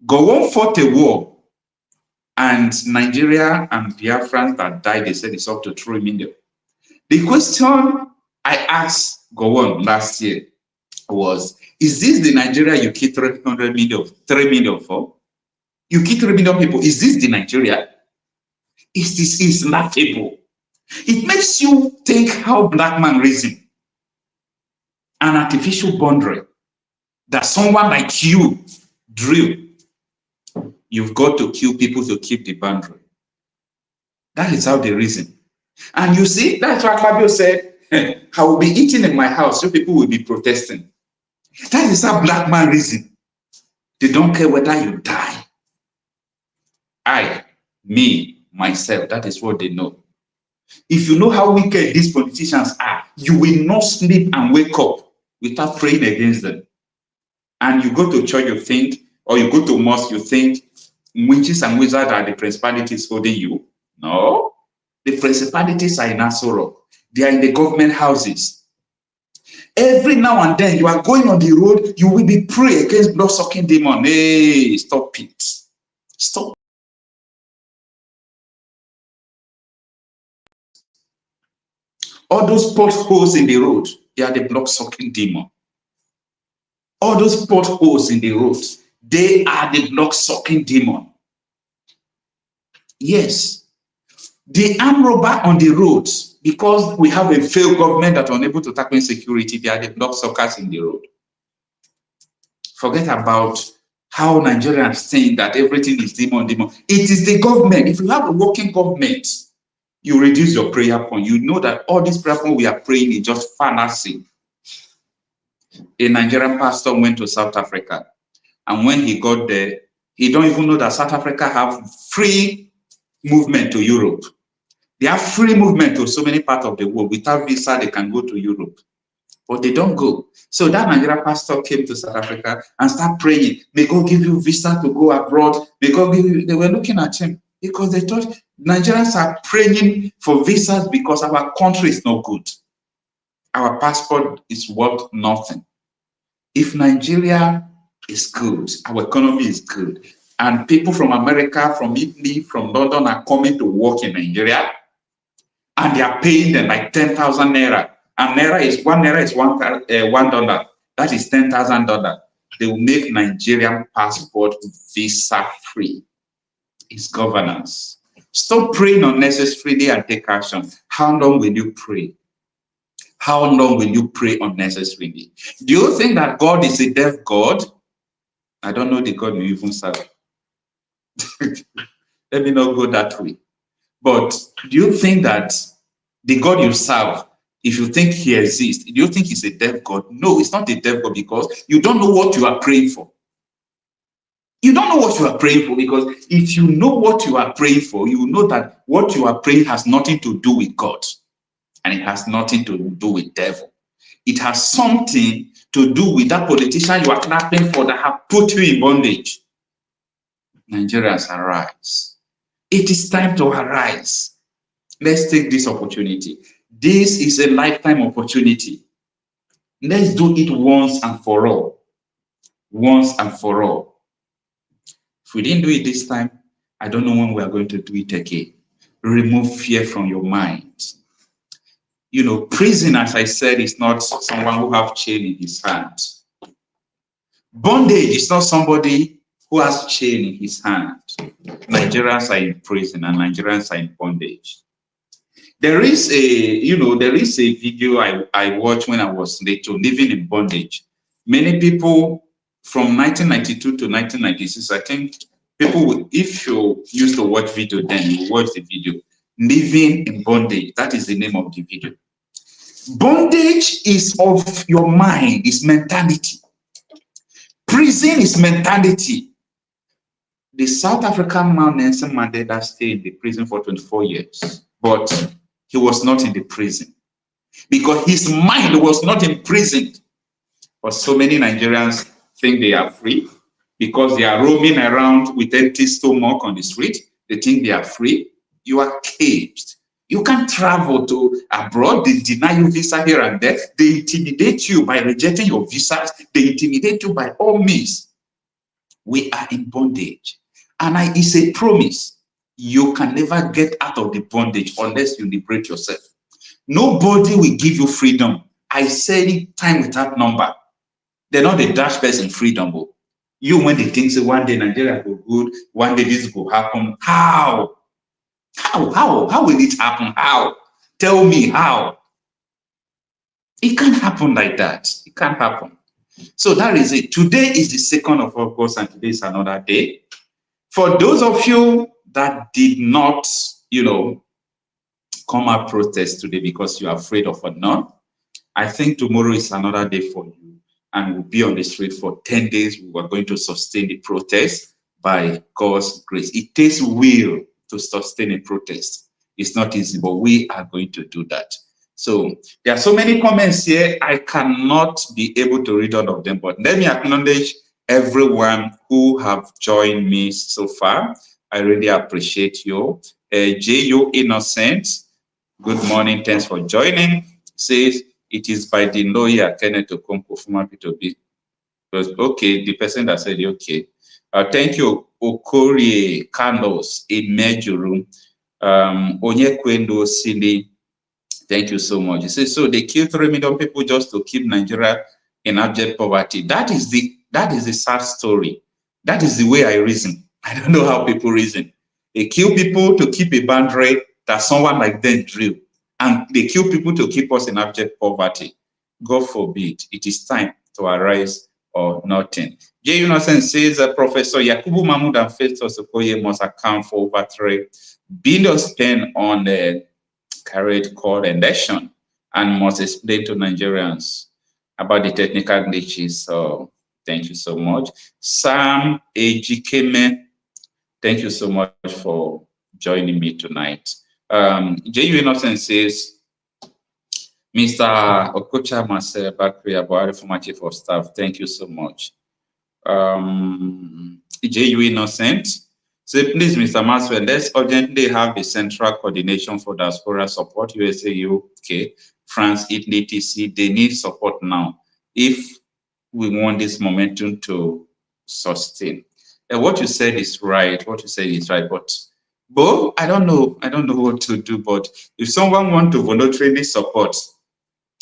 Gowon fought a war, and Nigeria and Biafrans that died, they said it's up to 3 million. The question I asked Gowon last year was, is this the Nigeria you killed 3 million for? You killed 3 million people. Is this the Nigeria? Is laughable. It makes you think how black man reason. An artificial boundary that someone like you drew. You've got to kill people to keep the boundary. That is how they reason. And you see, that's why Fabio said, I will be eating in my house, so people will be protesting. That is how black man reason. They don't care whether you die. I, me, myself, that is what they know. If you know how wicked these politicians are, you will not sleep and wake up without praying against them. And you go to church, you think, or you go to mosque, you think, witches and wizards are the principalities holding you. No. The principalities are in Asoro. They are in the government houses. Every now and then, you are going on the road, you will be praying against blood-sucking demon. Hey, stop it. Stop. All those potholes in the road, they are the blood-sucking demon. All those potholes in the road, they are the blood-sucking demon. Yes. The armed robber on the roads, because we have a failed government that are unable to tackle insecurity, they are the bloodsuckers in the road. Forget about how Nigerians think that everything is demon. It is the government. If you have a working government, you reduce your prayer point. You know that all this prayer point we are praying is just fantasy. A Nigerian pastor went to South Africa, and when he got there, he don't even know that South Africa have free movement to Europe. They have free movement to so many parts of the world. Without visa, they can go to Europe, but they don't go. So that Nigerian pastor came to South Africa and started praying, may God give you visa to go abroad. May God give you, they were looking at him. because they thought Nigerians are praying for visas because our country is not good. Our passport is worth nothing. If Nigeria is good, our economy is good, and people from America, from Italy, from London are coming to work in Nigeria, and they are paying them like 10,000 naira. And naira is $1. That is $10,000. They will make Nigerian passport visa free. It's governance. Stop praying unnecessarily and take action. How long will you pray? How long will you pray unnecessarily? Do you think that God is a deaf God? I don't know the God you even serve. Let me not go that way. But do you think that the God you serve, if you think he exists, do you think he's a deaf God? No, it's not a deaf God, because you don't know what you are praying for. You don't know what you are praying for, because if you know what you are praying for, you know that what you are praying has nothing to do with God, and it has nothing to do with devil. It has something to do with that politician you are clapping for that have put you in bondage. Nigerians, arise. It is time to arise. Let's take this opportunity. This is a lifetime opportunity. Let's do it once and for all. Once and for all. If we didn't do it this time, I don't know when we are going to do it again. Remove fear from your mind. You know, prison, as I said, is not someone who have chain in his hand. Bondage is not somebody who has chain in his hand. Nigerians are in prison and Nigerians are in bondage. There is a video I watched when I was little, living in bondage. Many people from 1992 to 1996, I think people, if you used to watch video then, you watch the video. Living in bondage, that is the name of the video. Bondage is of your mind, is mentality. Prison is mentality. The South African man Nelson Mandela stayed in the prison for 24 years, but he was not in the prison because his mind was not imprisoned. But so many Nigerians think they are free because they are roaming around with empty stomach on the street. They think they are free. You are caged. You can't travel to abroad. They deny you visa here and there. They intimidate you by rejecting your visas. They intimidate you by all means. We are in bondage. And it's a promise. You can never get out of the bondage unless you liberate yourself. Nobody will give you freedom. I say it time without number. They're not a dash person freedom. You, when they think say one day Nigeria go good, one day this will happen. How? How will it happen? How? Tell me how. It can't happen like that. It can't happen. So that is it. Today is the 2nd of August, and today is another day. For those of you that did not, come out protest today because you are afraid of unknown, I think tomorrow is another day for you, and we'll be on the street for 10 days. We are going to sustain the protest by God's grace. It takes will to sustain a protest. It's not easy, but we are going to do that. So there are so many comments here. I cannot be able to read all of them, but let me acknowledge everyone who have joined me so far. I really appreciate you. J.U. Innocent, good morning. Thanks for joining. Says it is by the lawyer Kenneth Okonkwo, former P2B. Okay, the person that said okay. Thank you, Okorie Carlos in Mejuru. Onyekwendo Sili, thank you so much. He says, so they killed 3 million people just to keep Nigeria in abject poverty. That is the sad story. That is the way I reason. I don't know how people reason. They kill people to keep a boundary that someone like them drew. And they kill people to keep us in abject poverty. God forbid. It is time to arise or nothing. J. Innocent says Professor Yakubu Mahmoud and Festus Okoye must account for over 3 billion spent on the carried call election and must explain to Nigerians about the technical glitches. So thank you so much. Sam Ejikeme, thank you so much for joining me tonight. J.U. Innocent says, Mr. Okocha Marcel Bakri Abuari, former Chief of Staff, thank you so much. J.U. Innocent, So please, Mr. Maxwell, let's urgently have a central coordination for diaspora support, USA, UK, France, Italy, etc. They need support now if we want this momentum to sustain. And what you said is right. What you said is right. But I don't know what to do. But if someone wants to voluntarily support,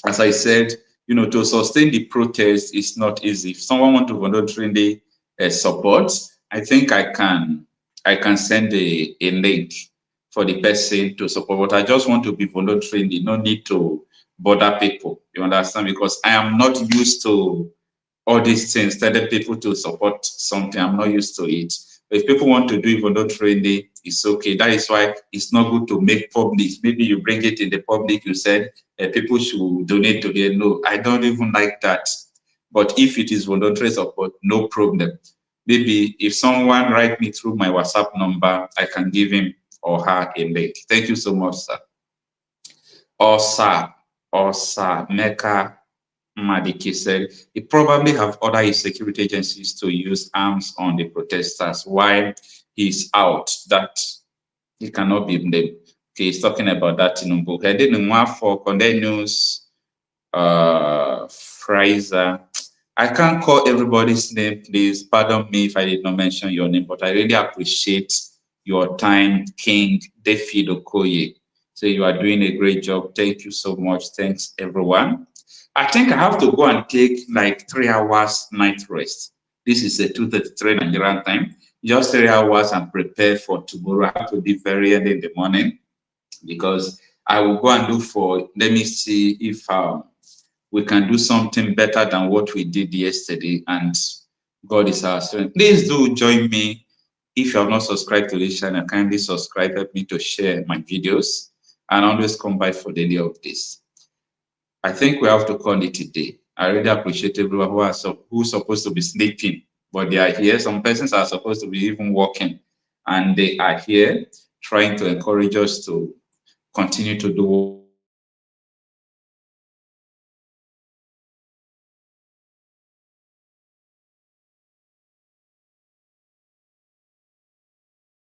as I said, to sustain the protest is not easy. If someone wants to voluntarily support, I think I can send a link for the person to support. But I just want to be voluntarily, no need to bother people. You understand? Because I am not used to all these things, telling people to support something. I'm not used to it. If people want to do it voluntarily, it's okay. That is why it's not good to make public. Maybe you bring it in the public, you said people should donate to it. No, I don't even like that. But if it is voluntary support, no problem. Maybe if someone write me through my WhatsApp number, I can give him or her a link. Thank you so much, sir. Sir, Mecca Madiki said he probably have other security agencies to use arms on the protesters while he's out. That he cannot be blamed. Okay, he's talking about that in Umbu. Heading one for Condé News, Fraser. I can't call everybody's name, please. Pardon me if I did not mention your name, but I really appreciate your time, King David Okoye. So you are doing a great job. Thank you so much. Thanks, everyone. I think I have to go and take like 3 hours night rest. This is a 2:33 Nigerian time. Just 3 hours and prepare for tomorrow. I have to be very early in the morning because I will go and look for, let me see if we can do something better than what we did yesterday, and God is our strength. Please do join me. If you have not subscribed to this channel, kindly subscribe, help me to share my videos, and always come by for daily updates. I think we have to call it a day. I really appreciate everyone who's supposed to be sleeping, but they are here. Some persons are supposed to be even working, and they are here trying to encourage us to continue to do